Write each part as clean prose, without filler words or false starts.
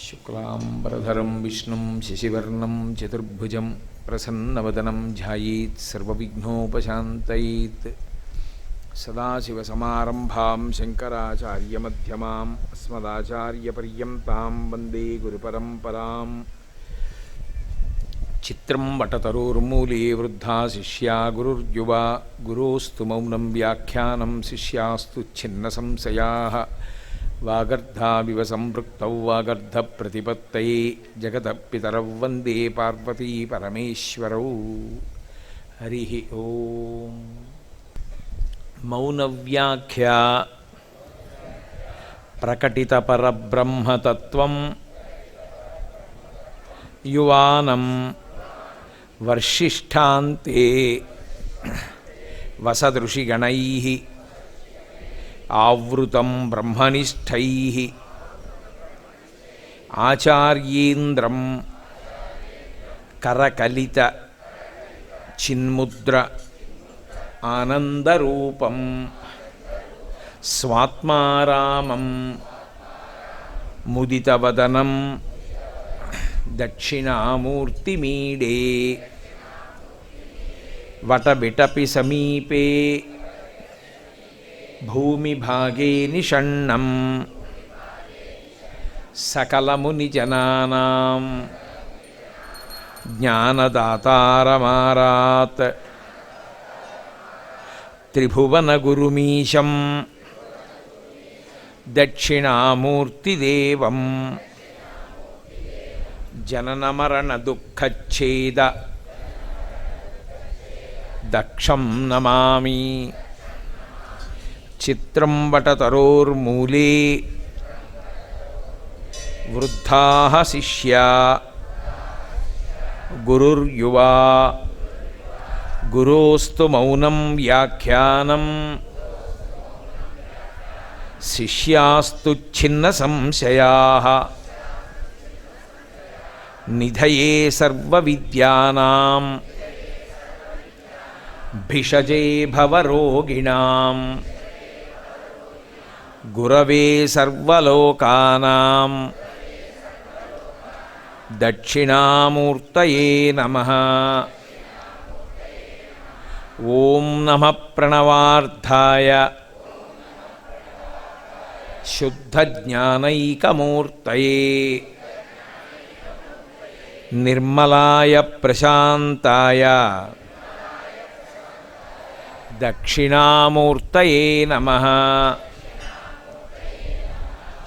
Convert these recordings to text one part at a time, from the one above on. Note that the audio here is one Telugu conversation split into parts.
శుక్లాంబరధరం విష్ణుం శశివర్ణం చతుర్భుజం ప్రసన్నవదనం ధ్యాయేత్ సర్వవిఘ్నోపశాంతయేత్. సదాశివసమారంభాం శంకరాచార్యమధ్యమాం అస్మదాచార్యపర్యంతాం వందే గురుపరంపరాం. చిత్రం వటతరోర్మూలే వృద్ధా శిష్యా గురుర్యువా గురోస్తు మౌనం వ్యాఖ్యానం శిష్యాస్తు ఛిన్న సంశయాః. వాగర్ధావివ సంపృక్తౌ వాగర్ధ ప్రతిపత్తయే జగతః పితరౌ వందే పార్వతీ పరమేశ్వరౌ. హరి ఓం. మౌనవ్యాఖ్యా ప్రకటిత పరబ్రహ్మతత్వం యువానం వర్షిష్ఠాంతే వసదృషిగణైః ఆవృతం బ్రహ్మనిష్టైః ఆచార్యేంద్రం కరకలిత చిన్ముద్ర ఆనందరూపం స్వాత్మారామం ముదితవదనం దక్షిణామూర్తిమీడే వటబిటపి సమీపే భూమిభాగే నిషణ్ణం సకలమునిజనానాం జ్ఞానదాతారమారాత్ త్రిభువనగురుమీశం దక్షిణామూర్తిదేవం జననమరణదుఃఖచ్ఛేద దక్షం నమామి. చిత్రం వటతరోర్మూలే వృద్ధాః శిష్యా గురుర్యువా గురోస్తు మౌనం వ్యాఖ్యానం శిష్యాస్తు ఛిన్న సంశయాః. నిధయే సర్వవిద్యానాం భిషజే భవరోగిణాం గురవే సర్వలోకానాం దక్షిణామూర్తయే నమః. ఓం నమః ప్రణవార్థాయ శుద్ధజ్ఞానైకమూర్తయే నిర్మలాయ ప్రశాంతాయ దక్షిణామూర్తయే నమః.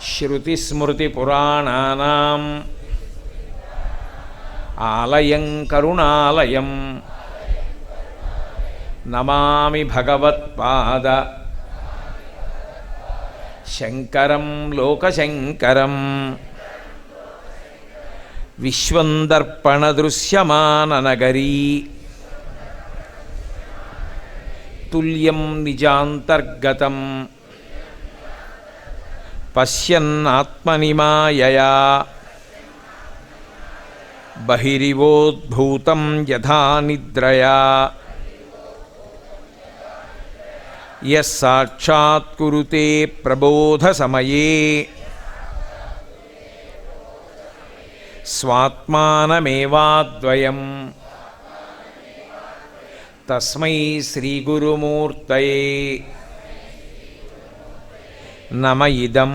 శ్రుతిస్మృతిపురాణానాం ఆలయం కరుణాలయం నమామి భగవత్పాద శంకరం లోకశంకరం. విశ్వందర్పణదృశ్యమాననగరీ తుల్యం నిజాంతర్గతం పశ్యన్నాత్మని మాయయా బహిరివోద్భూతం యథా నిద్రయా యస్సాక్షాత్ కురుతే ప్రబోధసమయే స్వాత్మానమేవాద్వయం తస్మై శ్రీగురుమూర్తయే నమ. ఇదం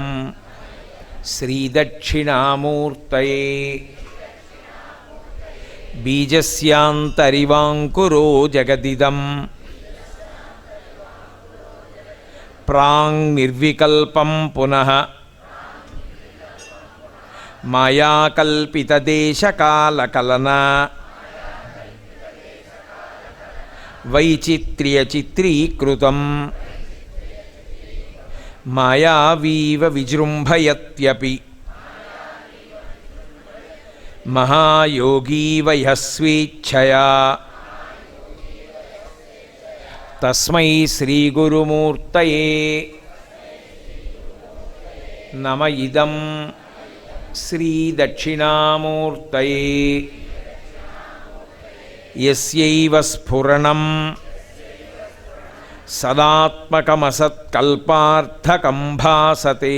శ్రీదక్షిణామూర్తయే బీజస్యాంతరివాంకురో జగదిదం ప్రాంగ్ నిర్వికల్పం పునః మాయాకల్పితదేశకాలకలనా వైచిత్ర్యచిత్రీకృతం మాయావీవ విజృంభయత్యపి మహాయోగీవ యః స్వేచ్ఛయా తస్మై శ్రీగురుమూర్తయే నమ. ఇదం శ్రీదక్షిణామూర్తయే యస్యైవ స్ఫురణం సదాత్మకమసత్కల్పార్థకం భాసతే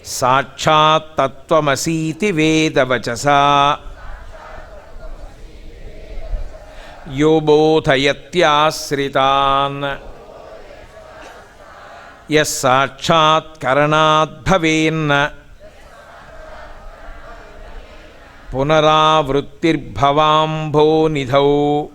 సాక్షాత్ తత్వమసీతి వేదవచసా యో బోధయత్యాశ్రితాన్ యస్ సాక్షాత్కరణాద్ భవేన్న పునరావృత్తిర్భవాంభోనిధౌ.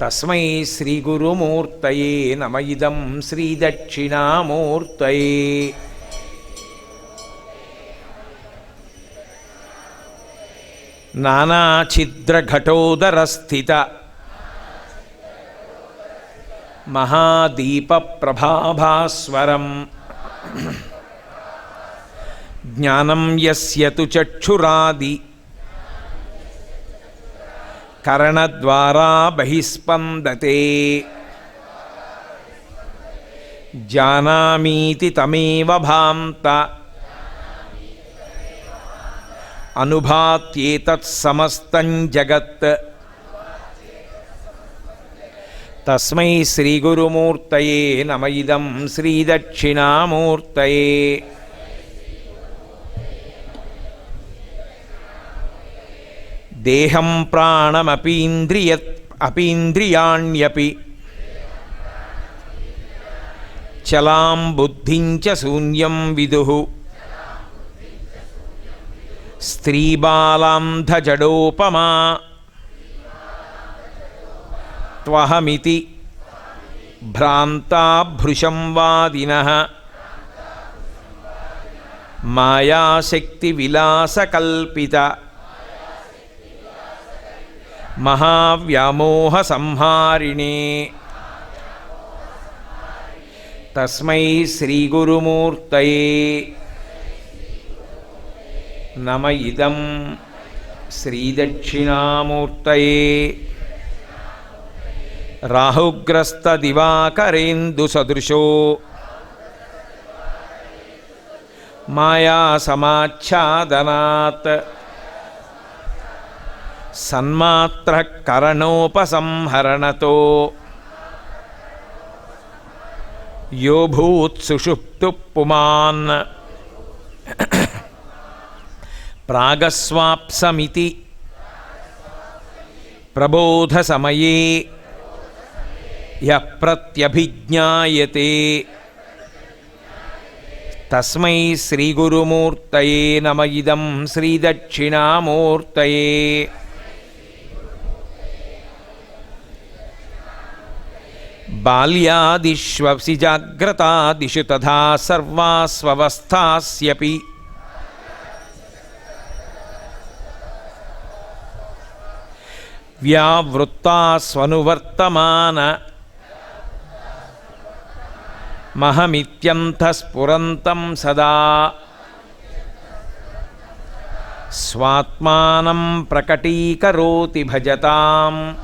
తస్మై శ్రీగురుమూర్తయే నమ. ఇదం శ్రీదక్షిణామూర్తయే. నానాఛిద్రఘటోదరస్థిత మహాదీపప్రభాభాస్వరం జ్ఞానం యస్య తు చక్షురాది కరణద్వారా బహిస్పందతే జానామీతి తమేవ భాంత అనుభాత్యేతత్ సమస్తం జగత్. తస్మై శ్రీగురుమూర్తయే నమ. ఇదం శ్రీదక్షిణామూర్తయే. దేహం ప్రాణమపీంద్రియాణ్యపి చలాం బుద్ధిం చ శూన్యం విదుః స్త్రీబాలాంధజడోపమా త్వహమితి భ్రాంతా భృశం వాదినః మాయాశక్తివిలాసకల్పిత మహావ్యామోహ సంహారిణే. తస్మై శ్రీగురుమూర్తయే నమ. ఇదం శ్రీదక్షిణామూర్తయే. రాహుగ్రస్తదివాకరేందుసదృశో మాయాసమాచ్ఛాదనాత్ సన్మాత్రః కరణోపసంహరణతో యో భూత్సుషుప్తుః పుమాన్ ప్రాగస్వాప్సమితి ప్రబోధసమయే యః ప్రత్యభిజ్ఞాయతే. తస్మై శ్రీగురుమూర్తయే నమ. ఇదం శ్రీదక్షిణామూర్తయే. బాల్యాదిష్వసి జాగ్రత్తాదిషు తథా సర్వాస్వవస్థాస్యపి వ్యావృత్తాస్వనువర్తమాన మహమిత్యంతఃస్ఫురంతం సదా స్వాత్మానం ప్రకటీకరోతి భజతాం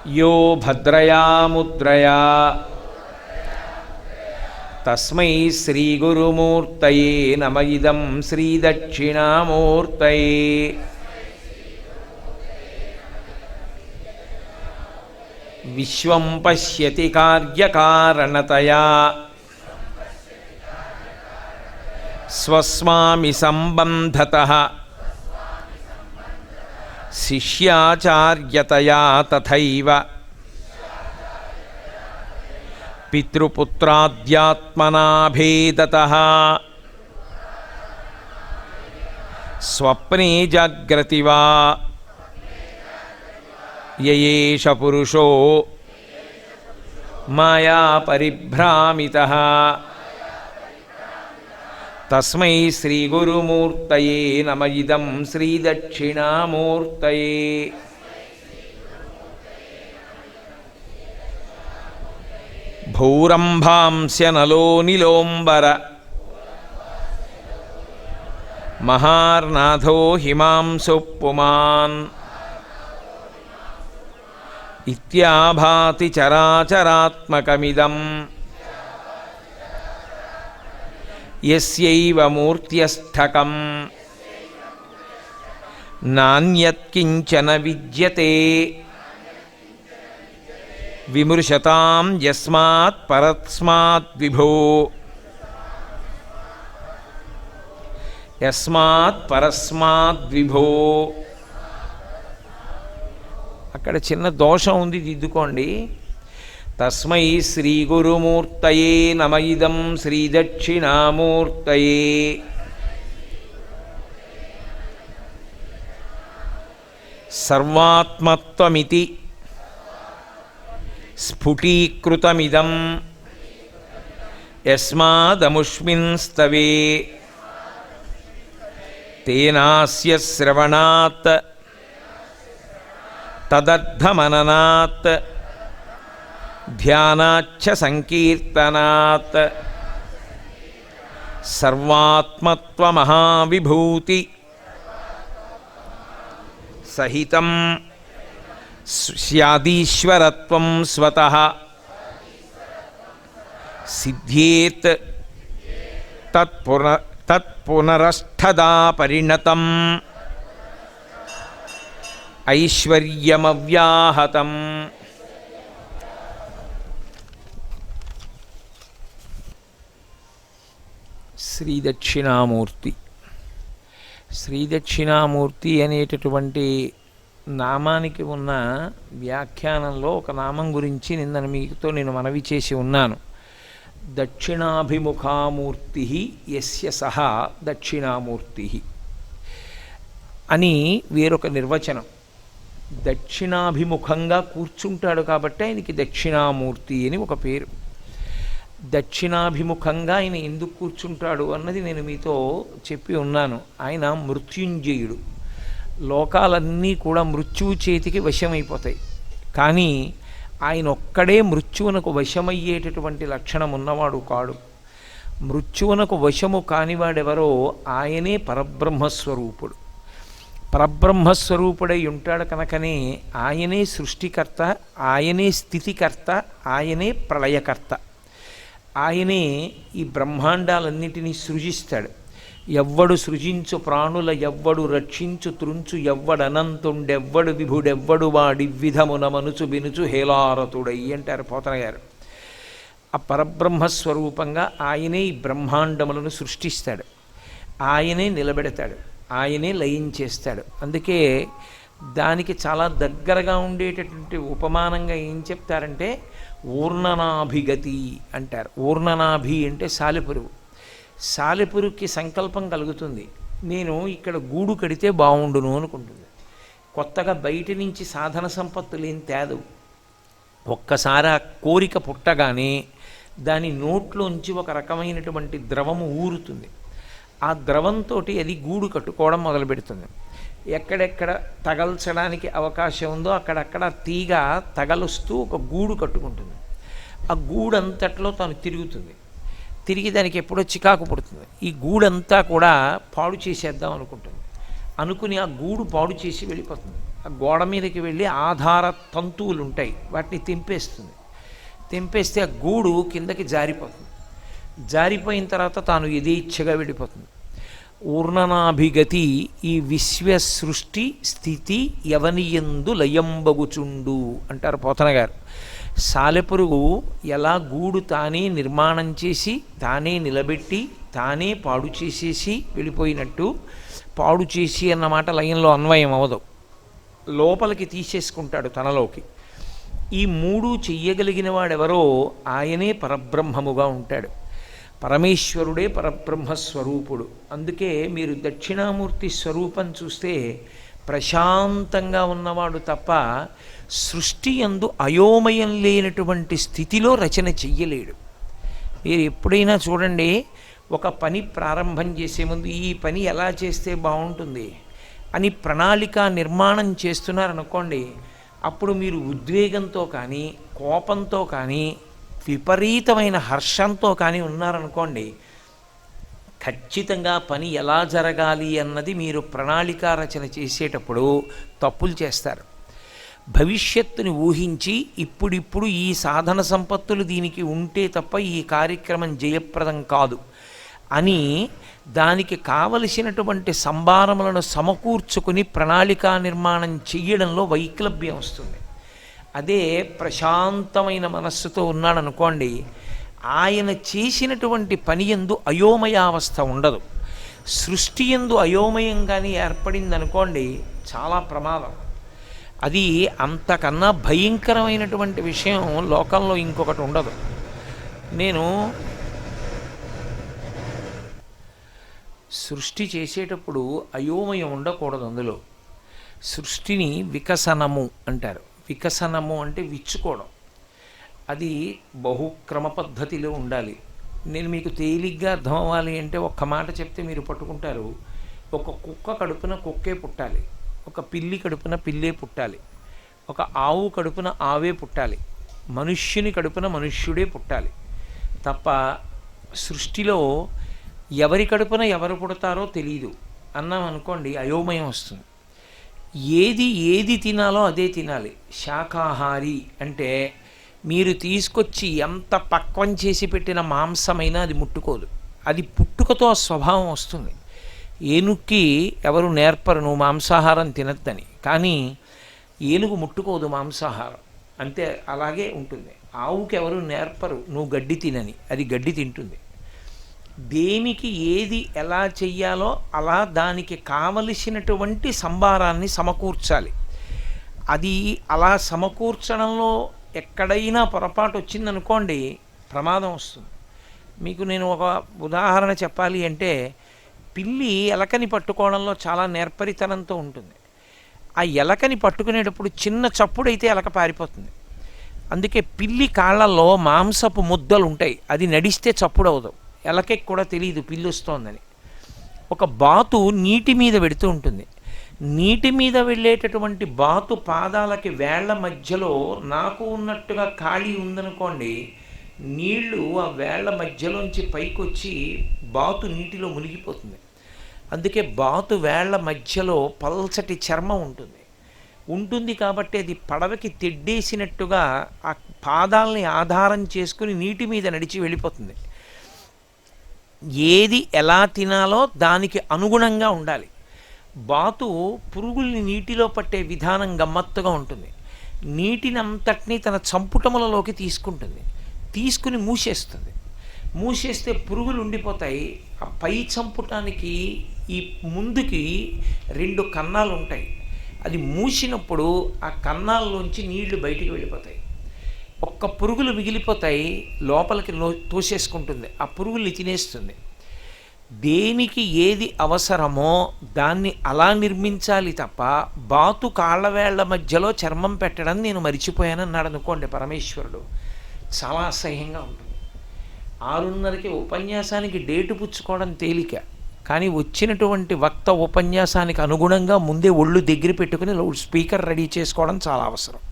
యో భద్రయా ముద్రయా. తస్మై శ్రీగురుమూర్తయే నమ. ఇదం శ్రీదక్షిణామూర్తయే. విశ్వం పశ్యతి కార్యకారణతయా స్వస్వామి సంబంధతః శిష్యాచార్యతయా తథైవ పితృపుత్రాద్యాత్మనా భేదతః స్వప్నే జాగ్రతి వా యయేష పురుషో మాయా పరిభ్రామితః. తస్మై శ్రీగురుమూర్తయే నమ. ఇదం శ్రీదక్షిణామూర్తయే. భూరంభాంస్యనలో నిలోంబర మహార్నాథో హిమాంశు పుమాన్ ఇత్యాభాతి చరాచరాత్మకమిదం యస్యైవ మూర్త్యస్థకం నాన్యత్కించన విద్యతే విమృశతాం యస్మాత్ పరస్మాత్ విభో యస్మాత్ పరస్మాత్ విభో. అక్కడ చిన్న దోషం ఉంది, దిద్దుకోండి. తస్మై శ్రీ గురుమూర్తయే నమ ఇదం శ్రీ దక్షిణామూర్తయే. సర్వాత్మత్వమితి స్ఫుటీకృతమిదం యస్మాదముష్మిన్ స్తవే తేనాస్య శ్రవణాత్ తదర్థమననాత్ ధ్యానాచ్చ సంకీర్తనాత్ సర్వాత్మత్వమహావిభూతి సహితం స్యాదీశ్వరత్వం స్వతః సిద్ధ్యేత్ తత్పునరష్ఠదా పరిణతం ఐశ్వర్యమవ్యాహతం. శ్రీదక్షిణామూర్తి. శ్రీదక్షిణామూర్తి అనేటటువంటి నామానికి ఉన్న వ్యాఖ్యానంలో ఒక నామం గురించి నిన్న మీతో నేను మనవి చేసి ఉన్నాను. దక్షిణాభిముఖామూర్తి యస్య సహా దక్షిణామూర్తి అని వేరొక నిర్వచనం. దక్షిణాభిముఖంగా కూర్చుంటాడు కాబట్టి ఆయనకి దక్షిణామూర్తి అని ఒక పేరు. దక్షిణాభిముఖంగా ఆయన ఎందుకు కూర్చుంటాడు అన్నది నేను మీతో చెప్పి ఉన్నాను. ఆయన మృత్యుంజయుడు. లోకాలన్నీ కూడా మృత్యువు చేతికి వశమైపోతాయి, కానీ ఆయన ఒక్కడే మృత్యువునకు వశమయ్యేటటువంటి లక్షణం ఉన్నవాడు కాడు. మృత్యువునకు వశము కానివాడెవరో ఆయనే పరబ్రహ్మస్వరూపుడు. పరబ్రహ్మస్వరూపుడై ఉంటాడు కనుకనే ఆయనే సృష్టికర్త, ఆయనే స్థితికర్త, ఆయనే ప్రళయకర్త. ఆయనే ఈ బ్రహ్మాండాలన్నిటినీ సృజిస్తాడు. ఎవ్వడు సృజించు ప్రాణుల ఎవ్వడు రక్షించు త్రుంచు ఎవ్వడనంతుండెవ్వడు విభుడెవ్వడు వాడి విధమున మనుచు బినుచు హేలారతుడై అంటారు పోతన గారు. ఆ పరబ్రహ్మస్వరూపంగా ఆయనే ఈ బ్రహ్మాండములను సృష్టిస్తాడు, ఆయనే నిలబెడతాడు, ఆయనే లయించేస్తాడు. అందుకే దానికి చాలా దగ్గరగా ఉండేటటువంటి ఉపమానంగా ఏం చెప్తారంటే ఊర్ణనాభిగతి అంటారు. ఊర్ణనాభి అంటే సాలెపురుగు. సాలెపురుగుకి సంకల్పం కలుగుతుంది, నేను ఇక్కడ గూడు కడితే బాగుండును అనుకుంటుంది. కొత్తగా బయట నుంచి సాధన సంపత్తులు ఏం తేదు. ఒక్కసారి ఆ కోరిక పుట్టగానే దాని నోట్లోంచి ఒక రకమైనటువంటి ద్రవము ఊరుతుంది. ఆ ద్రవంతో అది గూడు కట్టుకోవడం మొదలు పెడుతుంది. ఎక్కడెక్కడ తగల్చడానికి అవకాశం ఉందో అక్కడక్కడ తీగ తగలుస్తూ ఒక గూడు కట్టుకుంటుంది. ఆ గూడంతట్లో తాను తిరుగుతుంది. తిరిగి దానికి ఎప్పుడో చికాకు పుడుతుంది. ఈ గూడంతా కూడా పాడు చేసేద్దాం అనుకుంటుంది. అనుకుని ఆ గూడు పాడు చేసి వెళ్ళిపోతుంది. ఆ గోడ మీదకి వెళ్ళి ఆధార తంతువులు ఉంటాయి, వాటిని తెంపేస్తుంది. తెంపేస్తే ఆ గూడు కిందకి జారిపోతుంది. జారిపోయిన తర్వాత తాను యథేచ్ఛగా వెళ్ళిపోతుంది. ఊర్ణనాభిగతి ఈ విశ్వ సృష్టి స్థితి యవనియందు లయంబగుచుండు అంటారు పోతన గారు. సాలెపురుగు ఎలా గూడు తానే నిర్మాణం చేసి తానే నిలబెట్టి తానే పాడు చేసేసి వెళ్ళిపోయినట్టు, పాడు చేసి అన్నమాట లయంలో అన్వయం అవదు, లోపలికి తీసేసుకుంటాడు తనలోకి. ఈ మూడు చెయ్యగలిగిన వాడెవరో ఆయనే పరబ్రహ్మముగా ఉంటాడు. పరమేశ్వరుడే పరబ్రహ్మస్వరూపుడు. అందుకే మీరు దక్షిణామూర్తి స్వరూపం చూస్తే ప్రశాంతంగా ఉన్నవాడు తప్ప సృష్టి యందు అయోమయం లేనటువంటి స్థితిలో రచన చెయ్యలేడు. మీరు ఎప్పుడైనా చూడండి, ఒక పని ప్రారంభం చేసే ముందు ఈ పని ఎలా చేస్తే బాగుంటుంది అని ప్రణాళిక నిర్మాణం చేస్తున్నారనుకోండి, అప్పుడు మీరు ఉద్వేగంతో కానీ కోపంతో కానీ విపరీతమైన హర్షంతో కానీ ఉన్నారనుకోండి, ఖచ్చితంగా పని ఎలా జరగాలి అన్నది మీరు ప్రణాళిక రచన చేసేటప్పుడు తప్పులు చేస్తారు. భవిష్యత్తుని ఊహించి ఇప్పుడిప్పుడు ఈ సాధన సంపత్తులు దీనికి ఉంటే తప్ప ఈ కార్యక్రమం జయప్రదం కాదు అని దానికి కావలసినటువంటి సంభారములను సమకూర్చుకుని ప్రణాళికా నిర్మాణం చెయ్యడంలో వైక్లభ్యం వస్తుంది. అదే ప్రశాంతమైన మనస్సుతో ఉన్నాడనుకోండి, ఆయన చేసినటువంటి పని యందు అయోమయావస్థ ఉండదు. సృష్టి యందు అయోమయం కానీ ఏర్పడిందనుకోండి, చాలా ప్రమాదం. అది అంతకన్నా భయంకరమైనటువంటి విషయం లోకంలో ఇంకొకటి ఉండదు. నేను సృష్టి చేసేటప్పుడు అయోమయం ఉండకూడదు. అందులో సృష్టిని వికసనము అంటారు. వికసనము అంటే విచ్చుకోవడం. అది బహుక్రమ పద్ధతిలో ఉండాలి. నేను మీకు తేలిగ్గా అర్థం అవ్వాలి అంటే ఒక్క మాట చెప్తే మీరు పట్టుకుంటారు. ఒక కుక్క కడుపున కుక్కే పుట్టాలి, ఒక పిల్లి కడుపున పిల్లే పుట్టాలి, ఒక ఆవు కడుపున ఆవే పుట్టాలి, మనుష్యుని కడుపున మనుష్యుడే పుట్టాలి తప్ప సృష్టిలో ఎవరి కడుపున ఎవరు పుడతారో తెలియదు అన్నాం అనుకోండి, అయోమయం వస్తుంది. ఏది తినాలో అదే తినాలి. శాకాహారి అంటే మీరు తీసుకొచ్చి ఎంత పక్వం చేసి పెట్టిన మాంసమైనా అది ముట్టుకోదు. అది పుట్టుకతో ఆ స్వభావం వస్తుంది. ఏనుక్కి ఎవరు నేర్పరు నువ్వు మాంసాహారం తినద్దని, కానీ ఏనుగు ముట్టుకోదు మాంసాహారం, అంతే అలాగే ఉంటుంది. ఆవుకి ఎవరు నేర్పరు నువ్వు గడ్డి తినని, అది గడ్డి తింటుంది. దేనికి ఏది ఎలా చెయ్యాలో అలా దానికి కావలసినటువంటి సంభారాన్ని సమకూర్చాలి. అది అలా సమకూర్చడంలో ఎక్కడైనా పొరపాటు వచ్చిందనుకోండి, ప్రమాదం వస్తుంది. మీకు నేను ఒక ఉదాహరణ చెప్పాలి అంటే, పిల్లి ఎలకని పట్టుకోవడంలో చాలా నేర్పరితనంతో ఉంటుంది. ఆ ఎలకని పట్టుకునేటప్పుడు చిన్న చప్పుడైతే ఎలక పారిపోతుంది. అందుకే పిల్లి కాళ్ళల్లో మాంసపు ముద్దలు ఉంటాయి, అది నడిస్తే చప్పుడు అవదు. ఎలకకి కూడా తెలియదు పిల్లి వస్తోందని. ఒక బాతు నీటి మీద వెడుతూ ఉంటుంది. నీటి మీద వెళ్ళేటటువంటి బాతు పాదాలకి వేళ్ల మధ్యలో నాకు ఉన్నట్టుగా ఖాళీ ఉందనుకోండి, నీళ్లు ఆ వేళ్ల మధ్యలోంచి పైకి వచ్చి బాతు నీటిలో మునిగిపోతుంది. అందుకే బాతు వేళ్ల మధ్యలో పల్చటి చర్మం ఉంటుంది కాబట్టి అది పడవకి తెడ్డేసినట్టుగా ఆ పాదాలని ఆధారం చేసుకుని నీటి మీద నడిచి వెళ్ళిపోతుంది. ఏది ఎలా తినాలో దానికి అనుగుణంగా ఉండాలి. బాతు పురుగుల్ని నీటిలో పట్టే విధానం గమ్మత్తుగా ఉంటుంది. నీటిని అంతటినీ తన చంపుటములలోకి తీసుకుని మూసేస్తే పురుగులు ఉండిపోతాయి. ఆ పై చంపుటానికి ఈ ముందుకి 2 కన్నాలు ఉంటాయి. అది మూసినప్పుడు ఆ కన్నాల్లోంచి నీళ్లు బయటికి వెళ్ళిపోతాయి. ఒక్క పురుగులు మిగిలిపోతాయి, లోపలికి తోసేసుకుంటుంది, ఆ పురుగుల్ని తినేస్తుంది. దేనికి ఏది అవసరమో దాన్ని అలా నిర్మించాలి తప్ప బాతు కాళ్ళవేళ్ల మధ్యలో చర్మం పెట్టడం నేను మరిచిపోయానన్నాడు అనుకోండి పరమేశ్వరుడు, చాలా అసహ్యంగా ఉంటుంది. 6:30కి ఉపన్యాసానికి డేటు పుచ్చుకోవడం తేలిక, కానీ వచ్చినటువంటి వక్త ఉపన్యాసానికి అనుగుణంగా ముందే ఒళ్ళు దగ్గర పెట్టుకుని లౌడ్ స్పీకర్ రెడీ చేసుకోవడం చాలా అవసరం.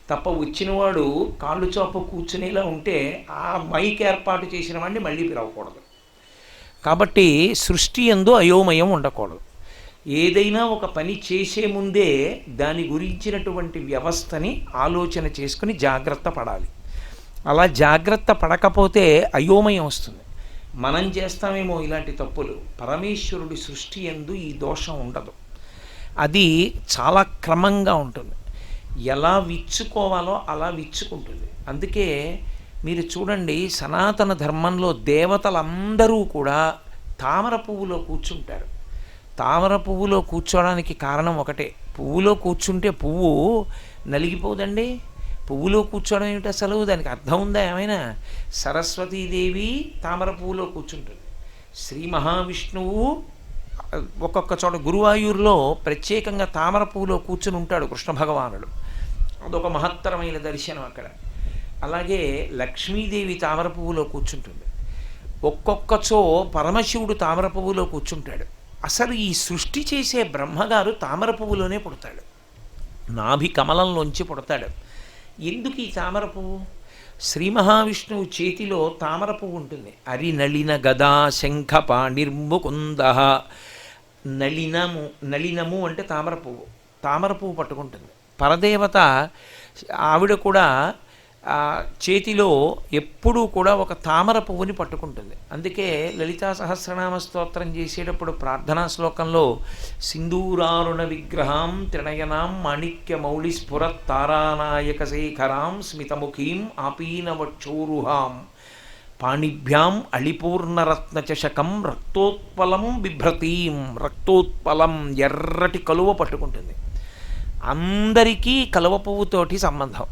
తప్ప వచ్చినవాడు కాళ్ళు చాపు కూర్చునేలా ఉంటే ఆ మైక్ ఏర్పాటు చేసిన వాడిని మళ్ళీ పిలవకూడదు. కాబట్టి సృష్టి యందు అయోమయం ఉండకూడదు. ఏదైనా ఒక పని చేసే ముందే దాని గురించినటువంటి వ్యవస్థని ఆలోచన చేసుకుని జాగ్రత్త పడాలి. అలా జాగ్రత్త పడకపోతే అయోమయం వస్తుంది. మనం చేస్తామేమో ఇలాంటి తప్పులు, పరమేశ్వరుడి సృష్టి యందు ఈ దోషం ఉండదు. అది చాలా క్రమంగా ఉంటుంది. ఎలా విచ్చుకోవాలో అలా విచ్చుకుంటుంది. అందుకే మీరు చూడండి, సనాతన ధర్మంలో దేవతలందరూ కూడా తామర పువ్వులో కూర్చుంటారు. తామర పువ్వులో కూర్చోవడానికి కారణం ఒకటే, పువ్వులో కూర్చుంటే పువ్వు నలిగిపోదండి. పువ్వులో కూర్చోవడం ఏమిటి అసలు, దానికి అర్థం ఉందా ఏమైనా? సరస్వతీదేవి తామర పువ్వులో కూర్చుంటుంది. శ్రీ మహావిష్ణువు ఒక్కొక్క చోట గురువాయూరులో ప్రత్యేకంగా తామర పువ్వులో కూర్చుని ఉంటాడు కృష్ణ భగవానుడు. అదొక మహత్తరమైన దర్శనం అక్కడ. అలాగే లక్ష్మీదేవి తామర పువ్వులో కూర్చుంటుంది. ఒక్కొక్కచో పరమశివుడు తామర పువ్వులో కూర్చుంటాడు. అసలు ఈ సృష్టి చేసే బ్రహ్మగారు తామర పువ్వులోనే పుడతాడు, నాభి కమలంలోంచి పుడతాడు. ఎందుకు ఈ తామర పువ్వు? శ్రీ మహావిష్ణువు చేతిలో తామర పువ్వు ఉంటుంది. అరి నళిన గదా శంఖ పాణిర్ముకుంద. నళినము అంటే తామర పువ్వు పట్టుకుంటుంది. పరదేవత ఆవిడ కూడా చేతిలో ఎప్పుడూ కూడా ఒక తామర పువ్వుని పట్టుకుంటుంది. అందుకే లలితా సహస్రనామ స్తోత్రం చేసేటప్పుడు ప్రార్థనా శ్లోకంలో సింధూరారుణ విగ్రహాం త్రినయనాం మాణిక్య మౌళి స్ఫురత్ తారానాయక శేఖరాం స్మితముఖీం ఆపీనవక్షోరుహాం పాణిభ్యాం అళిపూర్ణరత్నచషకం రక్తోత్పలం బిభ్రతీం, రక్తోత్పలం ఎర్రటి కలువ పట్టుకుంటుంది. అందరికీ కలువ పువ్వుతోటి సంబంధం.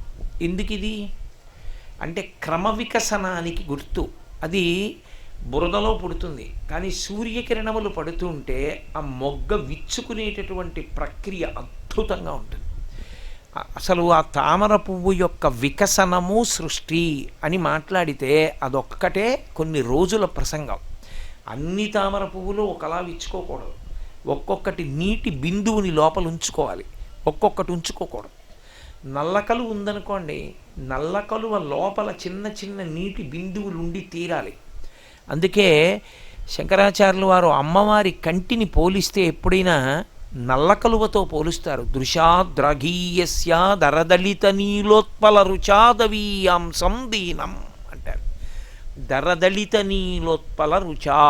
ఎందుకు ఇది అంటే క్రమ వికసనానికి గుర్తు. అది బురదలో పుడుతుంది, కానీ సూర్యకిరణములు పడుతుంటే ఆ మొగ్గ విచ్చుకునేటటువంటి ప్రక్రియ అద్భుతంగా ఉంటుంది. అసలు ఆ తామర పువ్వు యొక్క వికసనము సృష్టి అని మాట్లాడితే అదొక్కటే కొన్ని రోజుల ప్రసంగం. అన్ని తామర పువ్వులు ఒకలా విచ్చుకోకూడదు. ఒక్కొక్కటి నీటి బిందువుని లోపల ఉంచుకోవాలి, ఒక్కొక్కటి ఉంచుకోకూడదు. నల్లకలువ ఉందనుకోండి, నల్లకలువ లోపల చిన్న చిన్న నీటి బిందువులు ఉండి తీరాలి. అందుకే శంకరాచార్యులు వారు అమ్మవారి కంటిని పోలిస్తే ఎప్పుడైనా నల్లకలువతో పోలుస్తారు. దృశాద్రఘీయస్య దరదలిత నీలోత్పల రుచాదవీయాంసం దీనం అంటారు. దరదలిత నీలోత్పల రుచా,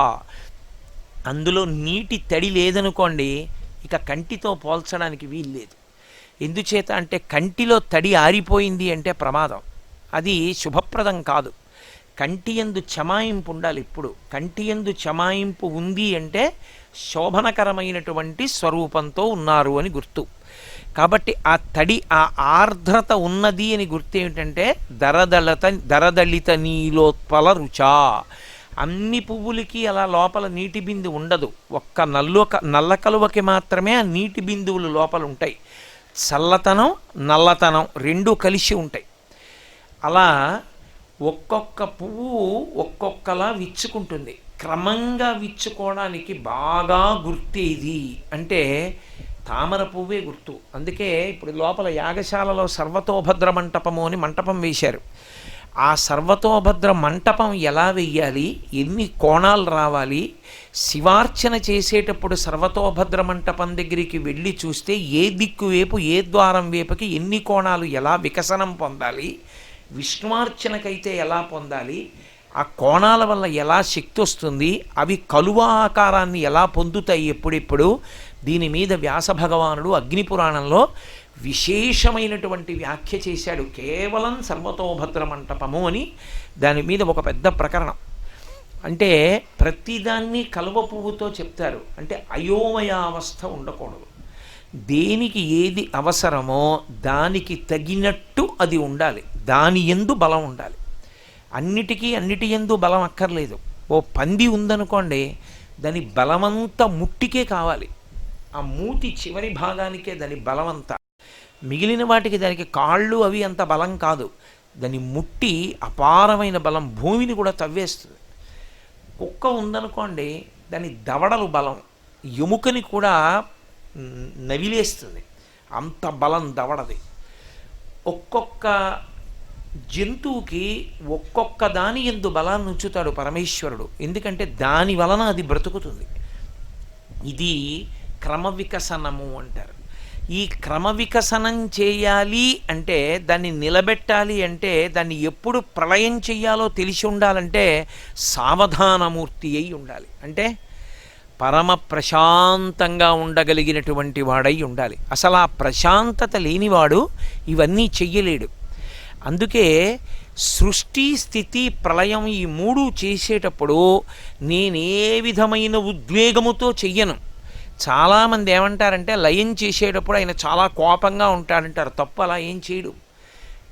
అందులో నీటి తడి లేదనుకోండి, ఇక కంటితో పోల్చడానికి వీల్లేదు. ఎందుచేత అంటే కంటిలో తడి ఆరిపోయింది అంటే ప్రమాదం, అది శుభప్రదం కాదు. కంటి యందు చమాయింపు ఉండాలి. ఇప్పుడు కంటి యందు చమాయింపు ఉంది అంటే శోభనకరమైనటువంటి స్వరూపంతో ఉన్నారు అని గుర్తు. కాబట్టి ఆ తడి, ఆ ఆర్ద్రత ఉన్నది అని గుర్తు ఏమిటంటే దరదలిత నీలోత్పల రుచా. అన్ని పువ్వులకి అలా లోపల నీటి బిందు ఉండదు, ఒక్క నల్ల కలువకి మాత్రమే ఆ నీటి బిందువులు లోపల ఉంటాయి. చల్లతనం నల్లతనం రెండూ కలిసి ఉంటాయి. అలా ఒక్కొక్క పువ్వు ఒక్కొక్కలా విచ్చుకుంటుంది. క్రమంగా విచ్చుకోవడానికి బాగా గుర్తేది అంటే తామర పువ్వే గుర్తు. అందుకే ఇప్పుడు లోపల యాగశాలలో సర్వతోభద్ర మంటపము అని మంటపం వేశారు. ఆ సర్వతోభద్ర మంటపం ఎలా వెయ్యాలి, ఎన్ని కోణాలు రావాలి, శివార్చన చేసేటప్పుడు సర్వతోభద్ర మంటపం దగ్గరికి వెళ్ళి చూస్తే ఏ దిక్కు వైపు ఏ ద్వారం వైపుకి ఎన్ని కోణాలు ఎలా వికసనం పొందాలి, విష్ణువార్చనకైతే ఎలా పొందాలి, ఆ కోణాల వల్ల ఎలా శక్తి వస్తుంది, అవి కలువ ఆకారాన్ని ఎలా పొందుతాయి ఎప్పుడెప్పుడు, దీని మీద వ్యాస భగవానుడు అగ్నిపురాణంలో విశేషమైనటువంటి వ్యాఖ్య చేశాడు. కేవలం సర్వతోభద్ర మంటపము అని దాని మీద ఒక పెద్ద ప్రకరణం. అంటే ప్రతిదాన్ని కలువ పువ్వుతో చెప్తారు. అంటే అయోమయావస్థ ఉండకూడదు. దేనికి ఏది అవసరమో దానికి తగినట్టు అది ఉండాలి, దాని యందు బలం ఉండాలి. అన్నిటి యందు బలం అక్కర్లేదు. ఓ పంది ఉందనుకోండి, దాని బలమంతా ముట్టికే కావాలి, ఆ మూతి చివరి భాగానికే దాని బలమంతా. మిగిలిన వాటికి దానికి కాళ్ళు అవి అంత బలం కాదు, దాని ముట్టి అపారమైన బలం, భూమిని కూడా తవ్వేస్తుంది. కుక్క ఉందనుకోండి, దాని దవడలు బలం, ఎముకని కూడా నవిలేస్తుంది, అంత బలం దవడది. ఒక్కొక్క జంతువుకి ఒక్కొక్క దాని యందు బలాన్ని ఉంచుతాడు పరమేశ్వరుడు, ఎందుకంటే దాని వలన అది బ్రతుకుతుంది. ఇది క్రమ వికసనము అంటారు. ఈ క్రమ వికసనం చేయాలి అంటే, దాన్ని నిలబెట్టాలి అంటే, దాన్ని ఎప్పుడు ప్రళయం చెయ్యాలో తెలిసి ఉండాలంటే సావధానమూర్తి అయి ఉండాలి. అంటే పరమ ప్రశాంతంగా ఉండగలిగినటువంటి వాడై ఉండాలి. అసలు ఆ ప్రశాంతత లేనివాడు ఇవన్నీ చెయ్యలేడు. అందుకే సృష్టి స్థితి ప్రళయం ఈ మూడు చేసేటప్పుడు నేనే విధమైన ఉద్వేగముతో చెయ్యను. చాలామంది ఏమంటారంటే లయం చేసేటప్పుడు ఆయన చాలా కోపంగా ఉంటాడంటారు. తప్పు, అలా ఏం చేయడు.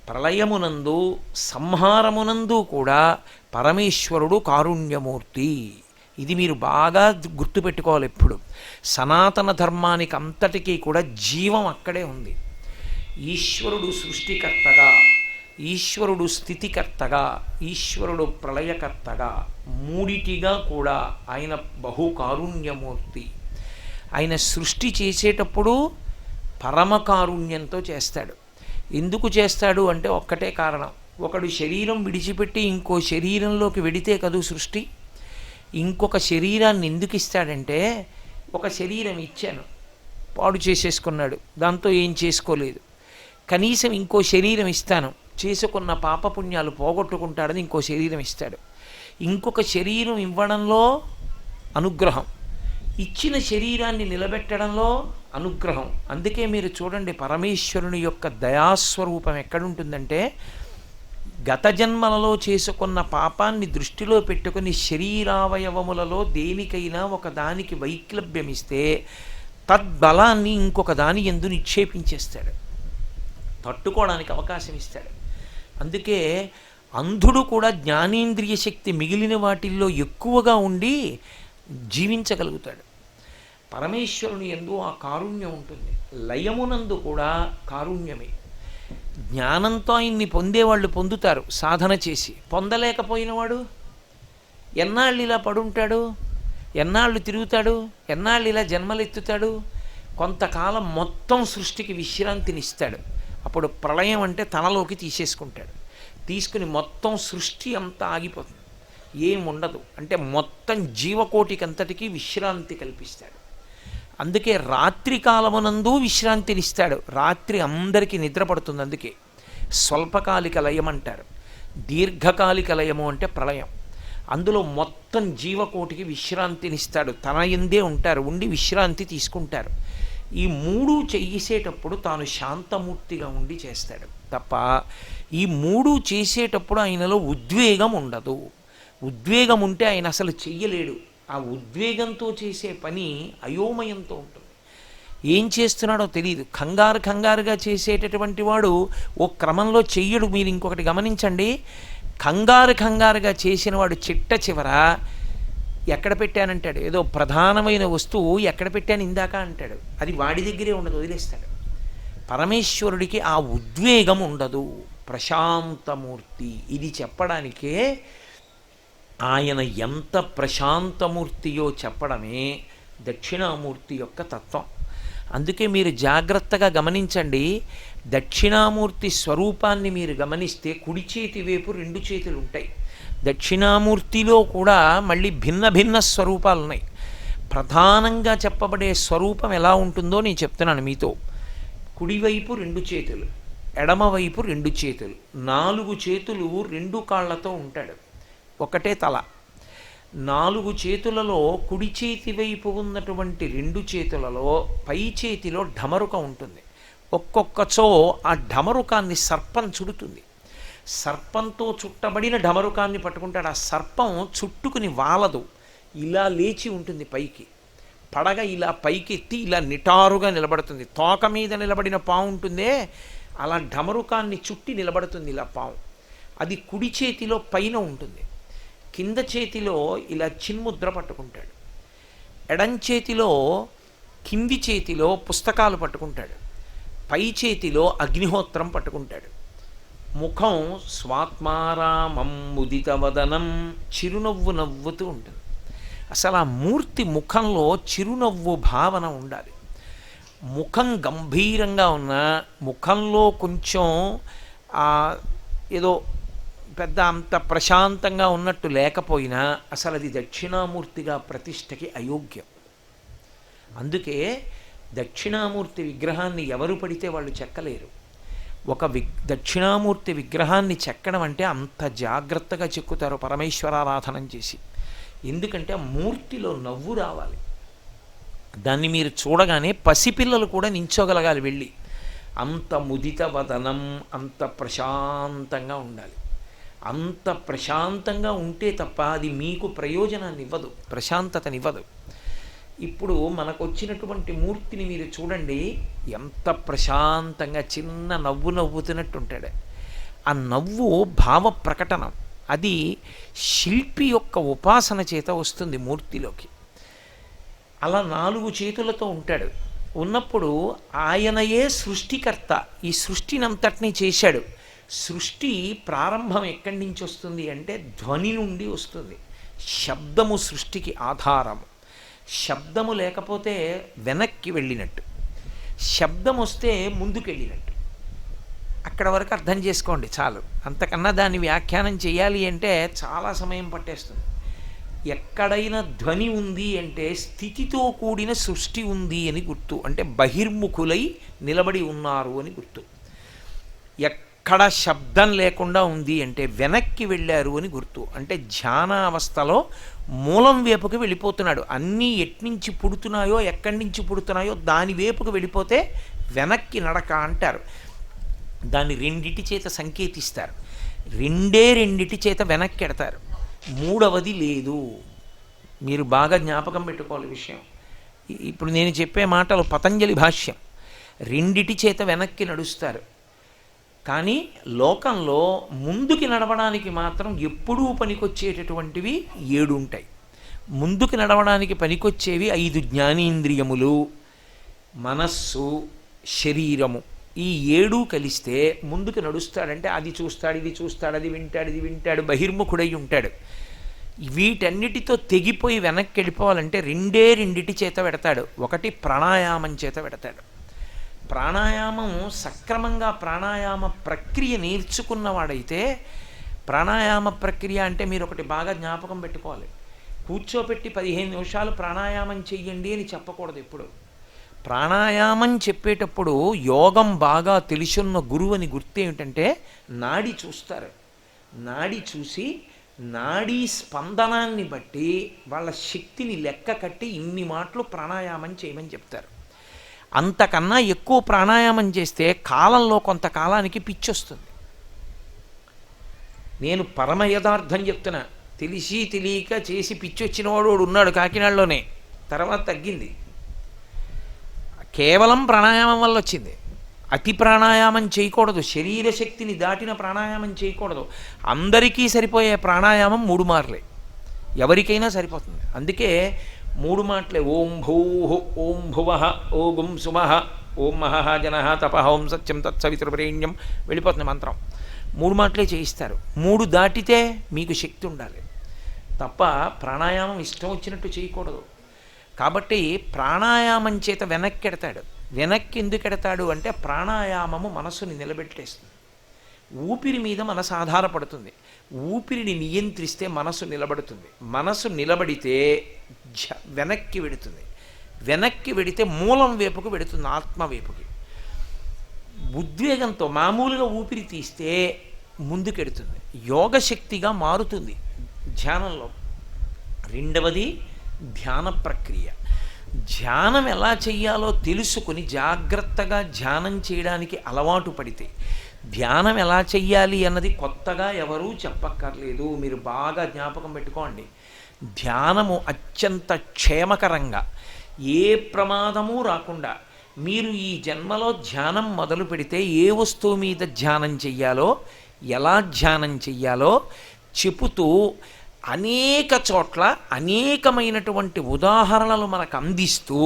ప్రళయమునందు సంహారమునందు కూడా పరమేశ్వరుడు కారుణ్యమూర్తి. ఇది మీరు బాగా గుర్తుపెట్టుకోవాలి. ఎప్పుడు సనాతన ధర్మానికి అంతటికీ కూడా జీవం అక్కడే ఉంది. ఈశ్వరుడు సృష్టికర్తగా, ఈశ్వరుడు స్థితికర్తగా, ఈశ్వరుడు ప్రళయకర్తగా, మూడిటిగా కూడా ఆయన బహుకారుణ్యమూర్తి. ఆయన సృష్టి చేసేటప్పుడు పరమకారుణ్యంతో చేస్తాడు. ఎందుకు చేస్తాడు అంటే ఒక్కటే కారణం. ఒకడు శరీరం విడిచిపెట్టి ఇంకో శరీరంలోకి వెడితే కదూ సృష్టి. ఇంకొక శరీరాన్ని ఎందుకు ఇస్తాడంటే, ఒక శరీరం ఇచ్చాను, పాడు చేసేసుకున్నాడు, దాంతో ఏం చేసుకోలేదు, కనీసం ఇంకో శరీరం ఇస్తాను, చేసుకున్న పాపపుణ్యాలు పోగొట్టుకుంటాడని ఇంకో శరీరం ఇస్తాడు. ఇంకొక శరీరం ఇవ్వడంలో అనుగ్రహం, ఇచ్చిన శరీరాన్ని నిలబెట్టడంలో అనుగ్రహం. అందుకే మీరు చూడండి, పరమేశ్వరుని యొక్క దయాస్వరూపం ఎక్కడుంటుందంటే, గత జన్మలలో చేసుకున్న పాపాన్ని దృష్టిలో పెట్టుకుని శరీరావయవములలో దేనికైనా ఒక దానికి వైక్లభ్యమిస్తే తద్బలాన్ని ఇంకొక దాని యందు నిక్షేపించేస్తాడు, తట్టుకోవడానికి అవకాశం ఇస్తాడు. అందుకే అంధుడు కూడా జ్ఞానేంద్రియ శక్తి మిగిలిన వాటిల్లో ఎక్కువగా ఉండి జీవించగలుగుతాడు. పరమేశ్వరుని యందు ఆ కారుణ్యం ఉంటుంది. లయమునందు కూడా కారుణ్యమే. జ్ఞానంతో ఆయన్ని పొందేవాళ్ళు పొందుతారు సాధన చేసి. పొందలేకపోయినవాడు ఎన్నాళ్ళు ఇలా పడుంటాడు, ఎన్నాళ్ళు తిరుగుతాడు, ఎన్నాళ్ళు ఇలా జన్మలెత్తుతాడు? కొంతకాలం మొత్తం సృష్టికి విశ్రాంతినిస్తాడు. అప్పుడు ప్రళయం అంటే తనలోకి తీసేసుకుంటాడు. తీసుకుని మొత్తం సృష్టి అంతా ఆగిపోతుంది, ఏముండదు. అంటే మొత్తం జీవకోటికి అంతటికీ విశ్రాంతి కల్పిస్తాడు. అందుకే రాత్రి కాలమునందు విశ్రాంతినిస్తాడు. రాత్రి అందరికీ నిద్ర పడుతుంది. అందుకే స్వల్పకాలిక లయం అంటారు. దీర్ఘకాలిక లయము అంటే ప్రళయం. అందులో మొత్తం జీవకోటికి విశ్రాంతినిస్తాడు. తన యందే ఉంటారు, ఉండి విశ్రాంతి తీసుకుంటారు. ఈ మూడు చేసేటప్పుడు తాను శాంతమూర్తిగా ఉండి చేస్తాడు తప్ప, ఈ మూడు చేసేటప్పుడు ఆయనలో ఉద్వేగం ఉండదు. ఉద్వేగం ఉంటే ఆయన అసలు చెయ్యలేడు. ఆ ఉద్వేగంతో చేసే పని అయోమయంతో ఉంటుంది. ఏం చేస్తున్నాడో తెలియదు. కంగారుగా చేసేటటువంటి వాడు ఓ క్రమంలో చెయ్యడు. మీరు ఇంకొకటి గమనించండి, కంగారుగా చేసిన వాడు చిట్ట చివర ఎక్కడ పెట్టానంటాడు. ఏదో ప్రధానమైన వస్తువు ఎక్కడ పెట్టాను ఇందాక అంటాడు. అది వాడి దగ్గరే ఉండదు, వదిలేస్తాడు. పరమేశ్వరుడికి ఆ ఉద్వేగం ఉండదు, ప్రశాంతమూర్తి. ఇది చెప్పడానికే ఆయన ఎంత ప్రశాంతమూర్తియో చెప్పడమే దక్షిణామూర్తి యొక్క తత్వం. అందుకే మీరు జాగ్రత్తగా గమనించండి. దక్షిణామూర్తి స్వరూపాన్ని మీరు గమనిస్తే కుడి చేతి వైపు రెండు చేతులు ఉంటాయి. దక్షిణామూర్తిలో కూడా మళ్ళీ భిన్న భిన్న స్వరూపాలు ఉన్నాయి. ప్రధానంగా చెప్పబడే స్వరూపం ఎలా ఉంటుందో నేను చెప్తున్నాను మీతో. కుడివైపు రెండు చేతులు, ఎడమవైపు రెండు చేతులు, 4 చేతులు 2 కాళ్లతో ఉంటాడు, ఒకటే తల. 4 చేతులలో కుడి చేతి వైపు ఉన్నటువంటి 2 చేతులలో పై చేతిలో ఢమరుక ఉంటుంది. ఒక్కొక్కచో ఆ ఢమరుకాన్ని సర్పం చుడుతుంది. సర్పంతో చుట్టబడిన ఢమరుకాన్ని పట్టుకుంటాడు. ఆ సర్పం చుట్టుకుని వాలదు, ఇలా లేచి ఉంటుంది పైకి. పడగ ఇలా పైకెత్తి ఇలా నిటారుగా నిలబడుతుంది. తోక మీద నిలబడిన పాము ఉంటుందే, అలా ఢమరుకాన్ని చుట్టి నిలబడుతుంది ఇలా పాము. అది కుడి చేతిలో పైన ఉంటుంది. కింద చేతిలో ఇలా చిన్ముద్ర పట్టుకుంటాడు. ఎడం చేతిలో కింది చేతిలో పుస్తకాలు పట్టుకుంటాడు. పై చేతిలో అగ్నిహోత్రం పట్టుకుంటాడు. ముఖం స్వాత్మారామం ముదితవదనం, చిరునవ్వు నవ్వుతూ ఉంటుంది. అసలు ఆ మూర్తి ముఖంలో చిరునవ్వు భావన ఉండాలి. ముఖం గంభీరంగా ఉన్న, ముఖంలో కొంచెం ఏదో పెద్ద అంత ప్రశాంతంగా ఉన్నట్టు లేకపోయినా అసలు అది దక్షిణామూర్తిగా ప్రతిష్టకి అయోగ్యం. అందుకే దక్షిణామూర్తి విగ్రహాన్ని ఎవరు పడితే వాళ్ళు చెక్కలేరు. ఒక దక్షిణామూర్తి విగ్రహాన్ని చెక్కడం అంటే అంత జాగ్రత్తగా చెక్కుతారు పరమేశ్వరారాధనం చేసి. ఎందుకంటే ఆ మూర్తిలో నవ్వు రావాలి. దాన్ని మీరు చూడగానే పసిపిల్లలు కూడా నించోగలగాలి వెళ్ళి. అంత ముదిత వదనం, అంత ప్రశాంతంగా ఉండాలి. అంత ప్రశాంతంగా ఉంటే తప్ప అది మీకు ప్రయోజనాన్ని ఇవ్వదు, ప్రశాంతతనివ్వదు. ఇప్పుడు మనకు వచ్చినటువంటి మూర్తిని మీరు చూడండి, ఎంత ప్రశాంతంగా చిన్న నవ్వు నవ్వుతున్నట్టు ఉంటాడు. ఆ నవ్వు భావ ప్రకటనం. అది శిల్పి యొక్క ఉపాసన చేత వస్తుంది మూర్తిలోకి. అలా 4 చేతులతో ఉంటాడు. ఉన్నప్పుడు ఆయనయే సృష్టికర్త. ఈ సృష్టినంతటినీ చేశాడు. సృష్టి ప్రారంభం ఎక్కడి నుంచి వస్తుంది అంటే ధ్వని నుండి వస్తుంది. శబ్దము సృష్టికి ఆధారము. శబ్దము లేకపోతే వెనక్కి వెళ్ళినట్టు, శబ్దం వస్తే ముందుకెళ్ళినట్టు. అక్కడ వరకు అర్థం చేసుకోండి చాలు. అంతకన్నా దాన్ని వ్యాఖ్యానం చేయాలి అంటే చాలా సమయం పట్టేస్తుంది. ఎక్కడైనా ధ్వని ఉంది అంటే స్థితితో కూడిన సృష్టి ఉంది అని గుర్తు. అంటే బహిర్ముఖులై నిలబడి ఉన్నారు అని గుర్తు. ఎక్కడ శబ్దం లేకుండా ఉంది అంటే వెనక్కి వెళ్ళారు అని గుర్తు. అంటే ధ్యానావస్థలో మూలం వైపుకి వెళ్ళిపోతున్నాడు. అన్నీ ఎట్నుంచి పుడుతున్నాయో ఎక్కడి నుంచి పుడుతున్నాయో దాని వైపుకి వెళ్ళిపోతే వెనక్కి నడక అంటారు. దాన్ని రెండిటి చేత సంకేతిస్తారు. రెండిటి చేత వెనక్కి ఎడతారు. మూడవది లేదు. మీరు బాగా జ్ఞాపకం పెట్టుకోవాలి విషయం. ఇప్పుడు నేను చెప్పే మాటలు పతంజలి భాష్యం. రెండిటి చేత వెనక్కి నడుస్తారు. కానీ లోకంలో ముందుకి నడవడానికి మాత్రం ఎప్పుడూ పనికొచ్చేటటువంటివి 7 ఉంటాయి. ముందుకు నడవడానికి పనికొచ్చేవి 5 జ్ఞానేంద్రియములు, మనస్సు, శరీరము. ఈ 7 కలిస్తే ముందుకు నడుస్తాడంటే అది చూస్తాడు, ఇది చూస్తాడు, అది వింటాడు, ఇది వింటాడు, బహిర్ముఖుడై ఉంటాడు. వీటన్నిటితో తెగిపోయి వెనక్కి వెళ్ళిపోవాలంటే రెండిటి చేత పెడతాడు. ఒకటి ప్రాణాయామం చేత పెడతాడు. ప్రాణాయామం సక్రమంగా ప్రాణాయామ ప్రక్రియ నేర్చుకున్నవాడైతే, ప్రాణాయామ ప్రక్రియ అంటే మీరు ఒకటి బాగా జ్ఞాపకం పెట్టుకోవాలి. కూర్చోపెట్టి 15 నిమిషాలు ప్రాణాయామం చెయ్యండి అని చెప్పకూడదు. ఎప్పుడు ప్రాణాయామం చెప్పేటప్పుడు యోగం బాగా తెలుసున్న గురువు అని గుర్తు ఏమిటంటే నాడి చూస్తారు. నాడి చూసి నాడీ స్పందనాన్ని బట్టి వాళ్ళ శక్తిని లెక్క కట్టి ఇన్ని మాటలు ప్రాణాయామం చేయమని చెప్తారు. అంతకన్నా ఎక్కువ ప్రాణాయామం చేస్తే కాలంలో కొంతకాలానికి పిచ్చొస్తుంది. నేను పరమ యథార్థం చెప్తున్నా. తెలిసి తెలియక చేసి పిచ్చొచ్చిన వాడు ఉన్నాడు కాకినాడలోనే. తర్వాత తగ్గింది. కేవలం ప్రాణాయామం వల్ల వచ్చింది. అతి ప్రాణాయామం చేయకూడదు. శరీర శక్తిని దాటిన ప్రాణాయామం చేయకూడదు. అందరికీ సరిపోయే ప్రాణాయామం 3 మార్లే. ఎవరికైనా సరిపోతుంది. అందుకే 3 మాటలే. ఓం భూః ఓం భువః ఓం సుమః ఓం మహః జనః తపః ఓం సత్యం తత్సవితుర్వరేణ్యం వెళ్ళిపోతుంది మంత్రం. 3 మాటలే చేయిస్తారు. 3 దాటితే మీకు శక్తి ఉండాలి తప్ప ప్రాణాయామం ఇష్టం వచ్చినట్టు చేయకూడదు. కాబట్టి ప్రాణాయామం చేత వెనక్కి ఎడతాడు. వెనక్కి ఎందుకు ఎడతాడు అంటే ప్రాణాయామము మనసుని నిలబెట్టేస్తుంది. ఊపిరి మీద మనసు ఆధారపడుతుంది. ఊపిరిని నియంత్రిస్తే మనసు నిలబడుతుంది. మనసు నిలబడితే వెనక్కి వెడుతుంది. వెనక్కి వెడితే మూలం వైపుకు వెడుతుంది, ఆత్మ వైపుకి. ఉద్వేగంతో మామూలుగా ఊపిరి తీస్తే ముందుకెడుతుంది, యోగశక్తిగా మారుతుంది ధ్యానంలో. రెండవది ధ్యాన ప్రక్రియ. ధ్యానం ఎలా చెయ్యాలో తెలుసుకుని జాగ్రత్తగా ధ్యానం చేయడానికి అలవాటు పడితే, ధ్యానం ఎలా చెయ్యాలి అన్నది కొత్తగా ఎవరూ చెప్పక్కర్లేదు. మీరు బాగా జ్ఞాపకం పెట్టుకోండి. ధ్యానము అత్యంత క్షేమకరంగా, ఏ ప్రమాదము రాకుండా మీరు ఈ జన్మలో ధ్యానం మొదలు పెడితే ఏ వస్తువు మీద ధ్యానం చెయ్యాలో, ఎలా ధ్యానం చెయ్యాలో చెబుతూ అనేక చోట్ల అనేకమైనటువంటి ఉదాహరణలు మనకు అందిస్తూ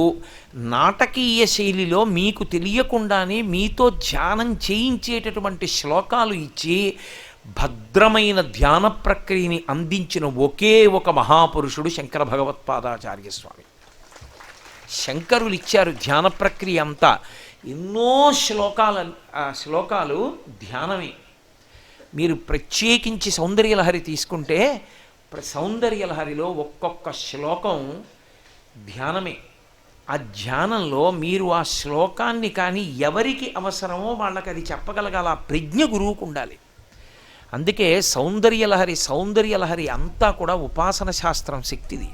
నాటకీయ శైలిలో మీకు తెలియకుండానే మీతో ధ్యానం చేయించేటటువంటి శ్లోకాలు ఇచ్చి భద్రమైన ధ్యాన ప్రక్రియని అందించిన ఒకే ఒక మహాపురుషుడు శంకర భగవత్పాదాచార్య స్వామి. శంకరులు ఇచ్చారు ధ్యాన ప్రక్రియ అంతా. ఎన్నో శ్లోకాలు ధ్యానమే. మీరు ప్రత్యేకించి సౌందర్యలహరి తీసుకుంటే సౌందర్యలహరిలో ఒక్కొక్క శ్లోకం ధ్యానమే. ఆ ధ్యానంలో మీరు ఆ శ్లోకాన్ని కానీ ఎవరికి అవసరమో వాళ్ళకి అది చెప్పగలగాల. ఆ ప్రజ్ఞ గురువుకు ఉండాలి. అందుకే సౌందర్యలహరి అంతా కూడా ఉపాసన శాస్త్రం శక్తిది.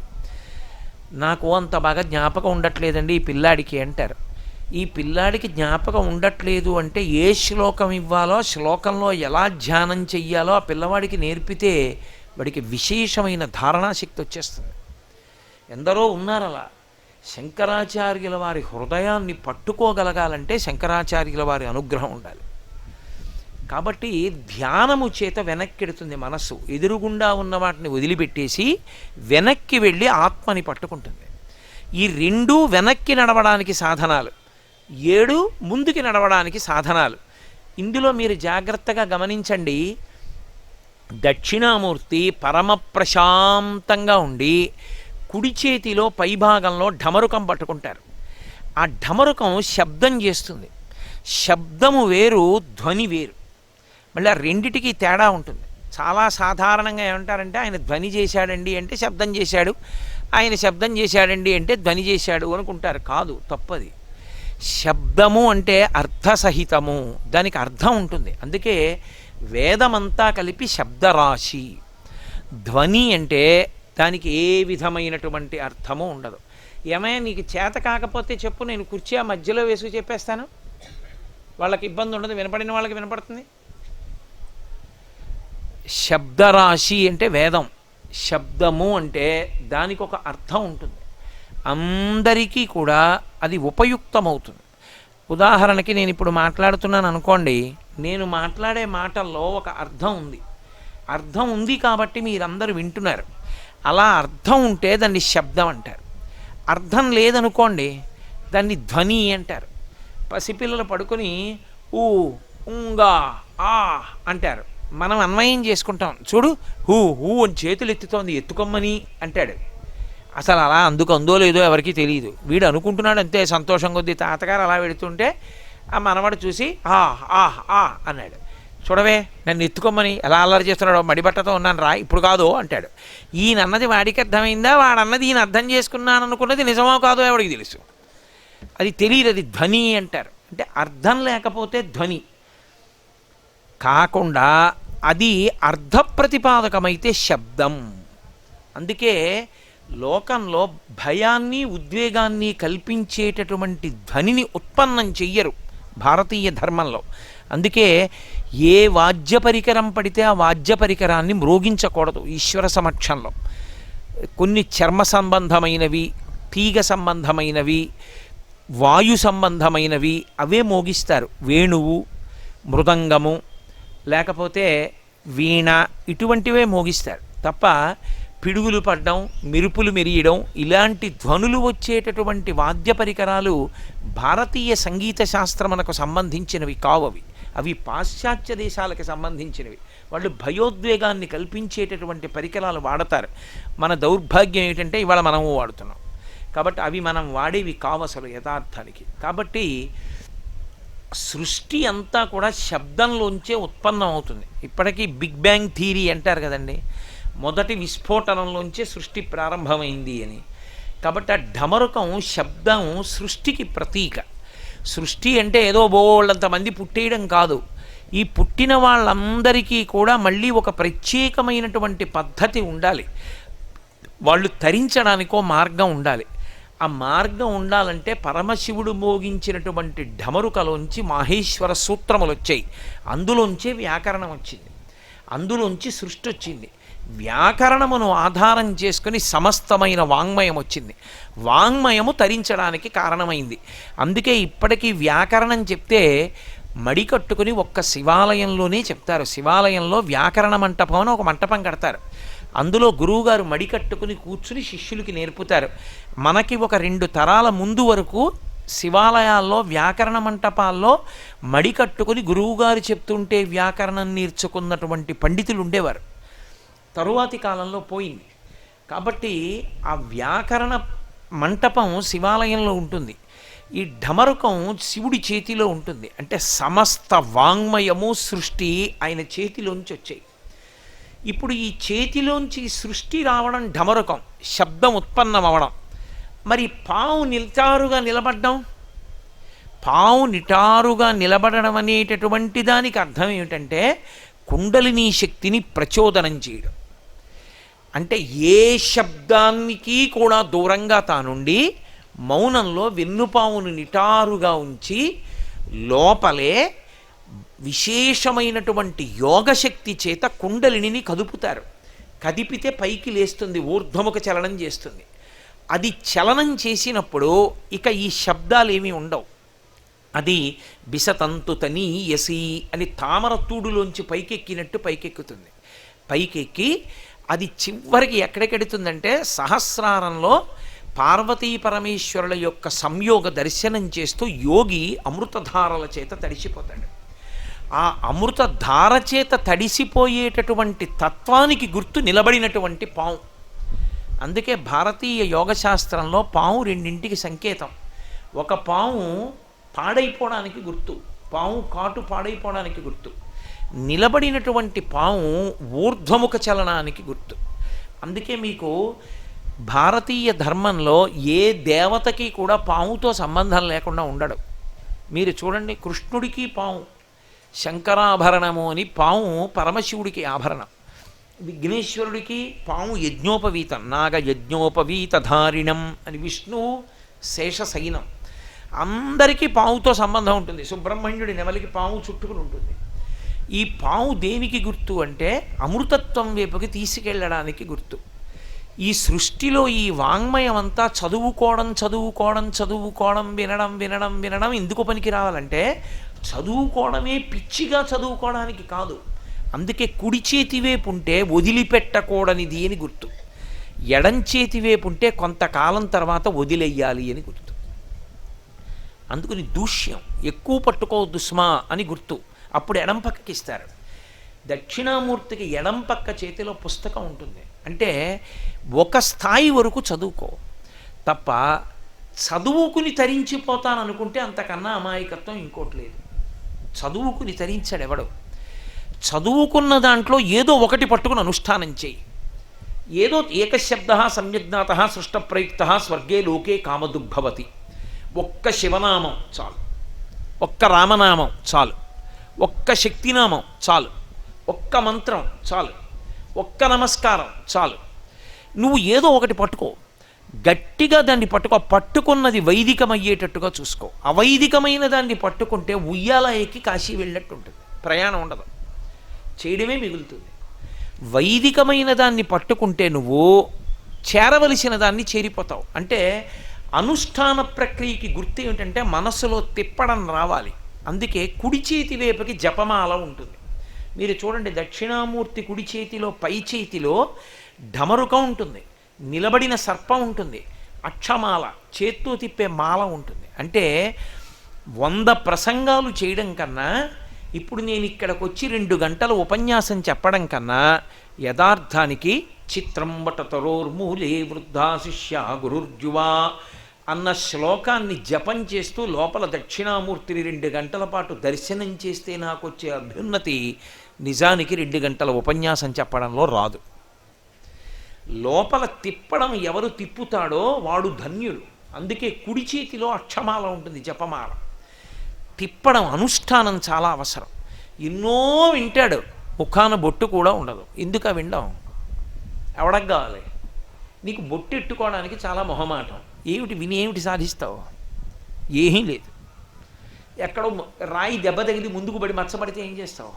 నాకు అంత బాగా జ్ఞాపకం ఉండట్లేదండి ఈ పిల్లాడికి అంటారు. ఈ పిల్లాడికి జ్ఞాపకం ఉండట్లేదు అంటే ఏ శ్లోకం ఇవ్వాలో, శ్లోకంలో ఎలా ధ్యానం చెయ్యాలో ఆ పిల్లవాడికి నేర్పితే వాడికి విశేషమైన ధారణాశక్తి వచ్చేస్తుంది. ఎందరో ఉన్నారు అలా. శంకరాచార్యుల వారి హృదయాన్ని పట్టుకోగలగాలంటే శంకరాచార్యుల వారి అనుగ్రహం ఉండాలి. కాబట్టి ధ్యానము చేత వెనక్కెడుతుంది మనస్సు. ఎదురుగుండా ఉన్న వాటిని వదిలిపెట్టేసి వెనక్కి వెళ్ళి ఆత్మని పట్టుకుంటుంది. ఈ 2 వెనక్కి నడవడానికి సాధనాలు, 7 ముందుకి నడవడానికి సాధనాలు. ఇందులో మీరు జాగ్రత్తగా గమనించండి. దక్షిణామూర్తి పరమ ప్రశాంతంగా ఉండి కుడి చేతిలో పైభాగంలో ఢమరుకం పట్టుకుంటారు. ఆ ఢమరుకం శబ్దం చేస్తుంది. శబ్దము వేరు, ధ్వని వేరు. మళ్ళీ ఆ రెండిటికి తేడా ఉంటుంది. చాలా సాధారణంగా ఏమంటారంటే ఆయన ధ్వని చేశాడండి అంటే శబ్దం చేశాడు, ఆయన శబ్దం చేశాడండి అంటే ధ్వని చేశాడు అనుకుంటారు. కాదు, తప్పది. శబ్దము అంటే అర్థసహితము, దానికి అర్థం ఉంటుంది. అందుకే వేదమంతా కలిపి శబ్దరాశి. ధ్వని అంటే దానికి ఏ విధమైనటువంటి అర్థము ఉండదు. ఏమైనా నీకు చేత కాకపోతే చెప్పు, నేను కుర్చీ ఆ మధ్యలో వేసుకు చెప్పేస్తాను, వాళ్ళకి ఇబ్బంది ఉండదు, వినపడిన వాళ్ళకి వినపడుతుంది. శబ్దరాశి అంటే వేదం. శబ్దము అంటే దానికి ఒక అర్థం ఉంటుంది, అందరికీ కూడా అది ఉపయుక్తమవుతుంది. ఉదాహరణకి నేను ఇప్పుడు మాట్లాడుతున్నాను అనుకోండి, నేను మాట్లాడే మాటల్లో ఒక అర్థం ఉంది. అర్థం ఉంది కాబట్టి మీరందరూ వింటున్నారు. అలా అర్థం ఉంటే దాన్ని శబ్దం అంటారు. అర్థం లేదనుకోండి దాన్ని ధ్వని అంటారు. పసిపిల్లలు పడుకొని ఊ ఉంగా ఆ అంటారు. మనం అన్వయం చేసుకుంటాం, చూడు హూ హూ అని చేతులు ఎత్తుతోంది, ఎత్తుకొమ్మని అంటాడు. అసలు అలా అందుకు అందో లేదో ఎవరికీ తెలియదు, వీడు అనుకుంటున్నాడు అంతే సంతోషం కొద్దీ. తాతగారు అలా పెడుతుంటే ఆ మనవాడు చూసి ఆ ఆ ఆ అన్నాడు. చూడవే నన్ను ఎత్తుకోమని ఎలా అల్లరి చేస్తున్నాడో, మడిబట్టతో ఉన్నాను రా, ఇప్పుడు కాదు అంటాడు. ఈయనన్నది వాడికి అర్థమైందా, వాడన్నది ఈయన అర్థం చేసుకున్నాను అనుకున్నది నిజమో కాదో ఎవడికి తెలుసు, అది తెలియదు. అది ధ్వని అంటారు. అంటే అర్థం లేకపోతే ధ్వని కాకుండా అది అర్థ ప్రతిపాదకమైతే శబ్దం. అందుకే లోకంలో భయాన్ని ఉద్వేగాన్ని కల్పించేటటువంటి ధ్వనిని ఉత్పన్నం చెయ్యరు భారతీయ ధర్మంలో. అందుకే ఏ వాద్య పరికరం పడితే ఆ వాద్య పరికరాన్ని మ్రోగించకూడదు ఈశ్వర సమక్షంలో. కొన్ని చర్మ సంబంధమైనవి, తీగ సంబంధమైనవి, వాయు సంబంధమైనవి అవే మోగిస్తారు. వేణువు, మృదంగము, లేకపోతే వీణ, ఇటువంటివే మోగిస్తారు తప్ప పిడుగులు పడడం, మెరుపులు మెరియడం, ఇలాంటి ధ్వనులు వచ్చేటటువంటి వాద్య పరికరాలు భారతీయ సంగీత శాస్త్రమునకు సంబంధించినవి కావవి. అవి పాశ్చాత్య దేశాలకు సంబంధించినవి. వాళ్ళు భయోద్వేగాన్ని కల్పించేటటువంటి పరికరాలు వాడతారు. మన దౌర్భాగ్యం ఏంటంటే ఇవాళ మనము వాడుతున్నాం కాబట్టి అవి మనం వాడేవి కావు అసలు యథార్థానికి. కాబట్టి సృష్టి అంతా కూడా శబ్దంలోంచే ఉత్పన్నం అవుతుంది. ఇప్పటికీ బిగ్ బ్యాంగ్ థియరీ అంటారు కదండి, మొదటి విస్ఫోటనంలోంచే సృష్టి ప్రారంభమైంది అని. కాబట్టి ఆ ఢమరుకం శబ్దం సృష్టికి ప్రతీక. సృష్టి అంటే ఏదో బోళ్ళంతమంది పుట్టేయడం కాదు. ఈ పుట్టిన వాళ్ళందరికీ కూడా మళ్ళీ ఒక ప్రత్యేకమైనటువంటి పద్ధతి ఉండాలి, వాళ్ళు తరించడానికో మార్గం ఉండాలి. ఆ మార్గం ఉండాలంటే పరమశివుడు మోగించినటువంటి ఢమరుకలోంచి మాహేశ్వర సూత్రములు వచ్చాయి, అందులోంచే వ్యాకరణం వచ్చింది, అందులోంచి సృష్టి వచ్చింది. వ్యాకరణమును ఆధారం చేసుకుని సమస్తమైన వాంగ్మయం వచ్చింది. వాంగ్మయము తరించడానికి కారణమైంది. అందుకే ఇప్పటికీ వ్యాకరణం చెప్తే మడి కట్టుకుని ఒక్క శివాలయంలోనే చెప్తారు. శివాలయంలో వ్యాకరణ మంటపం అని ఒక మంటపం కడతారు. అందులో గురువుగారు మడి కట్టుకుని కూర్చుని శిష్యులకి నేర్పుతారు. మనకి ఒక 2 తరాల ముందు వరకు శివాలయాల్లో వ్యాకరణ మంటపాల్లో మడి కట్టుకుని గురువుగారు చెప్తుంటే వ్యాకరణం నేర్చుకున్నటువంటి పండితులు ఉండేవారు. తరువాతి కాలంలో పోయింది. కాబట్టి ఆ వ్యాకరణ మంటపం శివాలయంలో ఉంటుంది, ఈ ఢమరుకం శివుడి చేతిలో ఉంటుంది. అంటే సమస్త వాంగ్మయము సృష్టి ఆయన చేతిలోంచి వచ్చాయి. ఇప్పుడు ఈ చేతిలోంచి సృష్టి రావడం ఢమరుకం, శబ్దం ఉత్పన్నం అవ్వడం. మరి పావు నిటారుగా నిలబడ్డం, పావు నిటారుగా నిలబడడం అనేటటువంటి దానికి అర్థం ఏమిటంటే కుండలినీ శక్తిని ప్రచోదనం చేయడం. అంటే ఏ శబ్దానికి కూడా దూరంగా తానుండి మౌనంలో వెన్నుపావును నిటారుగా ఉంచి లోపలే విశేషమైనటువంటి యోగశక్తి చేత కుండలిని కదుపుతారు. కదిపితే పైకి లేస్తుంది, ఊర్ధ్వముఖ చలనం చేస్తుంది. అది చలనం చేసినప్పుడు ఇక ఈ శబ్దాలు ఏమీ ఉండవు. అది బిసతంతు తనీయసి అని తామర తూడులోంచి పైకెక్కినట్టు పైకెక్కుతుంది. పైకెక్కి అది చివరికి ఎక్కడికెడుతుందంటే సహస్రారంలో పార్వతీ పరమేశ్వరుల యొక్క సంయోగ దర్శనం చేస్తూ యోగి అమృతధారల చేత తడిసిపోతాడు. ఆ అమృతధార చేత తడిసిపోయేటటువంటి తత్వానికి గుర్తు నిలబడినటువంటి పాము. అందుకే భారతీయ యోగశాస్త్రంలో పాము 2ంటికి సంకేతం. ఒక పాము పాడైపోవడానికి గుర్తు, పాము కాటు పాడైపోవడానికి గుర్తు. నిలబడినటువంటి పాము ఊర్ధ్వముఖ చలనానికి గుర్తు. అందుకే మీకు భారతీయ ధర్మంలో ఏ దేవతకి కూడా పాముతో సంబంధం లేకుండా ఉండడు. మీరు చూడండి, కృష్ణుడికి పాము శంకరాభరణము అని, పాము పరమశివుడికి ఆభరణం. విఘ్నేశ్వరుడికి పాము యజ్ఞోపవీతం, నాగ యజ్ఞోపవీతధారిణం అని, విష్ణువు శేషశయనం. అందరికీ పావుతో సంబంధం ఉంటుంది. సుబ్రహ్మణ్యుడి నెమలికి పాము చుట్టుకుని ఉంటుంది. ఈ పాము దేనికి గుర్తు అంటే అమృతత్వం వైపుకి తీసుకెళ్ళడానికి గుర్తు. ఈ సృష్టిలో ఈ వాంగ్మయం అంతా చదువుకోవడం చదువుకోవడం చదువుకోవడం, వినడం వినడం వినడం ఎందుకు పనికి రావాలంటే చదువుకోవడమే పిచ్చిగా చదువుకోవడానికి కాదు. అందుకే కుడి చేతి వైపు ఉంటే వదిలిపెట్టకూడనిది అని గుర్తు, ఎడం చేతి వైపు ఉంటే కొంతకాలం తర్వాత వదిలేయాలి అని గుర్తు. అందుకని దూష్యం ఎక్కువ పట్టుకోవద్దు స్మా అని గుర్తు. అప్పుడు ఎడం పక్కకి ఇస్తారు. దక్షిణామూర్తికి ఎడం పక్క చేతిలో పుస్తకం ఉంటుంది. అంటే ఒక స్థాయి వరకు చదువుకో తప్ప చదువుకుని తరించిపోతాననుకుంటే అంతకన్నా అమాయకత్వం ఇంకోటి లేదు. చదువుకుని తరించాడు ఎవడు? చదువుకున్న దాంట్లో ఏదో ఒకటి పట్టుకుని అనుష్ఠానం చేయి. ఏదో ఏకశబ్ద సమ్యజ్ఞాత సృష్ట ప్రయుక్త స్వర్గే లోకే కామదుగ్భవతి. ఒక్క శివనామం చాలు, ఒక్క రామనామం చాలు, ఒక్క శక్తినామం చాలు, ఒక్క మంత్రం చాలు, ఒక్క నమస్కారం చాలు. నువ్వు ఏదో ఒకటి పట్టుకో, గట్టిగా దాన్ని పట్టుకో. పట్టుకున్నది వైదికమయ్యేటట్టుగా చూసుకో. అవైదికమైన దాన్ని పట్టుకుంటే ఉయ్యాల ఎక్కి కాశీ వెళ్ళినట్టు ఉంటుంది, ప్రయాణం ఉండదు, చేయడమే మిగులుతుంది. వైదికమైన దాన్ని పట్టుకుంటే నువ్వు చేరవలసిన దాన్ని చేరిపోతావు. అంటే అనుష్ఠాన ప్రక్రియకి గుర్తు ఏమిటంటే మనస్సులో తిప్పడం రావాలి. అందుకే కుడి చేతి వైపుకి జపమాల ఉంటుంది. మీరు చూడండి, దక్షిణామూర్తి కుడి చేతిలో పై చేతిలో ఢమరుకం ఉంటుంది, నిలబడిన సర్పం ఉంటుంది, అక్షమాల చేత్తో తిప్పే మాల ఉంటుంది. అంటే 100 ప్రసంగాలు చేయడం కన్నా, ఇప్పుడు నేను ఇక్కడికి వచ్చి 2 గంటల ఉపన్యాసం చెప్పడం కన్నా యథార్థానికి చిత్రం వటతరోర్మూలే వృద్ధా శిష్య గురుర్జువా అన్న శ్లోకాన్ని జపం చేస్తూ లోపల దక్షిణామూర్తిని 2 గంటల పాటు దర్శనం చేస్తే నాకు వచ్చే అభ్యున్నతి నిజానికి 2 గంటల ఉపన్యాసం చెప్పడంలో రాదు. లోపల తిప్పడం ఎవరు తిప్పుతాడో వాడు ధన్యుడు. అందుకే కుడి చేతిలో అక్షమాల ఉంటుంది, జపమాల. తిప్పడం అనుష్ఠానం చాలా అవసరం. ఎన్నో వింటాడు, ముఖాన బొట్టు కూడా ఉండదు. ఎందుకు వినడం? ఎవడకు కావాలి? నీకు బొట్టు ఎట్టుకోవడానికి చాలా మొహమాటం. ఏమిటి విని ఏమిటి సాధిస్తావు? ఏమీ లేదు. ఎక్కడో రాయి దెబ్బ తగిలి ముందుకు పడి మచ్చబడితే ఏం చేస్తావు?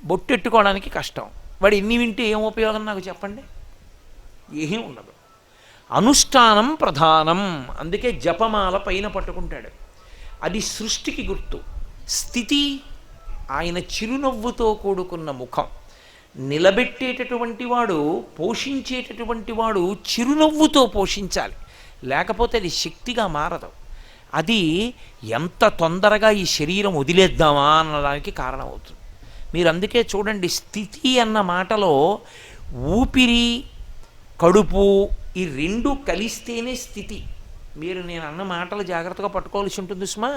బొట్టు ఎట్టుకోవడానికి కష్టం. వాడు ఎన్ని వింటే ఏం ఉపయోగం నాకు చెప్పండి? ఏమీ ఉండదు. అనుష్ఠానం ప్రధానం. అందుకే జపమాల పైన పట్టుకుంటాడు. అది సృష్టికి గుర్తు. స్థితి ఆయన చిరునవ్వుతో కూడుకున్న ముఖం. నిలబెట్టేటటువంటి వాడు, పోషించేటటువంటి వాడు చిరునవ్వుతో పోషించాలి, లేకపోతే అది శక్తిగా మారదు. అది ఎంత తొందరగా ఈ శరీరం వదిలేద్దామా అన్నదానికి కారణమవుతుంది. మీరు అందుకే చూడండి, స్థితి అన్న మాటలో ఊపిరి, కడుపు ఈ 2 కలిస్తేనే స్థితి. మీరు నేను అన్న మాటలు జాగ్రత్తగా పట్టుకోవాల్సి ఉంటుంది సుమా.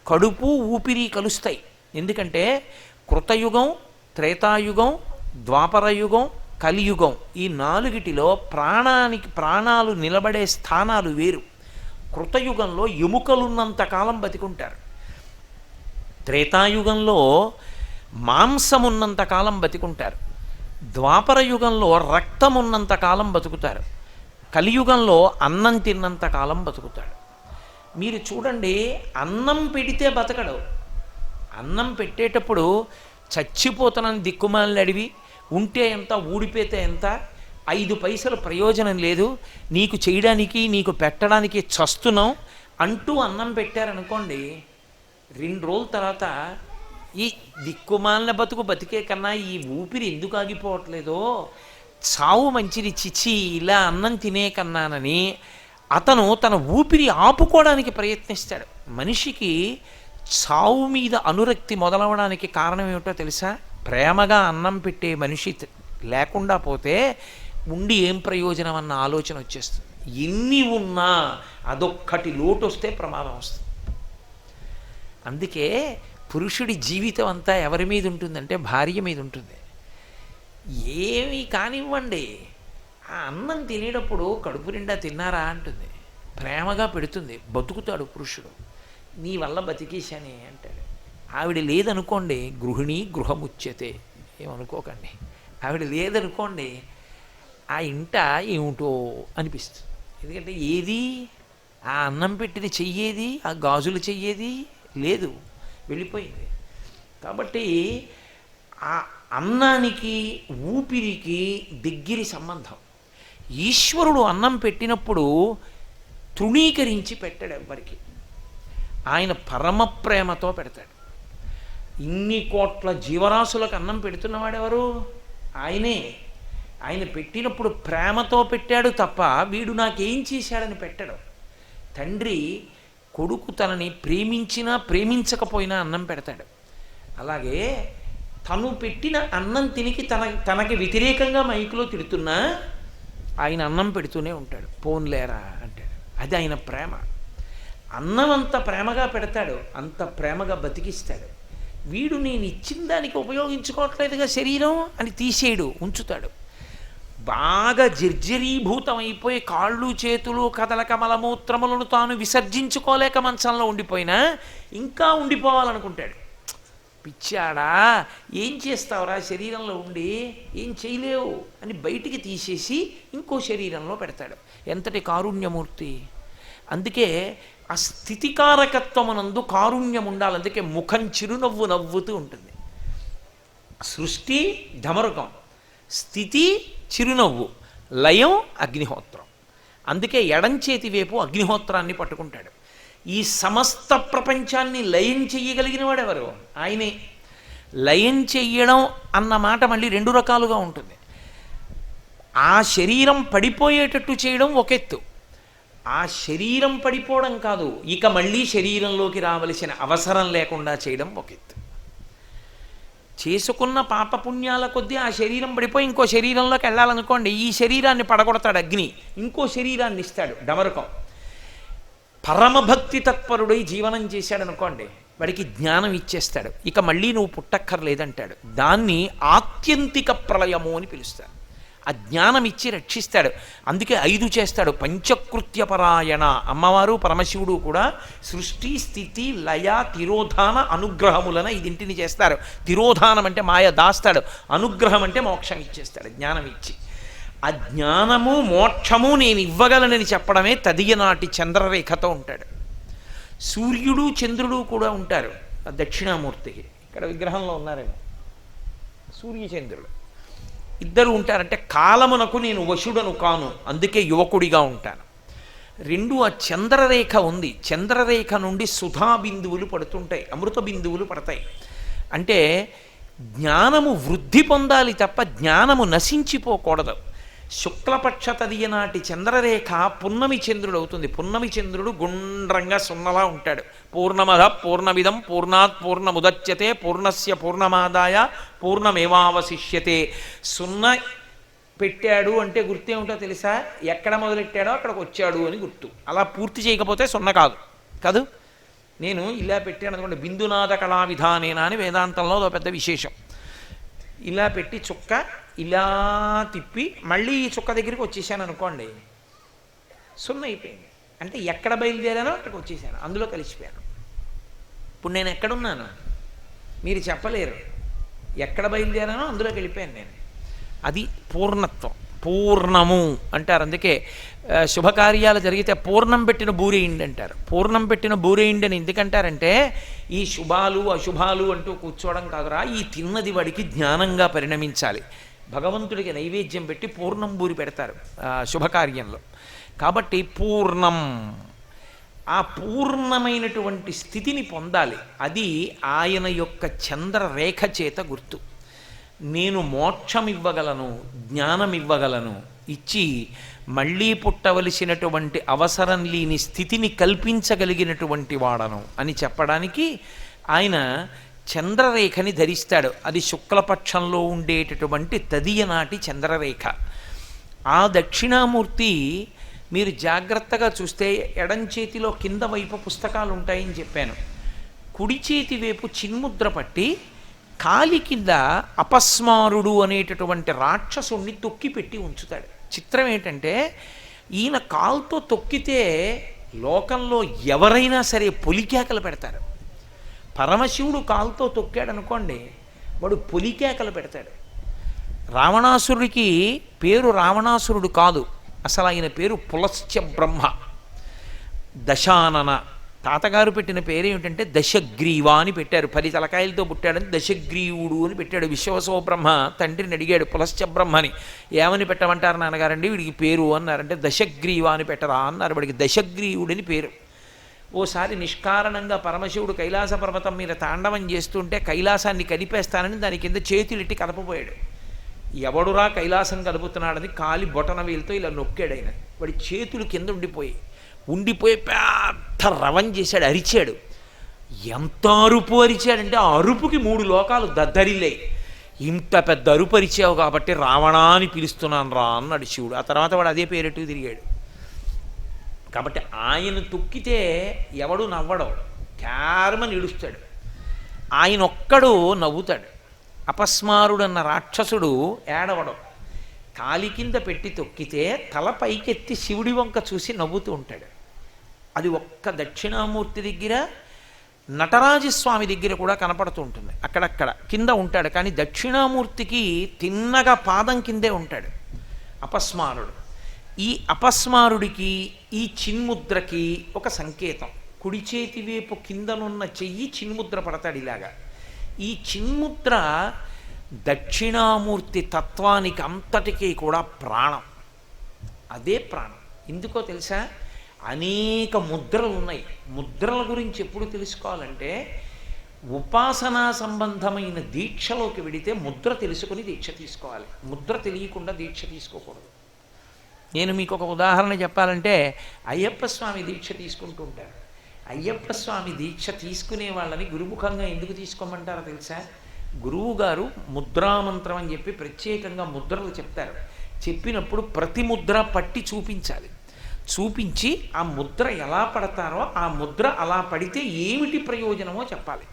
కడుపు ఊపిరి కలుస్తాయి. ఎందుకంటే కృతయుగం, త్రేతాయుగం, ద్వాపరయుగం, కలియుగం ఈ 4టిలో ప్రాణాలు నిలబడే స్థానాలు వేరు. కృతయుగంలో ఎముకలున్నంతకాలం బతికుంటారు. త్రేతాయుగంలో మాంసమున్నంతకాలం బతికుంటారు. ద్వాపరయుగంలో రక్తం ఉన్నంతకాలం బతుకుతారు. కలియుగంలో అన్నం తిన్నంతకాలం బతుకుతాడు. మీరు చూడండి, అన్నం పెడితే బతకడు. అన్నం పెట్టేటప్పుడు చచ్చిపోతానని దిక్కుమాలని అడివి, ఉంటే ఎంత ఊడిపోతే ఎంత, 5 పైసలు ప్రయోజనం లేదు, నీకు చేయడానికి నీకు పెట్టడానికి చస్తున్నాం అంటూ అన్నం పెట్టారనుకోండి, 2 రోజుల తర్వాత ఈ దిక్కుమాలిన బతికే కన్నా ఈ ఊపిరి ఎందుకు ఆగిపోవట్లేదో, చావు మంచిది చిచి ఇలా అన్నం తినే కన్నానని అతను తన ఊపిరి ఆపుకోవడానికి ప్రయత్నిస్తాడు. మనిషికి చావు మీద అనురక్తి మొదలవడానికి కారణం ఏమిటో తెలుసా? ప్రేమగా అన్నం పెట్టే మనిషి లేకుండా పోతే ఉండి ఏం ప్రయోజనం అన్న ఆలోచన వచ్చేస్తుంది. ఎన్ని ఉన్నా అదొక్కటి లోటు వస్తే ప్రమాదం వస్తుంది. అందుకే పురుషుడి జీవితం అంతా ఎవరి మీద ఉంటుందంటే భార్య మీద ఉంటుంది. ఏమి కానివ్వండి, ఆ అన్నం తినేటప్పుడు కడుపు నిండా తిన్నారా అంటుంది, ప్రేమగా పెడుతుంది, బతుకుతాడు పురుషుడు. నీ వల్ల బతికేశానే అంటాడు. ఆవిడ లేదనుకోండి, గృహిణి గృహముచ్యతే, ఏమనుకోకండి. ఆవిడ లేదనుకోండి, ఆ ఇంట ఏమిటో అనిపిస్తుంది. ఎందుకంటే ఏది ఆ అన్నం పెట్టిన చెయ్యేది, ఆ గాజులు చెయ్యేది లేదు, వెళ్ళిపోయింది. కాబట్టి ఆ అన్నానికి ఊపిరికి దగ్గరి సంబంధం. ఈశ్వరుడు అన్నం పెట్టినప్పుడు తృణీకరించి పెట్టాడు ఎవ్వరికి. ఆయన పరమ ప్రేమతో పెడతాడు. ఇన్ని కోట్ల జీవరాశులకు అన్నం పెడుతున్నవాడెవరు? ఆయనే. ఆయన పెట్టినప్పుడు ప్రేమతో పెట్టాడు తప్ప వీడు నాకేం చేశాడని పెట్టడం. తండ్రి కొడుకు తనని ప్రేమించినా ప్రేమించకపోయినా అన్నం పెడతాడు. అలాగే తను పెట్టిన అన్నం తినికి తనకి వ్యతిరేకంగా మైకులో తిడుతున్నా ఆయన అన్నం పెడుతూనే ఉంటాడు. పోన్లేరా అంటాడు. అది ఆయన ప్రేమ. అన్నం అంత ప్రేమగా పెడతాడు, అంత ప్రేమగా బతికిస్తాడు. వీడు నేను ఇచ్చిన దానికి ఉపయోగించుకోవట్లేదుగా శరీరం అని తీసేయడు, ఉంచుతాడు. బాగా జర్జరీభూతం అయిపోయి కాళ్ళు చేతులు కదలక మలమూత్రములను తాను విసర్జించుకోలేక మంచంలో ఉండిపోయినా ఇంకా ఉండిపోవాలనుకుంటాడు. పిచ్చాడా, ఏం చేస్తావురా శరీరంలో ఉండి, ఏం చేయలేవు అని బయటికి తీసేసి ఇంకో శరీరంలో పెడతాడు. ఎంతటి కారుణ్యమూర్తి! అందుకే ఆ స్థితికారకత్వమునందు కారుణ్యం ఉండాలి. అందుకే ముఖం చిరునవ్వు నవ్వుతూ ఉంటుంది. సృష్టి ధమరుకం, స్థితి చిరునవ్వు, లయం అగ్నిహోత్రం. అందుకే ఎడంచేతి వైపు అగ్నిహోత్రాన్ని పట్టుకుంటాడు. ఈ సమస్త ప్రపంచాన్ని లయం చెయ్యగలిగిన వాడెవరు? ఆయనే. లయం చెయ్యడం అన్న మాట మళ్ళీ రెండు రకాలుగా ఉంటుంది. ఆ శరీరం పడిపోయేటట్టు చేయడం ఒక ఎత్తు. ఆ శరీరం పడిపోవడం కాదు, ఇక మళ్ళీ శరీరంలోకి రావలసిన అవసరం లేకుండా చేయడం ఒక ఎత్తు. చేసుకున్న పాపపుణ్యాల కొద్దీ ఆ శరీరం పడిపోయి ఇంకో శరీరంలోకి వెళ్ళాలనుకోండి, ఈ శరీరాన్ని పడగొడతాడు అగ్ని, ఇంకో శరీరాన్ని ఇస్తాడు డమరుకం. పరమభక్తి తత్పరుడై జీవనం చేశాడనుకోండి, వాడికి జ్ఞానం ఇచ్చేస్తాడు. ఇక మళ్ళీ నువ్వు పుట్టక్కర్లేదంటాడు. దాన్ని ఆత్యంతిక ప్రళయము అని పిలుస్తాడు. ఆ జ్ఞానం ఇచ్చి రక్షిస్తాడు. అందుకే 5 చేస్తాడు. పంచకృత్యపరాయణ. అమ్మవారు పరమశివుడు కూడా సృష్టి స్థితి లయ తిరోధాన అనుగ్రహములన ఇదింటిని చేస్తారు. తిరోధానం అంటే మాయ దాస్తాడు, అనుగ్రహం అంటే మోక్షం ఇచ్చేస్తాడు జ్ఞానం ఇచ్చి. ఆ జ్ఞానము మోక్షము నేను ఇవ్వగలనని చెప్పడమే తదియనాటి చంద్రరేఖతో ఉంటాడు. సూర్యుడు చంద్రుడు కూడా ఉంటారు దక్షిణామూర్తికి. ఇక్కడ విగ్రహంలో ఉన్నారండి సూర్యచంద్రుడు ఇద్దరు ఉంటారంటే కాలమునకు నేను వశుడను కాను, అందుకే యువకుడిగా ఉంటాను. రెండు ఆ చంద్రరేఖ ఉంది. చంద్రరేఖ నుండి సుధా బిందువులు పడుతుంటాయి, అమృత బిందువులు పడతాయి. అంటే జ్ఞానము వృద్ధి పొందాలి తప్ప జ్ఞానము నశించిపోకూడదు. శుక్లపక్ష తదియనాటి చంద్రరేఖ పున్నమి చంద్రుడు అవుతుంది. పున్నమి చంద్రుడు గుండ్రంగా సున్నలా ఉంటాడు. పూర్ణమద పూర్ణమిదం పూర్ణాత్ పూర్ణముదచ్యతే పూర్ణస్య పూర్ణమాదాయ పూర్ణమేవావశిష్యతే. సున్న పెట్టాడు అంటే గుర్తేమిటో తెలుసా? ఎక్కడ మొదలెట్టాడో అక్కడికి వచ్చాడు అని గుర్తు. అలా పూర్తి చేయకపోతే సున్న కాదు. నేను ఇలా పెట్టాను అనుకోండి, బిందునాథ కళా విధానేనా అని వేదాంతంలో ఒక పెద్ద విశేషం. ఇలా పెట్టి చుక్క ఇలా తిప్పి మళ్ళీ ఈ చుక్క దగ్గరికి వచ్చేసాను అనుకోండి, సున్న అయిపోయింది. అంటే ఎక్కడ బయలుదేరానో అక్కడికి వచ్చేసాను, అందులో కలిసిపోయాను. ఇప్పుడు నేను ఎక్కడున్నాను మీరు చెప్పలేరు. ఎక్కడ బయలుదేరానో అందులోకి వెళ్ళిపోయాను నేను. అది పూర్ణత్వం, పూర్ణము అంటారు. అందుకే శుభకార్యాలు జరిగితే పూర్ణం పెట్టిన బూరేయిండి అంటారు. పూర్ణం పెట్టిన బూరేయిండి అని ఎందుకంటారంటే ఈ శుభాలు అశుభాలు అంటూ కూర్చోవడం కాదురా, ఈ తిన్నది వాడికి జ్ఞానంగా పరిణమించాలి. భగవంతుడికి నైవేద్యం పెట్టి పూర్ణం బూరి పెడతారు శుభకార్యంలో. కాబట్టి పూర్ణం, ఆ పూర్ణమైనటువంటి స్థితిని పొందాలి. అది ఆయన యొక్క చంద్రరేఖ చేత గుర్తు. నేను మోక్షం ఇవ్వగలను, జ్ఞానం ఇవ్వగలను, ఇచ్చి మళ్ళీ పుట్టవలసినటువంటి అవసరం లేని స్థితిని కల్పించగలిగినటువంటి వాడను అని చెప్పడానికి ఆయన చంద్రరేఖని ధరిస్తాడు. అది శుక్లపక్షంలో ఉండేటటువంటి తదియనాటి చంద్రరేఖ. ఆ దక్షిణామూర్తి మీరు జాగ్రత్తగా చూస్తే ఎడం చేతిలో కింద వైపు పుస్తకాలు ఉంటాయని చెప్పాను. కుడి చేతి వైపు చిన్ముద్ర పట్టి కాలి కింద అపస్మారుడు అనేటటువంటి రాక్షసుణ్ణి తొక్కి పెట్టి ఉంచుతాడు. చిత్రం ఏంటంటే ఈయన కాలుతో తొక్కితే లోకంలో ఎవరైనా సరే పొలికేకలు పెడతారు. పరమశివుడు కాలుతో తొక్కాడనుకోండి, వాడు పొలికేకలు పెడతాడు. రావణాసురుడికి పేరు రావణాసురుడు కాదు, అసలు ఆయన పేరు పులశ్చ బ్రహ్మ. దశానన తాతగారు పెట్టిన పేరు ఏమిటంటే దశగ్రీవ అని పెట్టారు. 10 తలకాయలతో పుట్టాడని దశగ్రీవుడు అని పెట్టాడు. విశ్వవసో బ్రహ్మ తండ్రిని అడిగాడు పులశ్చ బ్రహ్మని, ఏమని పెట్టమంటారు నాన్నగారండి వీడికి పేరు అన్నారంటే దశగ్రీవ అని పెట్టరా అన్నారు. వాడికి దశగ్రీవుడని పేరు. ఓసారి నిష్కారణంగా పరమశివుడు కైలాస పర్వతం మీద తాండవం చేస్తుంటే కైలాసాన్ని కదిపేస్తానని దాని కింద చేతులెట్టి కదపబోయాడు. ఎవడురా కైలాసం కదుపుతున్నాడని కాలి బొటన వేలుతో ఇలా నొక్కాడు. ఆయన వాడి చేతులు కింద ఉండిపోయి పెద్ద రవం చేశాడు, అరిచాడు. ఎంత అరుపు అరిచాడంటే ఆ అరుపుకి 3 లోకాలు దద్దరిల్లాయి. ఇంత పెద్ద అరుపు అరిచావు కాబట్టి రావణా అని పిలుస్తున్నాను రా అన్నాడు శివుడు. ఆ తర్వాత వాడు అదే పేరెట్టు తిరిగాడు. కాబట్టి ఆయన తొక్కితే ఎవడు నవ్వడం, క్యారమని ఇడుస్తాడు. ఆయన ఒక్కడు నవ్వుతాడు. అపస్మారుడన్న రాక్షసుడు ఏడవడం. కాలి కింద పెట్టి తొక్కితే తల పైకెత్తి శివుడి వంక చూసి నవ్వుతూ ఉంటాడు. అది ఒక్క దక్షిణామూర్తి దగ్గర, నటరాజస్వామి దగ్గర కూడా కనపడుతూ ఉంటుంది. అక్కడక్కడ కింద ఉంటాడు, కానీ దక్షిణామూర్తికి తిన్నగా పాదం కిందే ఉంటాడు అపస్మారుడు. ఈ అపస్మారుడికి ఈ చిన్ముద్రకి ఒక సంకేతం. కుడి చేతి వైపు కిందనున్న చెయ్యి చిన్ముద్ర పడతాడు ఇలాగా. ఈ చిన్ముద్ర దక్షిణామూర్తి తత్వానికి అంతటికీ కూడా ప్రాణం. అదే ప్రాణం. ఎందుకో తెలుసా? అనేక ముద్రలు ఉన్నాయి. ముద్రల గురించి ఎప్పుడు తెలుసుకోవాలంటే ఉపాసనా సంబంధమైన దీక్షలోకి వెడితే ముద్ర తెలుసుకుని దీక్ష తీసుకోవాలి. ముద్ర తెలియకుండా దీక్ష తీసుకోకూడదు. నేను మీకు ఒక ఉదాహరణ చెప్పాలంటే, అయ్యప్ప స్వామి దీక్ష తీసుకుంటూ ఉంటారు. అయ్యప్ప స్వామి దీక్ష తీసుకునే వాళ్ళని గురుముఖంగా ఎందుకు తీసుకోమంటారో తెలుసా? గురువు గారు ముద్రామంత్రం అని చెప్పి ప్రత్యేకంగా ముద్రలు చెప్తారు. చెప్పినప్పుడు ప్రతి ముద్ర పట్టి చూపించాలి. చూపించి ఆ ముద్ర ఎలా పడతారో ఆ ముద్ర అలా పడితే ఏమిటి ప్రయోజనమో చెప్పాలి.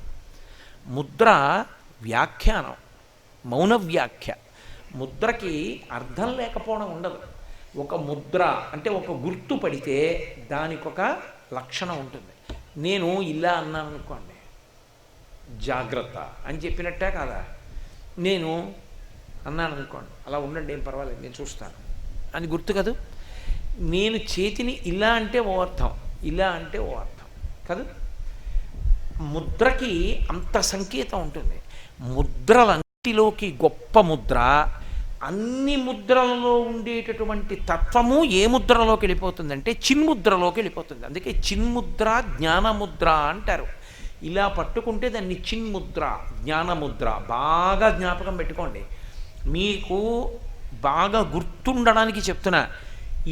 ముద్ర వ్యాఖ్యానం, మౌన వ్యాఖ్య. ముద్రకి అర్థం లేకపోవడం ఉండదు. ఒక ముద్ర అంటే ఒక గుర్తు పడితే దానికి ఒక లక్షణం ఉంటుంది. నేను ఇలా అన్నాను అనుకోండి, జాగ్రత్త అని చెప్పినట్టే కాదా? నేను అన్నాను అనుకోండి, అలా ఉండండి ఏం పర్వాలేదు నేను చూస్తాను అని గుర్తు కదూ. నేను చేతిని ఇలా అంటే ఓ అర్థం, ఇలా అంటే ఓ అర్థం కాదు. ముద్రకి అంత సంకేతం ఉంటుంది. ముద్రలన్నిటిలోకి గొప్ప ముద్ర, అన్ని ముద్రలలో ఉండేటటువంటి తత్వము ఏ ముద్రలోకి వెళ్ళిపోతుందంటే చిన్ముద్రలోకి వెళ్ళిపోతుంది. అందుకే చిన్ముద్ర జ్ఞానముద్ర అంటారు. ఇలా పట్టుకుంటే దాన్ని చిన్ముద్ర, జ్ఞానముద్ర. బాగా జ్ఞాపకం పెట్టుకోండి. మీకు బాగా గుర్తుండడానికి చెప్తున్నా.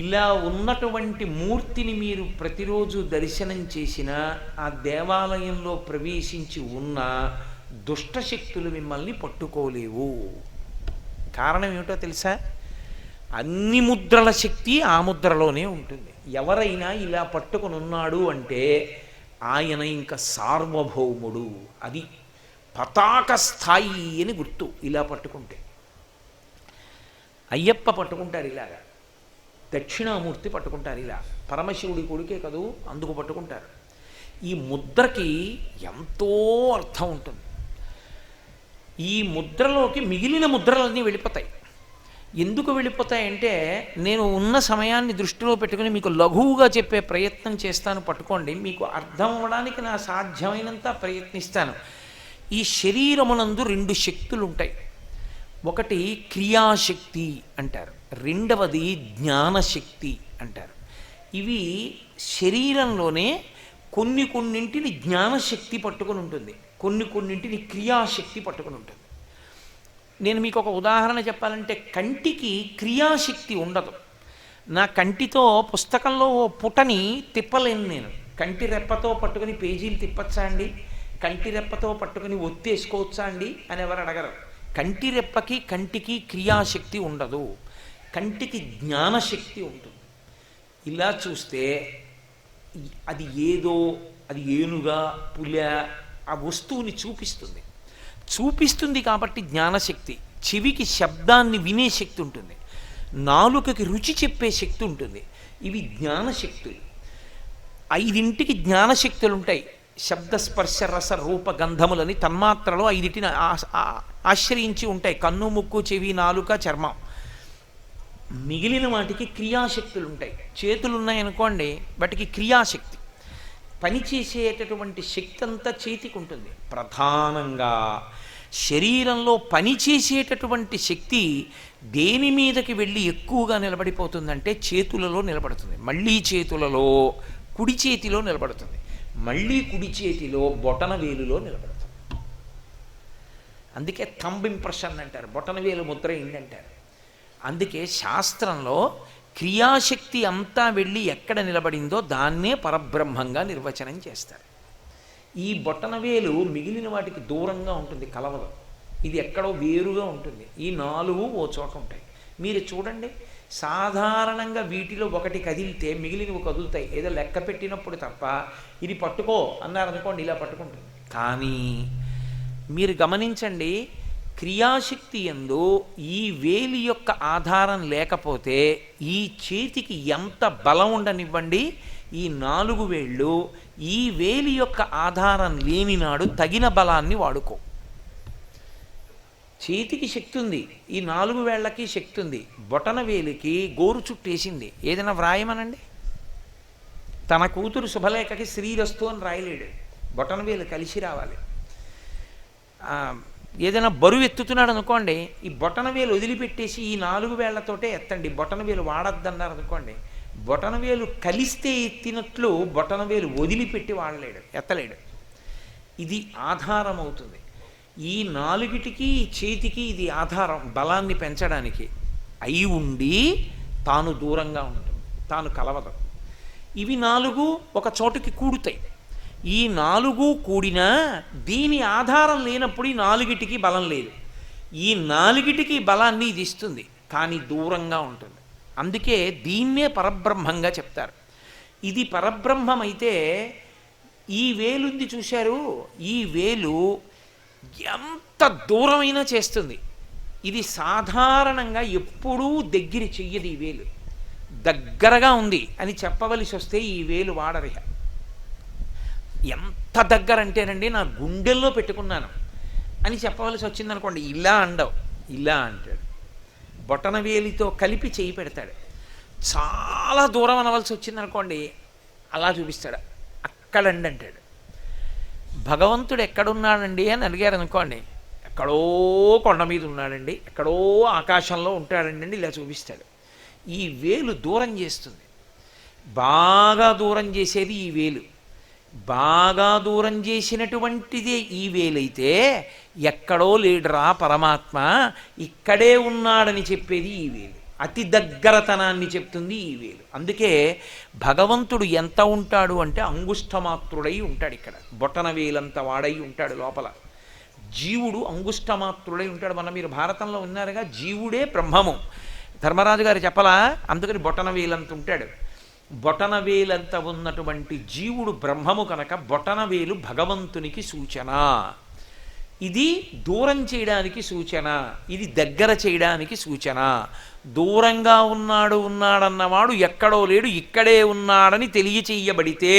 ఇలా ఉన్నటువంటి మూర్తిని మీరు ప్రతిరోజు దర్శనం చేసినా, ఆ దేవాలయంలో ప్రవేశించి ఉన్న దుష్టశక్తులు మిమ్మల్ని పట్టుకోలేవు. కారణం ఏమిటో తెలుసా? అన్ని ముద్రల శక్తి ఆ ముద్రలోనే ఉంటుంది. ఎవరైనా ఇలా పట్టుకుని ఉన్నాడు అంటే ఆయన ఇంకా సార్వభౌముడు. అది పతాక స్థాయి అని గుర్తు. ఇలా పట్టుకుంటే అయ్యప్ప పట్టుకుంటారు ఇలాగా, దక్షిణామూర్తి పట్టుకుంటారు ఇలా, పరమశివుడి కొడుకే కదూ అందుకు పట్టుకుంటారు. ఈ ముద్రకి ఎంతో అర్థం ఉంటుంది. ఈ ముద్రలోకి మిగిలిన ముద్రలన్నీ వెళ్ళిపోతాయి. ఎందుకు వెళ్ళిపోతాయంటే, నేను ఉన్న సమయాన్ని దృష్టిలో పెట్టుకుని మీకు లఘువుగా చెప్పే ప్రయత్నం చేస్తాను. పట్టుకోండి, మీకు అర్థం అవ్వడానికి నా సాధ్యమైనంత ప్రయత్నిస్తాను. ఈ శరీరమునందు 2 శక్తులు ఉంటాయి. ఒకటి క్రియాశక్తి అంటారు, రెండవది జ్ఞానశక్తి అంటారు. ఇవి శరీరంలోనే కొన్నింటిని జ్ఞానశక్తి పట్టుకుని ఉంటుంది, కొన్నింటిని క్రియాశక్తి పట్టుకుని ఉంటుంది. నేను మీకు ఒక ఉదాహరణ చెప్పాలంటే, కంటికి క్రియాశక్తి ఉండదు. నా కంటితో పుస్తకంలో ఓ పుటని తిప్పలేను నేను. కంటి రెప్పతో పట్టుకుని పేజీలు తిప్పచ్చా అండి, కంటి రెప్పతో పట్టుకుని ఒత్తేసుకోవచ్చా అండి అని ఎవరు అడగరు. కంటి రెప్పకి కంటికి క్రియాశక్తి ఉండదు, కంటికి జ్ఞానశక్తి ఉంటుంది. ఇలా చూస్తే అది ఏదో, అది ఏనుగా పుల ఆ వస్తువుని చూపిస్తుంది కాబట్టి జ్ఞానశక్తి. చెవికి శబ్దాన్ని వినే శక్తి ఉంటుంది, నాలుకకి రుచి చెప్పే శక్తి ఉంటుంది. ఇవి జ్ఞానశక్తులు. ఐదింటికి జ్ఞానశక్తులు ఉంటాయి. శబ్దస్పర్శ రస రూప గంధములని తన్మాత్రలో ఐదింటిని ఆశ్రయించి ఉంటాయి. కన్ను, ముక్కు, చెవి, నాలుక, చర్మం. మిగిలిన వాటికి క్రియాశక్తులు ఉంటాయి. చేతులు ఉన్నాయనుకోండి, వాటికి క్రియాశక్తి, పనిచేసేటటువంటి శక్తి అంతా చేతికి ఉంటుంది. ప్రధానంగా శరీరంలో పనిచేసేటటువంటి శక్తి దేని మీదకి వెళ్ళి ఎక్కువగా నిలబడిపోతుందంటే చేతులలో నిలబడుతుంది. మళ్ళీ చేతులలో కుడి చేతిలో నిలబడుతుంది, మళ్ళీ కుడి చేతిలో బొటన వేలులో నిలబడుతుంది. అందుకే థంబ్ ఇంప్రెషన్ అంటారు, బొటన వేలు ముద్ర ఏంటంటారు. అందుకే శాస్త్రంలో క్రియాశక్తి అంతా వెళ్ళి ఎక్కడ నిలబడిందో దాన్నే పరబ్రహ్మంగా నిర్వచనం చేస్తారు. ఈ బొటనవేలు మిగిలిన వాటికి దూరంగా ఉంటుంది, కలవదు. ఇది ఎక్కడో వేరుగా ఉంటుంది. ఈ నాలుగు ఓ చోట ఉంటాయి. మీరు చూడండి, సాధారణంగా వీటిలో ఒకటి కదిలితే మిగిలినవి కదులుతాయి, ఏదో లెక్క పెట్టినప్పుడు తప్ప. ఇది పట్టుకో అన్నారనుకోండి, ఇలా పట్టుకుంటుంది. కానీ మీరు గమనించండి, క్రియాశక్తి యందు ఈ వేలి యొక్క ఆధారం లేకపోతే ఈ చేతికి ఎంత బలం ఉండనివ్వండి, ఈ 4 వేళ్ళు ఈ వేలి యొక్క ఆధారం లేనినాడు తగిన బలాన్ని వాడుకో. చేతికి శక్తి ఉంది, ఈ 4 వేళ్ళకి శక్తి ఉంది. బొటన వేలికి గోరు చుట్టేసింది, ఏదైనా వ్రాయమనండి. తన కూతురు శుభలేఖకి శ్రీరస్తు అని రాయలేడు, బొటన వేలు కలిసి రావాలి. ఏదైనా బరువు ఎత్తుతున్నాడు అనుకోండి, ఈ బొటన వేలు వదిలిపెట్టేసి ఈ 4 వేళ్లతోటే ఎత్తండి, బొటన వేలు వాడద్దన్నారు అనుకోండి, బొటన వేలు కలిస్తే ఎత్తినట్లు బొటన వేలు వదిలిపెట్టి వాడలేడు, ఎత్తలేడు. ఇది ఆధారం అవుతుంది. ఈ 4టికి చేతికి ఇది ఆధారం, బలాన్ని పెంచడానికి. అయి ఉండి తాను దూరంగా ఉంటుంది, తాను కలవదు. ఇవి 4 ఒక చోటుకి కూడుతాయి. ఈ 4 కూడినా దీని ఆధారం లేనప్పుడు ఈ 4టికి బలం లేదు. ఈ 4టికి బలాన్ని ఇది ఇస్తుంది, కానీ దూరంగా ఉంటుంది. అందుకే దీన్నే పరబ్రహ్మంగా చెప్తారు. ఇది పరబ్రహ్మం అయితే ఈ వేలుంది చూశారు, ఈ వేలు ఎంత దూరమైనా చేస్తుంది. ఇది సాధారణంగా ఎప్పుడూ దగ్గర చెయ్యదు. ఈ వేలు దగ్గరగా ఉంది అని చెప్పవలసి వస్తే ఈ వేలు వాడరిహ. ఎంత దగ్గర అంటేనండి, నా గుండెల్లో పెట్టుకున్నాను అని చెప్పవలసి వచ్చిందనుకోండి, ఇలా అండవు, ఇలా అంటాడు. బొటన వేలితో కలిపి చేయి పెడతాడు. చాలా దూరం అనవలసి వచ్చిందనుకోండి, అలా చూపిస్తాడు, అక్కడండి అంటాడు. భగవంతుడు ఎక్కడున్నాడండి అని అడిగారు అనుకోండి, ఎక్కడో కొండ మీద ఉన్నాడండి, ఎక్కడో ఆకాశంలో ఉంటాడండి, ఇలా చూపిస్తాడు. ఈ వేలు దూరం చేస్తుంది. బాగా దూరం చేసేది ఈ వేలు. బాగా దూరం చేసినటువంటిదే ఈ వేలైతే ఎక్కడో లేడురా పరమాత్మ, ఇక్కడే ఉన్నాడని చెప్పేది ఈ వేలు. అతి దగ్గరతనాన్ని చెప్తుంది ఈ వేలు. అందుకే భగవంతుడు ఎంత ఉంటాడు అంటే అంగుష్టమాత్రుడై ఉంటాడు. ఇక్కడ బొటన వేలంత వాడై ఉంటాడు లోపల. జీవుడు అంగుష్టమాత్రుడై ఉంటాడు. మన మీరు భారతంలో ఉన్నారుగా, జీవుడే బ్రహ్మము. ధర్మరాజు గారు చెప్పలా, అందుకని బొటన వేలంత ఉంటాడు. బొటన వేలంత ఉన్నటువంటి జీవుడు బ్రహ్మము కనుక బొటన వేలు భగవంతునికి సూచన. ఇది దూరం చేయడానికి సూచన, ఇది దగ్గర చేయడానికి సూచన. దూరంగా ఉన్నాడన్నవాడు ఎక్కడో లేడు, ఇక్కడే ఉన్నాడని తెలియచేయబడితే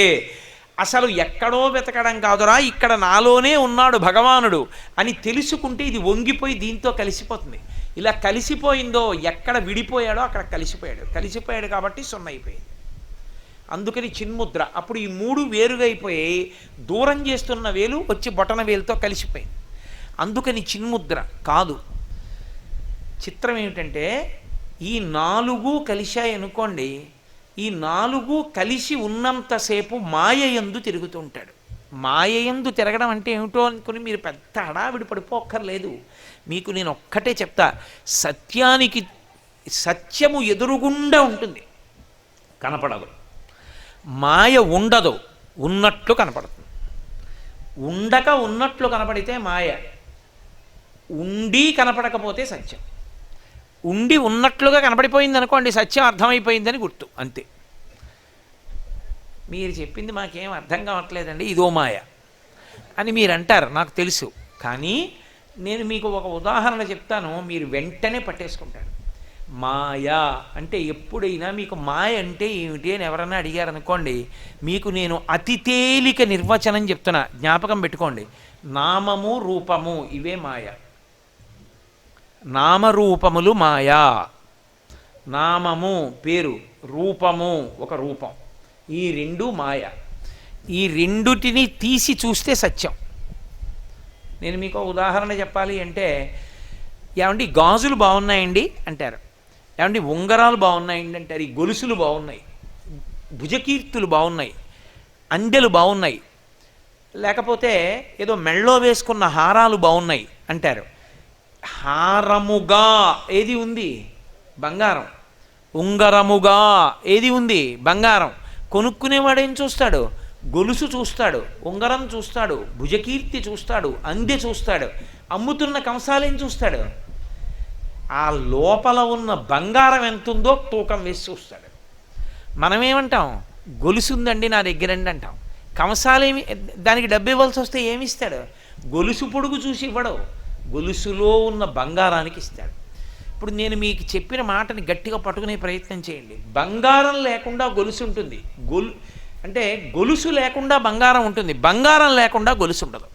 అసలు ఎక్కడో వెతకడం కాదురా, ఇక్కడ నాలోనే ఉన్నాడు భగవానుడు అని తెలుసుకుంటే ఇది వంగిపోయి దీంతో కలిసిపోతుంది. ఇలా కలిసిపోయిందో, ఎక్కడ విడిపోయాడో అక్కడ కలిసిపోయాడు కాబట్టి సున్నైపోయింది. అందుకని చిన్ముద్ర. అప్పుడు ఈ 3 వేరుగా అయిపోయి దూరం చేస్తున్న వేలు వచ్చి బొటన వేలుతో కలిసిపోయింది. అందుకని చిన్ముద్ర కాదు. చిత్రం ఏమిటంటే, ఈ 4 కలిశాయనుకోండి, ఈ 4 కలిసి ఉన్నంతసేపు మాయయందు తిరుగుతూ ఉంటాడు. మాయయందు తిరగడం అంటే ఏమిటో అనుకుని మీరు పెద్ద హడావిడి పడిపోక్కర్లేదు. మీకు నేను ఒక్కటే చెప్తా, సత్యము ఎదురుగుండా ఉంటుంది, కనపడదు. మాయ ఉండదు, ఉన్నట్లు కనపడుతుంది. ఉండక ఉన్నట్లు కనపడితే మాయ, ఉండి కనపడకపోతే సత్యం. ఉండి ఉన్నట్లుగా కనపడిపోయింది అనుకోండి, సత్యం అర్థమైపోయిందని గుర్తు, అంతే. మీరు చెప్పింది మాకేం అర్థం కావట్లేదండి, ఇదో మాయ అని మీరు అంటారు, నాకు తెలుసు. కానీ నేను మీకు ఒక ఉదాహరణ చెప్తాను, మీరు వెంటనే పట్టేసుకుంటారు. మాయ అంటే ఎప్పుడైనా మీకు మాయ అంటే ఏమిటి అని ఎవరన్నా అడిగారనుకోండి, మీకు నేను అతి తేలిక నిర్వచనం చెప్తున్నా, జ్ఞాపకం పెట్టుకోండి. నామము రూపము ఇవే మాయ. నామరూపములు మాయా. నామము పేరు, రూపము ఒక రూపం, ఈ రెండు మాయ. ఈ రెండుటిని తీసి చూస్తే సత్యం. నేను మీకు ఉదాహరణ చెప్పాలి అంటే, ఏమండి గాజులు బాగున్నాయండి అంటారు, ఏమండి ఉంగరాలు బాగున్నాయండి అంటారు, ఈ గొలుసులు బాగున్నాయి, భుజకీర్తులు బాగున్నాయి, అందెలు బాగున్నాయి, లేకపోతే ఏదో మెళ్ళో వేసుకున్న హారాలు బాగున్నాయి అంటారు. హారముగా ఏది ఉంది? బంగారం. ఉంగరముగా ఏది ఉంది? బంగారం. కొనుక్కునేవాడు ఏం చూస్తాడు? గొలుసు చూస్తాడు, ఉంగరం చూస్తాడు, భుజకీర్తి చూస్తాడు, అందె చూస్తాడు. అమ్ముతున్న కంసాలేం చూస్తాడు? ఆ లోపల ఉన్న బంగారం ఎంతుందో తూకం వేసి చూస్తాడు. మనమేమంటాం? గొలుసు ఉందండి నా దగ్గరండి అంటాం. కంసాలేమి దానికి డబ్బు ఇవ్వాల్సి వస్తే ఏమిస్తాడు? గొలుసు పొడుగు చూసి ఇవ్వడు, గొలుసులో ఉన్న బంగారానికి ఇస్తాడు. ఇప్పుడు నేను మీకు చెప్పిన మాటని గట్టిగా పట్టుకునే ప్రయత్నం చేయండి. బంగారం లేకుండా గొలుసు ఉంటుంది, అంటే గొలుసు లేకుండా బంగారం ఉంటుంది, బంగారం లేకుండా గొలుసు ఉండదు.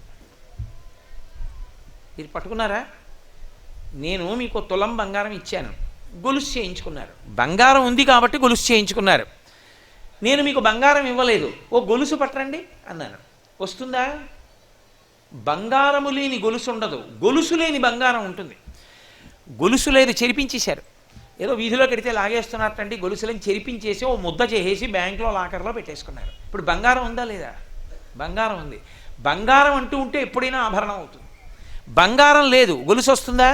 ఇది పట్టుకున్నారా? నేను మీకు తులం బంగారం ఇచ్చాను, గొలుసు చేయించుకున్నారు. బంగారం ఉంది కాబట్టి గొలుసు చేయించుకున్నారు. నేను మీకు బంగారం ఇవ్వలేదు, ఓ గొలుసు పట్టండి అన్నాను, వస్తుందా? బంగారము లేని గొలుసు ఉండదు, గొలుసు లేని బంగారం ఉంటుంది. గొలుసు లేదు, చెరిపించేశారు. ఏదో వీధిలో కడితే లాగేస్తున్నారటండి, గొలుసులను చెరిపించేసి ఓ ముద్ద చేసేసి బ్యాంకులో లాకర్లో పెట్టేసుకున్నారు. ఇప్పుడు బంగారం ఉందా లేదా? బంగారం ఉంది. బంగారం అంటూ ఉంటే ఎప్పుడైనా ఆభరణం అవుతుంది. బంగారం లేదు, గొలుసు వస్తుందా?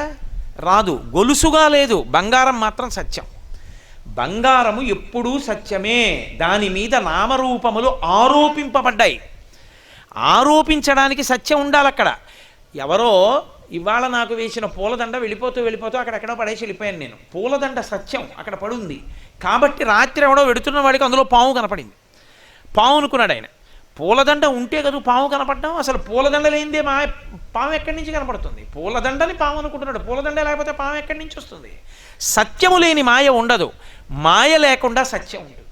రాదు. గొలుసుగా లేదు, బంగారం మాత్రం సత్యం. బంగారము ఎప్పుడూ సత్యమే. దాని మీద నామరూపములు ఆరోపింపబడ్డాయి. ఆరోపించడానికి సత్యం ఉండాలి అక్కడ. ఎవరో ఇవాళ నాకు వేసిన పూలదండ వెళ్ళిపోతూ అక్కడెక్కడో పడేసి వెళ్ళిపోయాను నేను. పూలదండ సత్యం అక్కడ పడుంది కాబట్టి రాత్రి ఎవడో వెడుతున్న వాడికి అందులో పాము కనపడింది. పాము అనుకున్నాడు ఆయన. పూలదండ ఉంటే కదా పాము కనపడడం. అసలు పూలదండ లేనిదే పాము ఎక్కడి నుంచి కనపడుతుంది? పూలదండని పాము అనుకుంటున్నాడు, పూలదండ లేకపోతే పాము ఎక్కడి నుంచి వస్తుంది? సత్యము లేని మాయ ఉండదు, మాయ లేకుండా సత్యం ఉంటుంది.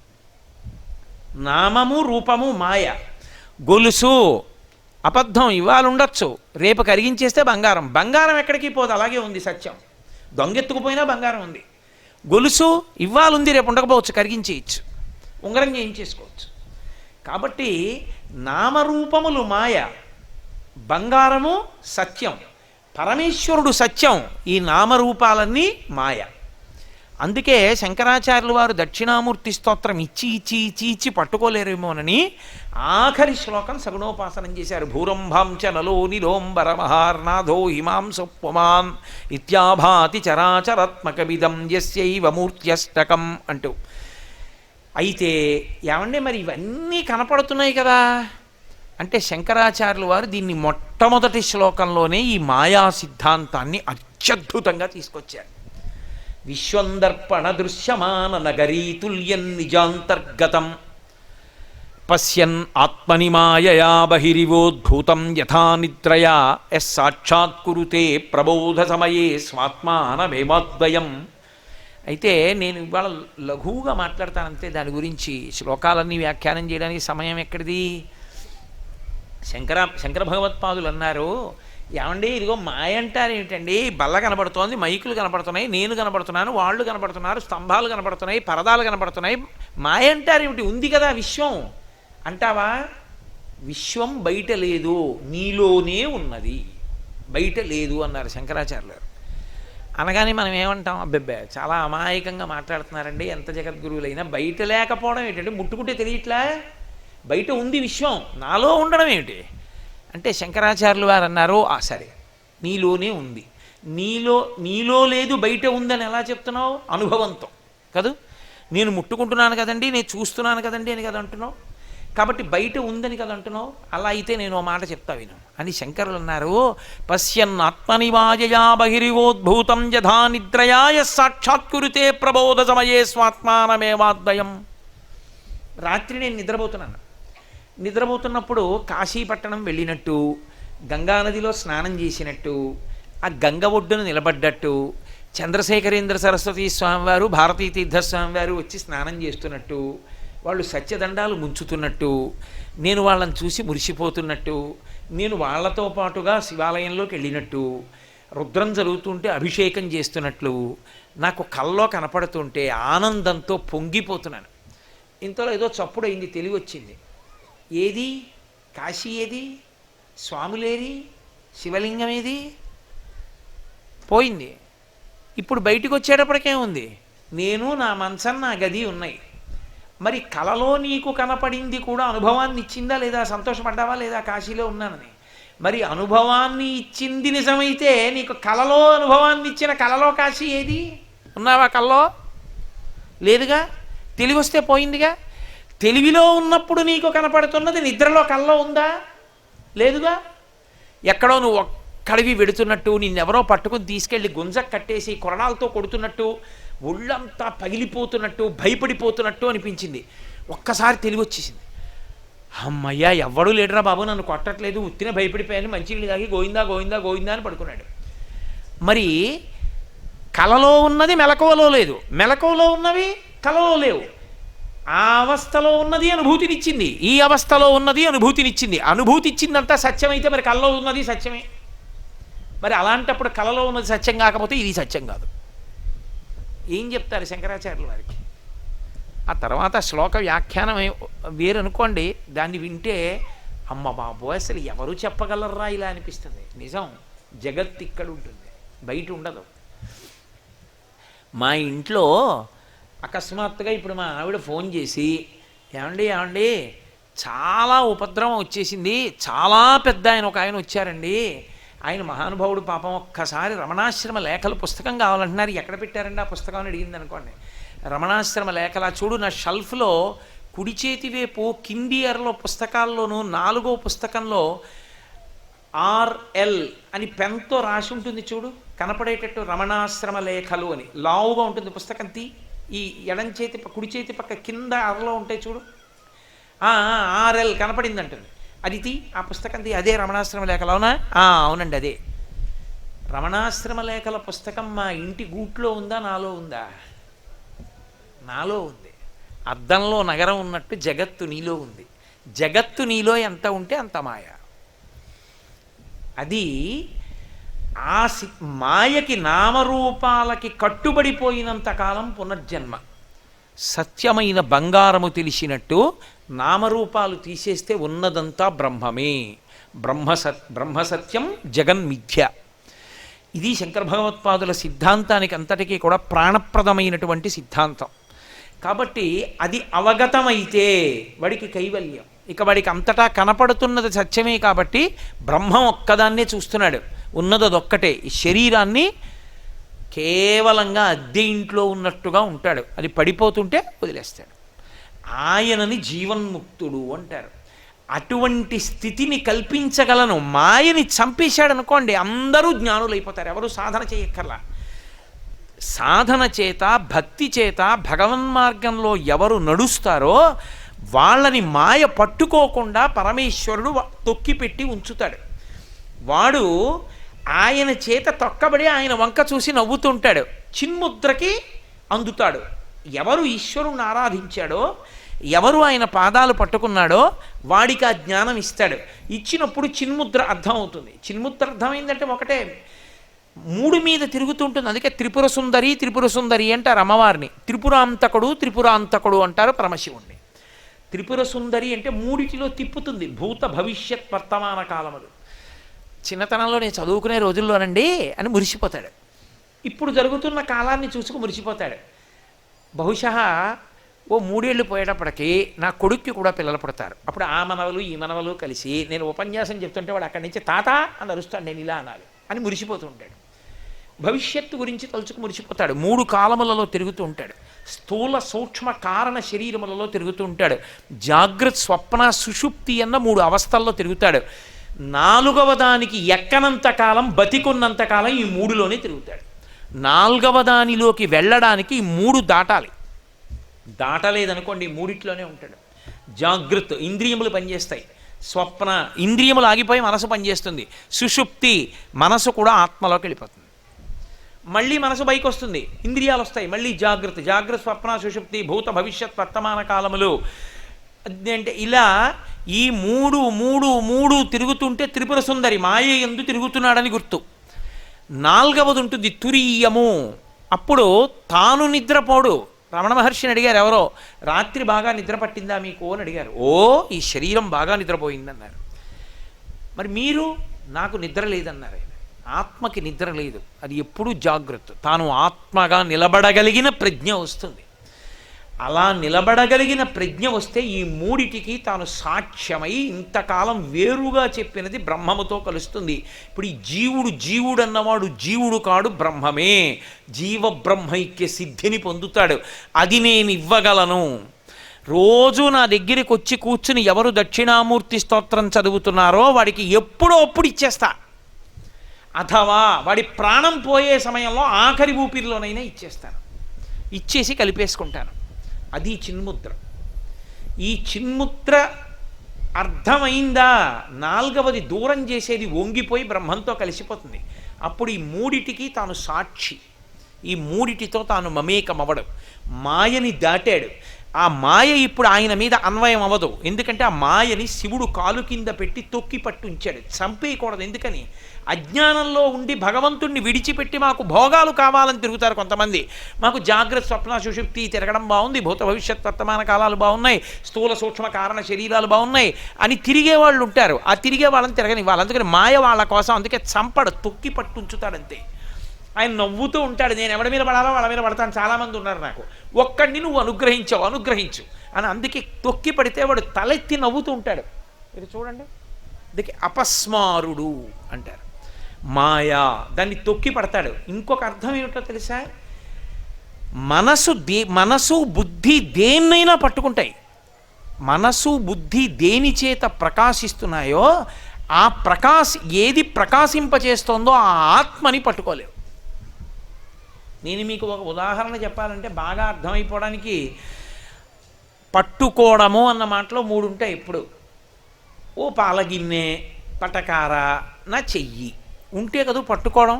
నామము రూపము మాయ. గొలుసు అబద్ధం, ఇవాళ ఉండొచ్చు, రేపు కరిగించేస్తే బంగారం. బంగారం ఎక్కడికి పోదు, అలాగే ఉంది సత్యం. దొంగెత్తుకుపోయినా బంగారం ఉంది. గొలుసు ఇవాళ ఉంది, రేపు ఉండకపోవచ్చు, కరిగించేయచ్చు, ఉంగరం చేయించేసుకోవచ్చు. కాబట్టి నామరూపములు మాయ, బంగారము సత్యం, పరమేశ్వరుడు సత్యం, ఈ నామరూపాలన్నీ మాయ. అందుకే శంకరాచార్యులు వారు దక్షిణామూర్తి స్తోత్రం ఇచ్చి పట్టుకోలేరేమోనని ఆఖరి శ్లోకం సగుణోపాసనం చేశారు. భూరంభాంచ నలో నిలోంబర మహార్నాథో హిమాంసు పుమాన్ ఇత్యాభాతి చరాచరాత్మకమిదం యస్యైవ మూర్త్యష్టకం అంటూ. అయితే ఏమంటే మరి ఇవన్నీ కనపడుతున్నాయి కదా అంటే శంకరాచార్యులు వారు దీన్ని మొట్టమొదటి శ్లోకంలోనే ఈ మాయా సిద్ధాంతాన్ని అత్యద్భుతంగా తీసుకొచ్చారు. విశ్వందర్పణ దృశ్యమాన నగరీతుల్యం నిజాంతర్గతం పశ్యన్ ఆత్మని మాయయా బహిరివోద్భూతం యథా నిద్రయా యస్ సాక్షాత్కురుతే ప్రబోధ సమయే స్వాత్మానమేవాద్వయం. అయితే నేను ఇవాళ లఘువుగా మాట్లాడతానంతే దాని గురించి. శ్లోకాలన్నీ వ్యాఖ్యానం చేయడానికి సమయం ఎక్కడిది? శంకర భగవత్పాదులు అన్నారు, ఏమండి ఇదిగో మాయ అంటారు ఏమిటండి? బల్ల కనబడుతోంది, మైకులు కనబడుతున్నాయి, నేను కనబడుతున్నాను, వాళ్ళు కనబడుతున్నారు, స్తంభాలు కనబడుతున్నాయి, పరదాలు కనబడుతున్నాయి, మాయ అంటారు ఏమిటి? ఉంది కదా విశ్వం అంటావా? విశ్వం బయట లేదు, నీలోనే ఉన్నది, బయట లేదు అన్నారు శంకరాచార్యులు. అనగానే మనం ఏమంటాం? అబ్బెబ్బే చాలా అమాయకంగా మాట్లాడుతున్నారండి, ఎంత జగద్గురువులైనా. బయట లేకపోవడం ఏంటంటే ముట్టుకుంటే తెలియట్లా, బయట ఉంది విశ్వం, నాలో ఉండడం ఏమిటి అంటే శంకరాచార్యులు వారు అన్నారు, సరే నీలోనే ఉంది, నీలో లేదు బయట ఉందని ఎలా చెప్తున్నావు? అనుభవంతో కాదు, నేను ముట్టుకుంటున్నాను కదండి, నేను చూస్తున్నాను కదండి అని కదా అంటున్నావు, కాబట్టి బయట ఉందని కదా అంటున్నావు. అలా అయితే నేను మాట చెప్తా విను అని శంకరులు అన్నారు. పశ్యన్ ఆత్మనివాజయా బహిరివోద్భూతం యథా నిద్రయా యస్ సాక్షాత్కురుతే ప్రబోధ సమయే స్వాత్మానమేవాద్వయం. రాత్రి నేను నిద్రపోతున్నప్పుడు కాశీపట్టణం వెళ్ళినట్టు, గంగానదిలో స్నానం చేసినట్టు, ఆ గంగ ఒడ్డును నిలబడ్డట్టు, చంద్రశేఖరేంద్ర సరస్వతి స్వామివారు, భారతీ తీర్థస్వామివారు వచ్చి స్నానం చేస్తున్నట్టు, వాళ్ళు సత్యదండాలు ముంచుతున్నట్టు, నేను వాళ్ళని చూసి మురిసిపోతున్నట్టు, నేను వాళ్లతో పాటుగా శివాలయంలోకి వెళ్ళినట్టు, రుద్రం జరుగుతుంటే అభిషేకం చేస్తున్నట్లు నాకు కల్లో కనపడుతుంటే ఆనందంతో పొంగిపోతున్నాను. ఇంతలో ఏదో చప్పుడు అయింది, తెలివి వచ్చింది. ఏది కాశీ, ఏది స్వాములేరి, శివలింగం ఏది? పోయింది. ఇప్పుడు బయటికి వచ్చేటప్పటికే ఉంది, నేను నా మంచం నా గది ఉన్నాయి. మరి కలలో నీకు కనపడింది కూడా అనుభవాన్ని ఇచ్చిందా లేదా? సంతోషపడ్డావా లేదా కాశీలో ఉన్నానని? మరి అనుభవాన్ని ఇచ్చింది నిజమైతే నీకు కలలో అనుభవాన్ని ఇచ్చిన కలలో కాశీ ఏది? ఉన్నావా కల్లో? లేదుగా. తెలివి వస్తే పోయిందిగా. తెలివిలో ఉన్నప్పుడు నీకు కనపడుతున్నది నిద్రలో కల్లో ఉందా? లేదుగా. ఎక్కడో నువ్వు ఒక్కడివి వెడుతున్నట్టు, నిన్నెవరో పట్టుకుని తీసుకెళ్ళి గుంజ కట్టేసి కొరడాలతో కొడుతున్నట్టు, ఒళ్ళంతా పగిలిపోతున్నట్టు, భయపడిపోతున్నట్టు అనిపించింది. ఒక్కసారి తెలివి వచ్చేసింది. అమ్మయ్యా, ఎవ్వడూ లేడురా బాబు, నన్ను కొట్టట్లేదు, ఉత్తినే భయపడిపోయాను, మంచినీళ్ళు తాగి గోయిందా గోయిందా గోయిందా అని పడుకున్నాడు. మరి కలలో ఉన్నది మెలకువలో లేదు, మెలకువలో ఉన్నవి కలలో లేవు. ఆ అవస్థలో ఉన్నది అనుభూతినిచ్చింది, ఈ అవస్థలో ఉన్నది అనుభూతినిచ్చింది. అనుభూతి ఇచ్చిందంతా సత్యమైతే మరి కలలో ఉన్నది సత్యమే. మరి అలాంటప్పుడు కలలో ఉన్నది సత్యం కాకపోతే ఇది సత్యం కాదు. ఏం చెప్తారు శంకరాచార్యుల వారికి? ఆ తర్వాత శ్లోక వ్యాఖ్యానం వేరనుకోండి, దాన్ని వింటే అమ్మ బాబోయ్ అసలు ఎవరు చెప్పగలరా ఇలా అనిపిస్తుంది. నిజం, జగత్ ఇక్కడ ఉంటుంది, బయట ఉండదు. మా ఇంట్లో అకస్మాత్తుగా ఇప్పుడు మా ఆవిడ ఫోన్ చేసి, ఏమండి ఏమండి చాలా ఉపద్రవం వచ్చేసింది, చాలా పెద్ద ఒక ఆయన వచ్చారండి, ఆయన మహానుభావుడు పాపం, ఒక్కసారి రమణాశ్రమ లేఖలు పుస్తకం కావాలంటున్నారు, ఎక్కడ పెట్టారండి ఆ పుస్తకం అని అడిగింది అనుకోండి. రమణాశ్రమ లేఖలా చూడు, నా షెల్ఫ్లో కుడి చేతి వైపు కింది ఎర్రలో పుస్తకాల్లోనూ 4వ పుస్తకంలో RL అని పెన్తో రాసి ఉంటుంది చూడు, కనపడేటట్టు రమణాశ్రమ లేఖలు అని లావుగా ఉంటుంది పుస్తకం. ఈ ఎడం చేతి కుడి చేతి పక్క కింద అరలో ఉంటాయి చూడు, RL కనపడింది అంటుంది. అది ఆ పుస్తకం అదే రమణాశ్రమ లేఖలు. అవునా? అవునండి అదే. రమణాశ్రమ లేఖల పుస్తకం మా ఇంటి గూట్లో ఉందా, నాలో ఉందా? నాలో ఉంది. అద్దంలో నగరం ఉన్నట్టు జగత్తు నీలో ఉంది. జగత్తు నీలో ఎంత ఉంటే అంత మాయ. అది ఆ మాయకి నామరూపాలకి కట్టుబడిపోయినంత కాలం పునర్జన్మ. సత్యమైన బంగారము తెలిసినట్టు నామరూపాలు తీసేస్తే ఉన్నదంతా బ్రహ్మమే. బ్రహ్మసత్యం జగన్మిథ్య. ఇది శంకర భగవత్పాదుల సిద్ధాంతానికి అంతటికీ కూడా ప్రాణప్రదమైనటువంటి సిద్ధాంతం. కాబట్టి అది అవగతమైతే వాడికి కైవల్యం. ఇక వాడికి అంతటా కనపడుతున్నది సత్యమే కాబట్టి బ్రహ్మం ఒక్కదాన్నే చూస్తున్నాడు, ఉన్నది అదొక్కటే. ఈ శరీరాన్ని కేవలంగా అద్దె ఇంట్లో ఉన్నట్టుగా ఉంటాడు, అది పడిపోతుంటే వదిలేస్తాడు. ఆయనని జీవన్ముక్తుడు అంటారు. అటువంటి స్థితిని కల్పించగలను. మాయని చంపేశాడు అనుకోండి, అందరూ జ్ఞానులైపోతారు, ఎవరు సాధన చేయక్కర్లా. సాధన చేత భక్తి చేత భగవన్మార్గంలో ఎవరు నడుస్తారో వాళ్ళని మాయ పట్టుకోకుండా పరమేశ్వరుడు తొక్కిపెట్టి ఉంచుతాడు. వాడు ఆయన చేత తొక్కబడి ఆయన వంక చూసి నవ్వుతుంటాడు, చిన్ముద్రకి అందుతాడు. ఎవరు ఈశ్వరుణ్ణి ఆరాధించాడో, ఎవరు ఆయన పాదాలు పట్టుకున్నాడో వాడికి ఆ జ్ఞానం ఇస్తాడు. ఇచ్చినప్పుడు చిన్ముద్ర అర్థం అవుతుంది. చిన్ముద్ర అర్థమైందంటే ఒకటే, 3 మీద తిరుగుతుంటుంది. అందుకే త్రిపుర సుందరి త్రిపుర సుందరి అంటారు అమ్మవారిని. త్రిపురాంతకుడు త్రిపురాంతకుడు అంటారు పరమశివుణ్ణి. త్రిపుర సుందరి అంటే 3టిలో తిప్పుతుంది, భూత భవిష్యత్ వర్తమాన కాలములు. చిన్నతనంలో నేను చదువుకునే రోజుల్లోనండి అని మురిసిపోతాడు. ఇప్పుడు జరుగుతున్న కాలాన్ని చూసుకు మురిసిపోతాడు. బహుశా ఓ 3 ఏళ్ళు పోయేటప్పటికి నా కొడుక్కి కూడా పిల్లలు పుడతారు. అప్పుడు ఆ మనవలు ఈ మనవలు కలిసి నేను ఉపన్యాసం చెప్తుంటే వాడు అక్కడి నుంచి తాత అని అరుస్తాడు, నేను ఇలా అనాలి అని మురిసిపోతూ ఉంటాడు. భవిష్యత్తు గురించి తలుచుకు మురిసిపోతాడు. 3 కాలములలో తిరుగుతూ ఉంటాడు. స్థూల సూక్ష్మ కారణ శరీరములలో తిరుగుతూ ఉంటాడు. జాగ్రత్త స్వప్న సుషుప్తి అన్న 3 అవస్థల్లో తిరుగుతాడు. 4వ దానికి ఎక్కనంత కాలం, బతికున్నంత కాలం ఈ 3లోనే తిరుగుతాడు. 4వ దానిలోకి వెళ్ళడానికి ఈ 3 దాటాలి. దాటలేదనుకోండి 3 ఉంటాడు. జాగ్రత్త ఇంద్రియములు పనిచేస్తాయి, స్వప్న ఇంద్రియములు ఆగిపోయి మనసు పనిచేస్తుంది, సుషుప్తి మనసు కూడా ఆత్మలోకి వెళ్ళిపోతుంది. మళ్ళీ మనసు పైకి వస్తుంది, ఇంద్రియాలు వస్తాయి, మళ్ళీ జాగ్రత్త, జాగ్రత్త స్వప్న సుషుప్తి భూత భవిష్యత్ వర్తమాన కాలములు అంటే ఇలా ఈ మూడు మూడు మూడు తిరుగుతుంటే త్రిపుర సుందరి మాయ ఎందు తిరుగుతున్నాడని గుర్తు. నాలుగవది ఉంటుంది తురీయము. అప్పుడు తాను నిద్రపోడు. రమణ మహర్షిని అడిగారు ఎవరో, రాత్రి బాగా నిద్ర పట్టిందా మీకు అని అడిగారు. ఓ ఈ శరీరం బాగా నిద్రపోయిందన్నారు. మరి మీరు, నాకు నిద్ర లేదన్నారు ఆయన. ఆత్మకి నిద్ర లేదు, అది ఎప్పుడూ జాగ్రత్త. తాను ఆత్మగా నిలబడగలిగిన ప్రజ్ఞ వస్తుంది. అలా నిలబడగలిగిన ప్రజ్ఞ వస్తే ఈ మూడిటికి తాను సాక్ష్యమై ఇంతకాలం వేరుగా చెప్పినది బ్రహ్మముతో కలుస్తుంది. ఇప్పుడు ఈ జీవుడు జీవుడు అన్నవాడు జీవుడు కాడు, బ్రహ్మమే. జీవ బ్రహ్మైక్య సిద్ధిని పొందుతాడు. అది నేను ఇవ్వగలను. రోజు నా దగ్గరికి వచ్చి కూర్చుని ఎవరు దక్షిణామూర్తి స్తోత్రం చదువుతున్నారో వాడికి ఎప్పుడో అప్పుడు ఇచ్చేస్తా, అథవా వాడి ప్రాణం పోయే సమయంలో ఆఖరి ఊపిరిలోనైనా ఇచ్చేస్తాను, ఇచ్చేసి కలిపేసుకుంటాను. అది చిన్ముద్ర. ఈ చిన్ముద్ర అర్థమైందా? నాలుగవది దూరం చేసేది వంగిపోయి బ్రహ్మంతో కలిసిపోతుంది. అప్పుడు ఈ మూడిటికి తాను సాక్షి, ఈ మూడిటితో తాను మమేకమవడం. మాయని దాటాడు. ఆ మాయ ఇప్పుడు ఆయన మీద అన్వయం అవ్వదు. ఎందుకంటే ఆ మాయని శివుడు కాలు కింద పెట్టి తొక్కి పట్టు ఉంచాడు. చంపేయకూడదు. ఎందుకని? అజ్ఞానంలో ఉండి భగవంతుణ్ణి విడిచిపెట్టి మాకు భోగాలు కావాలని తిరుగుతారు కొంతమంది. మాకు జాగ్రత్త స్వప్న సుషుప్తి తిరగడం బాగుంది, భూత భవిష్యత్ వర్తమాన కాలాలు బాగున్నాయి, స్థూల సూక్ష్మ కారణ శరీరాలు బాగున్నాయి అని తిరిగే వాళ్ళు ఉంటారు. ఆ తిరిగే వాళ్ళని తిరగనివ్వాలి. అందుకని మాయ వాళ్ళ కోసం అందుకే చంపడు, తొక్కి పట్టు ఉంచుతాడంతే. ఆయన నవ్వుతూ ఉంటాడు, నేను ఎవరి మీద పడాలో వాళ్ళ మీద పడతాను, చాలామంది ఉన్నారు నాకు, ఒక్కడిని నువ్వు అనుగ్రహించావు, అనుగ్రహించు అని. అందుకే తొక్కి పడితే వాడు తలెత్తి నవ్వుతూ ఉంటాడు. మీరు చూడండి, అందుకే అపస్మారుడు అంటారు. మాయా దాన్ని తొక్కి పడతాడు. ఇంకొక అర్థం ఏమిటో తెలుసా? మనసు బుద్ధి దేన్నైనా పట్టుకుంటాయి. మనసు బుద్ధి దేని చేత ప్రకాశిస్తున్నాయో ఆ ఏది ప్రకాశింపచేస్తోందో ఆ ఆత్మని పట్టుకోలేవు. నేను మీకు ఒక ఉదాహరణ చెప్పాలంటే బాగా అర్థమైపోవడానికి, పట్టుకోవడము అన్న మాటలో మూడు ఉంటాయి. ఇప్పుడు ఓ పాలగిన్నె, పటకార, నా చెయ్యి ఉంటే కదా పట్టుకోవడం.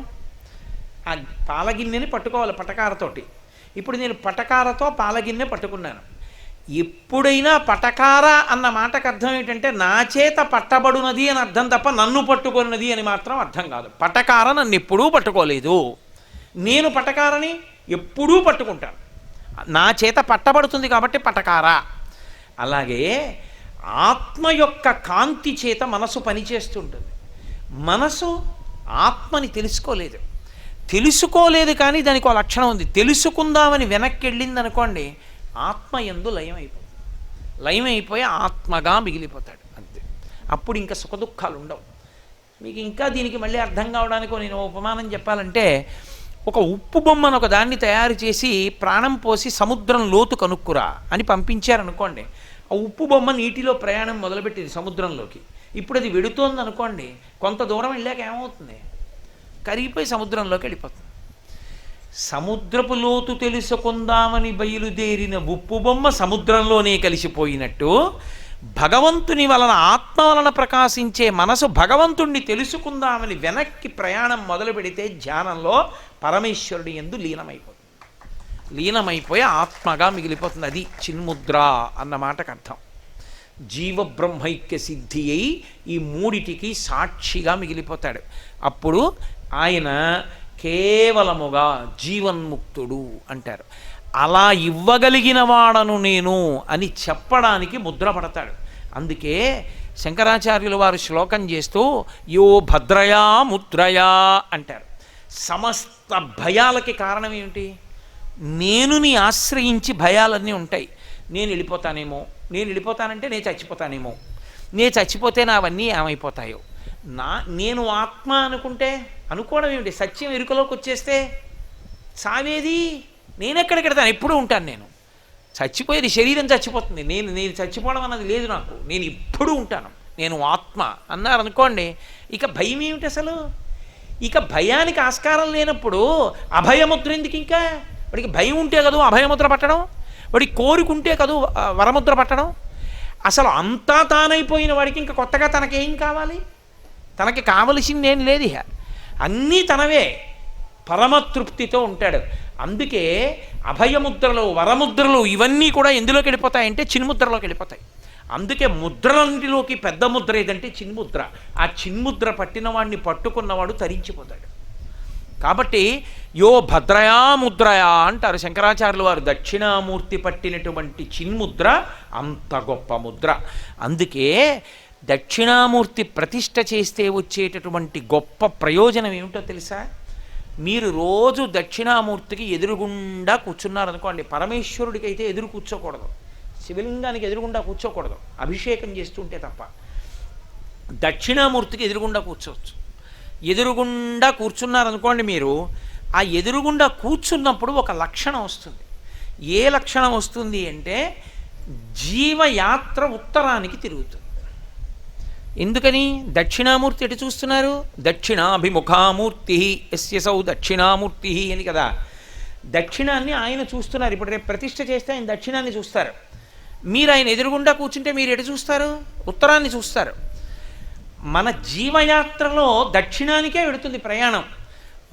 ఆ పాలగిన్నెని పట్టుకోవాలి పటకారతోటి. ఇప్పుడు నేను పటకారతో పాలగిన్నె పట్టుకున్నాను. ఎప్పుడైనా పటకార అన్న మాటకు అర్థం ఏంటంటే నా చేత పట్టబడునది అని అర్థం తప్ప నన్ను పట్టుకున్నది అని మాత్రం అర్థం కాదు. పటకార నన్ను ఎప్పుడూ పట్టుకోలేదు, నేను పటకారని ఎప్పుడూ పట్టుకుంటాను. నా చేత పట్టబడుతుంది కాబట్టి పటకార. అలాగే ఆత్మ యొక్క కాంతి చేత మనసు పనిచేస్తుంటుంది. మనసు ఆత్మని తెలుసుకోలేదు కానీ దానికి ఒక లక్షణం ఉంది. తెలుసుకుందామని వెనక్కి వెళ్ళింది అనుకోండి, ఆత్మ యందు లయం అయిపోయి ఆత్మగా మిగిలిపోతాడు అంతే. అప్పుడు ఇంకా సుఖదుఖాలు ఉండవు. మీకు ఇంకా దీనికి మళ్ళీ అర్థం కావడానికి నేను ఉపమానం చెప్పాలంటే, ఒక ఉప్పు బొమ్మను ఒక దాన్ని తయారు చేసి ప్రాణం పోసి సముద్రం లోతు కనుక్కురా అని పంపించారనుకోండి. ఆ ఉప్పు బొమ్మ నీటిలో ప్రయాణం మొదలుపెట్టింది సముద్రంలోకి. ఇప్పుడు అది వెడుతోంది అనుకోండి, కొంత దూరం వెళ్ళాక ఏమవుతుంది? కరిగిపోయి సముద్రంలోకి వెళ్ళిపోతుంది. సముద్రపు లోతు తెలుసుకుందామని బయలుదేరిన ఉప్పు బొమ్మ సముద్రంలోనే కలిసిపోయినట్టు, భగవంతుని వలన ఆత్మ వలన ప్రకాశించే మనసు భగవంతుణ్ణి తెలుసుకుందామని వెనక్కి ప్రయాణం మొదలు పెడితే ధ్యానంలో పరమేశ్వరుడి యందు లీనమైపోయి ఆత్మగా మిగిలిపోతుంది. అది చిన్ముద్ర అన్న మాటకు అర్థం. జీవబ్రహ్మైక్య సిద్ధి అయి ఈ మూడిటికి సాక్షిగా మిగిలిపోతాడు. అప్పుడు ఆయన కేవలముగా జీవన్ముక్తుడు అంటారు. అలా ఇవ్వగలిగిన వాడను నేను అని చెప్పడానికి ముద్ర పడతాడు. అందుకే శంకరాచార్యుల వారు శ్లోకం చేస్తూ యో భద్రయా ముద్రయా అంటారు. సమస్త భయాలకి కారణం ఏమిటి? నేనుని ఆశ్రయించి భయాలన్నీ ఉంటాయి. నేను వెళ్ళిపోతానంటే నేను చచ్చిపోతానేమో, నేను చచ్చిపోతే నావన్నీ ఏమైపోతాయో, నేను ఆత్మ అనుకోవడం ఏమిటి? సత్యం ఎరుకలోకి వచ్చేస్తే చావేది నేనెక్కడికి వెడతాను? ఎప్పుడూ ఉంటాను. నేను చచ్చిపోయేది శరీరం చచ్చిపోతుంది, నేను చచ్చిపోవడం అన్నది లేదు నాకు, నేను ఎప్పుడూ ఉంటాను, నేను ఆత్మ అన్నారనుకోండి. ఇక భయం ఏమిటి అసలు? ఇక భయానికి ఆస్కారం లేనప్పుడు అభయముద్ర ఎందుకు? ఇంకా వాడికి భయం ఉంటే కదా అభయముద్ర పట్టడం, వాడికి కోరికుంటే కదా వరముద్ర పట్టడం. అసలు అంతా తానైపోయిన వాడికి ఇంకా కొత్తగా తనకేం కావాలి? తనకి కావలసిందేం లేదు. ఇక అన్నీ తనవే. పరమతృప్తితో ఉంటాడు. అందుకే అభయముద్రలు, వరముద్రలు ఇవన్నీ కూడా ఎందులోకి వెళ్ళిపోతాయంటే చిన్ముద్రలోకి వెళ్ళిపోతాయి. అందుకే ముద్రలన్నిటిలోకి పెద్ద ముద్ర ఏదంటే చిన్ముద్ర. ఆ చిన్ముద్ర పట్టిన వాడిని పట్టుకున్నవాడు తరించిపోతాడు. కాబట్టి యో భద్రయా ముద్రయా అంటారు శంకరాచార్యుల వారు. దక్షిణామూర్తి పట్టినటువంటి చిన్ముద్ర అంత గొప్ప ముద్ర. అందుకే దక్షిణామూర్తి ప్రతిష్ఠ చేస్తే వచ్చేటటువంటి గొప్ప ప్రయోజనం ఏమిటో తెలుసా? మీరు రోజు దక్షిణామూర్తికి ఎదురుగుండా కూర్చున్నారనుకోండి, పరమేశ్వరుడికి అయితే ఎదురు కూర్చోకూడదు, శివలింగానికి ఎదురుగుండా కూర్చోకూడదు అభిషేకం చేస్తుంటే తప్ప. దక్షిణామూర్తికి ఎదురుగుండా కూర్చోవచ్చు. ఎదురుగుండా కూర్చున్నారనుకోండి, మీరు ఆ ఎదురుగుండా కూర్చున్నప్పుడు ఒక లక్షణం వస్తుంది. ఏ లక్షణం వస్తుంది అంటే జీవయాత్ర ఉత్తరానికి తిరుగుతుంది. ఎందుకని? దక్షిణామూర్తి ఎటు చూస్తున్నారు? దక్షిణాభిముఖామూర్తి యస్యసౌ దక్షిణామూర్తి అని కదా. దక్షిణాన్ని ఆయన చూస్తున్నారు. ఇప్పుడు రేపు ప్రతిష్ఠ చేస్తే ఆయన దక్షిణాన్ని చూస్తారు. మీరు ఆయన ఎదురుగుండా కూర్చుంటే మీరు ఎటు చూస్తారు? ఉత్తరాన్ని చూస్తారు. మన జీవయాత్రలో దక్షిణానికే వెడుతుంది ప్రయాణం.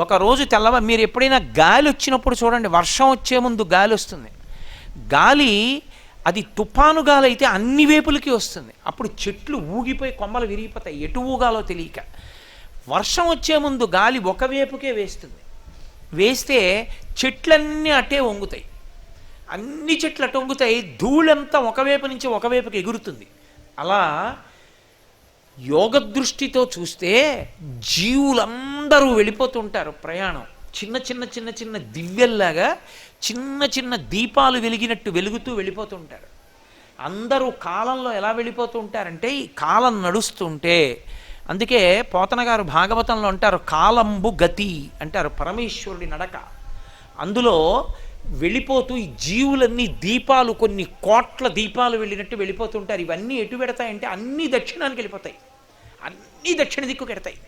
ఒకరోజు మీరు ఎప్పుడైనా గాలి వచ్చినప్పుడు చూడండి, వర్షం వచ్చే ముందు గాలి వస్తుంది. గాలి అది తుఫాను గాలి అయితే అన్ని వైపులకి వస్తుంది. అప్పుడు చెట్లు ఊగిపోయి కొమ్మలు విరిగిపోతాయి, ఎటు ఊగాలో తెలియక. వర్షం వచ్చే ముందు గాలి ఒకవైపుకే వేస్తుంది. వేస్తే చెట్లన్నీ అటే వంగుతాయి, అన్ని చెట్లు అటు వంగుతాయి, ధూళంతా ఒకవైపు నుంచి ఒకవైపుకి ఎగురుతుంది. అలా యోగదృష్టితో చూస్తే జీవులందరూ వెళ్ళిపోతుంటారు ప్రయాణం. చిన్న చిన్న చిన్న చిన్న దివ్యల్లాగా చిన్న చిన్న దీపాలు వెలిగినట్టు వెలుగుతూ వెళ్ళిపోతుంటారు. అందరూ కాలంలో ఎలా వెళ్ళిపోతూ ఉంటారంటే ఈ కాలం నడుస్తుంటే. అందుకే పోతన గారు భాగవతంలో అంటారు కాలంబు గతి అంటారు, పరమేశ్వరుడి నడక. అందులో వెళ్ళిపోతూ ఈ జీవులన్నీ దీపాలు, కొన్ని కోట్ల దీపాలు వెళ్ళినట్టు వెళ్ళిపోతుంటారు. ఇవన్నీ ఎటు పెడతాయంటే అన్నీ దక్షిణానికి వెళ్ళిపోతాయి, అన్నీ దక్షిణ దిక్కుకు ఎడతాయి.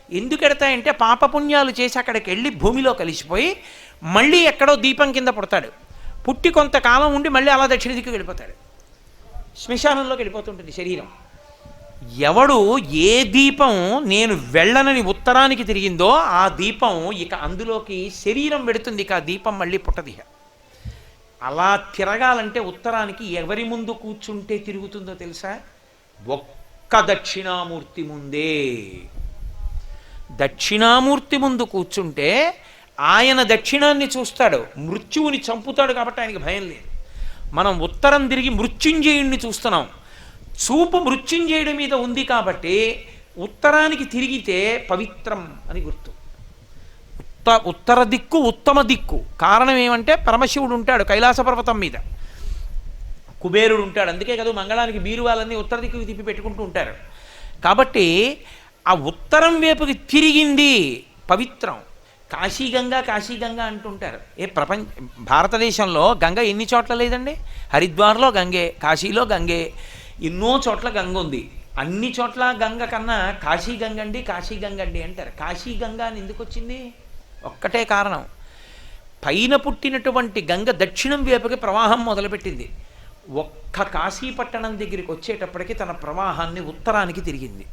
ఎందుకు ఎడతాయంటే పాపపుణ్యాలు చేసి అక్కడికి వెళ్ళి భూమిలో కలిసిపోయి మళ్ళీ ఎక్కడో దీపం కింద పుడతాడు. పుట్టి కొంతకాలం ఉండి మళ్ళీ అలా దక్షిణ దిక్కుకు వెళ్ళిపోతాడు, శ్మశానంలోకి వెళ్ళిపోతుంటుంది శరీరం. ఎవడు ఏ దీపం నేను వెళ్ళనని ఉత్తరానికి తిరిగిందో ఆ దీపం ఇక అందులోకి శరీరం పెడుతుంది, ఇక ఆ దీపం మళ్ళీ పుట్టదిహ. అలా తిరగాలంటే ఉత్తరానికి ఎవరి ముందు కూర్చుంటే తిరుగుతుందో తెలుసా? ఒక్క దక్షిణామూర్తి ముందే. దక్షిణామూర్తి ముందు కూర్చుంటే ఆయన దక్షిణాన్ని చూస్తాడు, మృత్యువుని చంపుతాడు, కాబట్టి ఆయనకి భయం లేదు. మనం ఉత్తరం తిరిగి మృత్యుంజయుడిని చూస్తున్నాం, చూపు మృత్యుంజయుడి మీద ఉంది కాబట్టి ఉత్తరానికి తిరిగితే పవిత్రం అని గుర్తు. ఉత్తర దిక్కు ఉత్తమ దిక్కు. కారణం ఏమంటే పరమశివుడు ఉంటాడు కైలాస పర్వతం మీద, కుబేరుడు ఉంటాడు. అందుకే కదా మంగళానికి బీరువాలన్నీ ఉత్తర దిక్కుకి తిప్పి పెట్టుకుంటూ ఉంటారు. కాబట్టి ఆ ఉత్తరం వైపుకి తిరిగింది పవిత్రం. కాశీగంగా కాశీగంగా అంటుంటారు. భారతదేశంలో గంగ ఎన్ని చోట్ల లేదండి? హరిద్వార్లో గంగే, కాశీలో గంగే, ఎన్నో చోట్ల గంగ ఉంది. అన్ని చోట్ల గంగ కన్నా కాశీ గంగ అండి, కాశీ గంగ అండి అంటారు. కాశీ గంగ అని ఎందుకు వచ్చింది? ఒక్కటే కారణం, పైన పుట్టినటువంటి గంగ దక్షిణం వైపుకి ప్రవాహం మొదలుపెట్టింది. ఒక్క కాశీపట్టణం దగ్గరికి వచ్చేటప్పటికి తన ప్రవాహాన్ని ఉత్తరానికి తిరిగింది.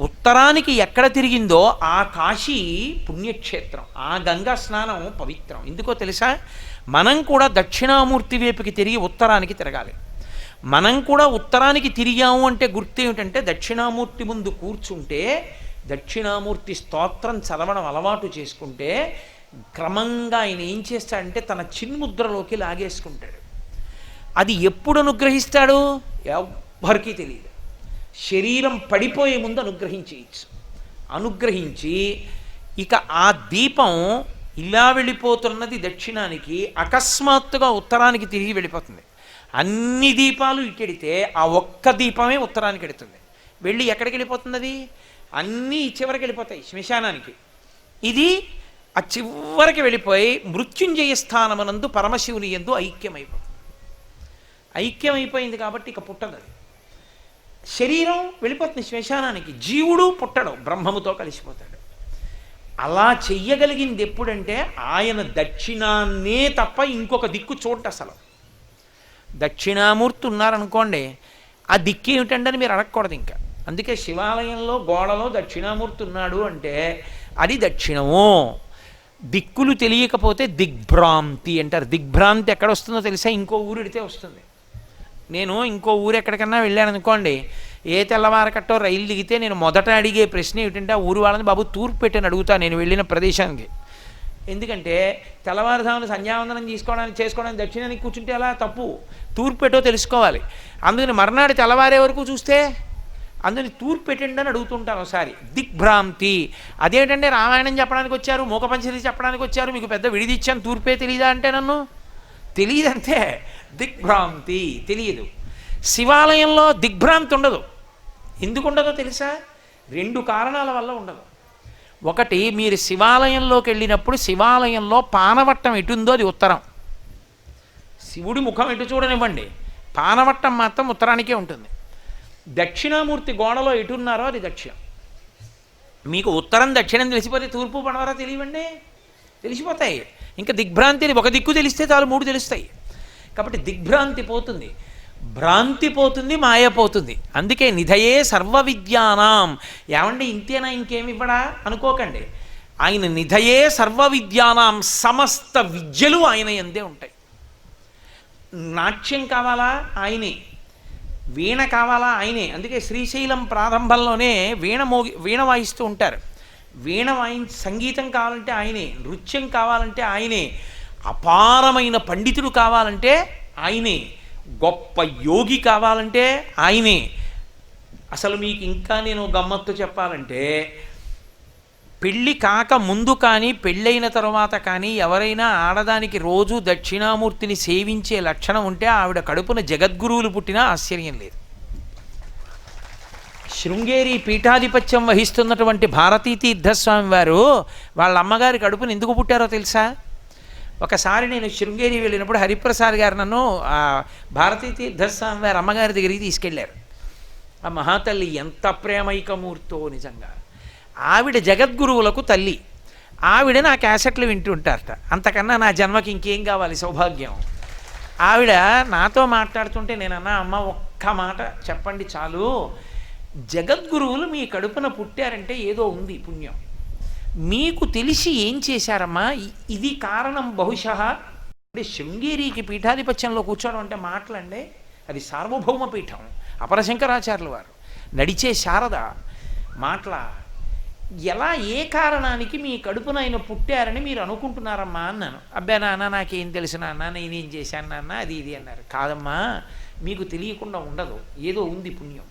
ఉత్తరానికి ఎక్కడ తిరిగిందో ఆ కాశీ పుణ్యక్షేత్రం, ఆ గంగా స్నానం పవిత్రం. ఎందుకో తెలుసా? మనం కూడా దక్షిణామూర్తి వైపుకి తిరిగి ఉత్తరానికి తిరగాలి. మనం కూడా ఉత్తరానికి తిరిగాము అంటే గుర్తు ఏమిటంటే దక్షిణామూర్తి ముందు కూర్చుంటే దక్షిణామూర్తి స్తోత్రం చదవడం అలవాటు చేసుకుంటే క్రమంగా ఆయన ఏం చేస్తాడంటే తన చిన్ముద్రలోకి లాగేసుకుంటాడు. అది ఎప్పుడు అనుగ్రహిస్తాడు? ఎవ్వరికీ తెలియదు. శరీరం పడిపోయే ముందు అనుగ్రహించేయచ్చు. అనుగ్రహించి ఇక ఆ దీపం ఇలా వెళ్ళిపోతున్నది దక్షిణానికి, అకస్మాత్తుగా ఉత్తరానికి తిరిగి వెళ్ళిపోతుంది. అన్ని దీపాలు ఇటెడితే ఆ ఒక్క దీపమే ఉత్తరానికి ఎడుతుంది. వెళ్ళి ఎక్కడికి వెళ్ళిపోతుంది? అది అన్నీ చివరికి వెళ్ళిపోతాయి శ్మశానానికి. ఇది ఆ చివరికి వెళ్ళిపోయి మృత్యుంజయ స్థానమునందు పరమశివుని యందు ఐక్యమైపోతుంది. ఐక్యమైపోయింది కాబట్టి ఇక పుట్టదు. అది శరీరం వెళ్ళిపోతుంది శ్మశానానికి, జీవుడు పుట్టడు, బ్రహ్మముతో కలిసిపోతాడు. అలా చెయ్యగలిగింది ఎప్పుడంటే ఆయన దక్షిణాన్నే తప్ప ఇంకొక దిక్కు చూడట. అసలు దక్షిణామూర్తి ఉన్నారనుకోండి, ఆ దిక్కు ఏమిటంటే అని మీరు అడగకూడదు ఇంకా. అందుకే శివాలయంలో గోడలో దక్షిణామూర్తి ఉన్నాడు అంటే అది దక్షిణము. దిక్కులు తెలియకపోతే దిగ్భ్రాంతి అంటారు. దిగ్భ్రాంతి ఎక్కడ వస్తుందో తెలుసా? ఇంకో ఊరు ఎడితే వస్తుంది. నేను ఇంకో ఊరు ఎక్కడికన్నా వెళ్ళాను అనుకోండి, ఏ తెల్లవారకట్టో రైలు దిగితే నేను మొదట అడిగే ప్రశ్న ఏమిటంటే ఆ ఊరు వాళ్ళని, బాబు తూర్పు పెట్టని అడుగుతా నేను వెళ్ళిన ప్రదేశానికి. ఎందుకంటే తెల్లవారుజామున సంధ్యావందనం చేసుకోవడానికి దక్షిణానికి కూర్చుంటే అలా తప్పు, తూర్పు పెట్టో తెలుసుకోవాలి. అందుకని మర్నాడు తెల్లవారే వరకు చూస్తే అందుకని తూర్పు పెట్టండి అని అడుగుతుంటాను ఒకసారి. దిగ్భ్రాంతి అదేంటంటే రామాయణం చెప్పడానికి వచ్చారు, మూకపంచరి చెప్పడానికి వచ్చారు, మీకు పెద్ద విడిదిచ్చాను తూర్పే తెలియదా అంటే నన్ను తెలియదంటే దిగ్భ్రాంతి తెలియదు. శివాలయంలో దిగ్భ్రాంతి ఉండదు. ఎందుకు ఉండదో తెలుసా? 2 కారణాల వల్ల ఉండదు. ఒకటి, మీరు శివాలయంలోకి వెళ్ళినప్పుడు శివాలయంలో పానవట్టం ఎటుందో అది ఉత్తరం. శివుడి ముఖం ఎటు చూడనివ్వండి, పానవట్టం మాత్రం ఉత్తరానికే ఉంటుంది. దక్షిణామూర్తి గోడలో ఎటున్నారో అది దక్షిణం. మీకు ఉత్తరం దక్షిణం తెలిసిపోతే తూర్పు పడవరా తెలియవండి, తెలిసిపోతాయి. ఇంకా దిగ్భ్రాంతిని ఒక దిక్కు తెలిస్తే చాలు 3 తెలుస్తాయి. కాబట్టి దిగ్భ్రాంతి పోతుంది, భ్రాంతి పోతుంది, మాయ పోతుంది. అందుకే నిధయే సర్వ విద్యానాం. ఏమంటే ఇంతేనా ఇంకేమి ఇవ్వడా అనుకోకండి. ఆయన నిధయే సర్వ విద్యానాం, సమస్త విద్యలు ఆయన యందే ఉంటాయి. నాట్యం కావాలా ఆయనే, వీణ కావాలా ఆయనే. అందుకే శ్రీశైలం ప్రారంభంలోనే వీణ వాయిస్తూ ఉంటారు. సంగీతం కావాలంటే ఆయనే, నృత్యం కావాలంటే ఆయనే, అపారమైన పండితుడు కావాలంటే ఆయనే, గొప్ప యోగి కావాలంటే ఆయనే. అసలు మీకు ఇంకా నేను గమ్మత్తు చెప్పాలంటే, పెళ్ళి కాక ముందు కానీ పెళ్ళైన తర్వాత కానీ ఎవరైనా ఆడదానికి రోజు దక్షిణామూర్తిని సేవించే లక్షణం ఉంటే ఆవిడ కడుపున జగద్గురువులు పుట్టినా ఆశ్చర్యం లేదు. శృంగేరి పీఠాధిపత్యం వహిస్తున్నటువంటి భారతీ తీర్థస్వామి వారు వాళ్ళ అమ్మగారి కడుపుని ఎందుకు పుట్టారో తెలుసా? ఒకసారి నేను శృంగేరి వెళ్ళినప్పుడు హరిప్రసాద్ గారు నన్ను భారతీ తీర్థస్వామి వారి అమ్మగారి దగ్గరికి తీసుకెళ్ళారు. ఆ మహాతల్లి ఎంత ప్రేమైకమూర్తో నిజంగా. ఆవిడ జగద్గురువులకు తల్లి. ఆవిడ నా క్యాసెట్లు వింటుంటారట. అంతకన్నా నా జన్మకి ఇంకేం కావాలి సౌభాగ్యం. ఆవిడ నాతో మాట్లాడుతుంటే నేనన్నా, అమ్మ ఒక్క మాట చెప్పండి చాలు, జగద్గురువులు మీ కడుపున పుట్టారంటే ఏదో ఉంది పుణ్యం. మీకు తెలిసి ఏం చేశారమ్మా? ఇది కారణం బహుశः. అంటే శృంగేరికి పీఠాధిపత్యంలో కూర్చోవడం అంటే మాటలండి, అది సార్వభౌమ పీఠం. అపరశంకరాచార్యుల వారు నడిచే శారద మాటల. ఎలా ఏ కారణానికి మీ కడుపున ఆయన పుట్టారని మీరు అనుకుంటున్నారమ్మా అన్నాను. అబ్బా నాన్న నాకేం తెలుసు నాన్న, నేనేం చేశాను నాన్న, అది ఇది అన్నారు. కాదమ్మా, మీకు తెలియకుండా ఉండదు, ఏదో ఉంది పుణ్యం.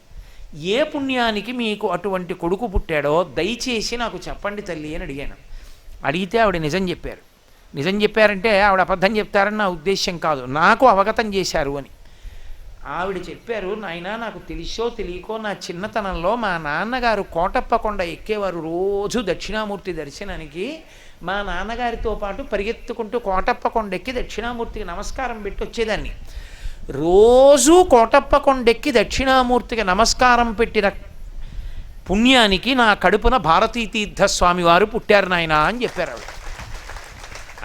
ఏ పుణ్యానికి మీకు అటువంటి కొడుకు పుట్టాడో దయచేసి నాకు చెప్పండి తల్లి అని అడిగాను. అడిగితే ఆవిడ నిజం చెప్పారు. నిజం చెప్పారంటే ఆవిడ అబద్ధం చెప్తారని నా ఉద్దేశ్యం కాదు, నాకు అవగతం చేశారు అని. ఆవిడ చెప్పారు, నాయన నాకు తెలిసో తెలియకో నా చిన్నతనంలో మా నాన్నగారు కోటప్పకొండ ఎక్కేవారు రోజు దక్షిణామూర్తి దర్శనానికి. మా నాన్నగారితో పాటు పరిగెత్తుకుంటూ కోటప్పకొండ ఎక్కి దక్షిణామూర్తికి నమస్కారం పెట్టి వచ్చేదాన్ని. రోజు కోటప్పకొండెక్కి దక్షిణామూర్తికి నమస్కారం పెట్టిన పుణ్యానికి నా కడుపున భారతీ తీర్థస్వామి వారు పుట్టారు నాయన అని చెప్పారు ఆవిడ.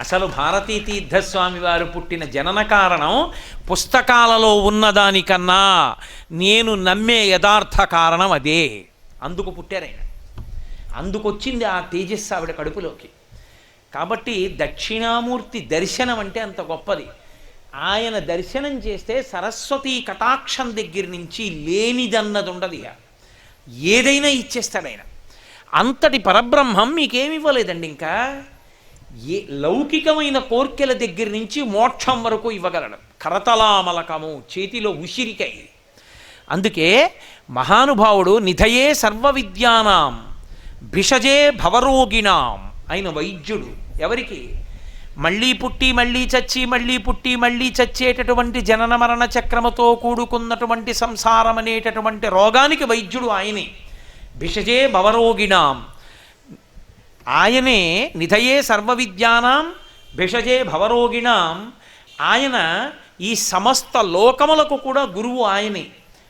అసలు భారతీ తీర్థస్వామి వారు పుట్టిన జనన కారణం పుస్తకాలలో ఉన్నదానికన్నా నేను నమ్మే యథార్థ కారణం అదే. అందుకు పుట్టారైన, అందుకొచ్చింది ఆ తేజస్సు ఆవిడ కడుపులోకి. కాబట్టి దక్షిణామూర్తి దర్శనం అంటే అంత గొప్పది. ఆయన దర్శనం చేస్తే సరస్వతీ కటాక్షం దగ్గర నుంచి లేనిదన్నది ఉండదు, ఏదైనా ఇచ్చేస్తాడు ఆయన. అంతటి పరబ్రహ్మం మీకేమి ఇవ్వలేదండి. ఇంకా ఏ లౌకికమైన కోర్కెల దగ్గర నుంచి మోక్షం వరకు ఇవ్వగలడు. కరతలామలకము, చేతిలో ఉసిరికై. అందుకే మహానుభావుడు నిధయే సర్వ విద్యానాం భిషజే భవరోగిణాం. ఆయన వైద్యుడు. ఎవరికి? మళ్ళీ పుట్టి మళ్ళీ చచ్చి, మళ్ళీ పుట్టి మళ్ళీ చచ్చేటటువంటి జనన మరణ చక్రముతో కూడుకున్నటువంటి సంసారం అనేటటువంటి రోగానికి వైద్యుడు ఆయనే. భిషజే భవరోగిణాం. ఆయనే నిధయే సర్వ విద్యానాం భిషజే భవరోగిణాం. ఆయన ఈ సమస్త లోకములకు కూడా గురువు ఆయనే.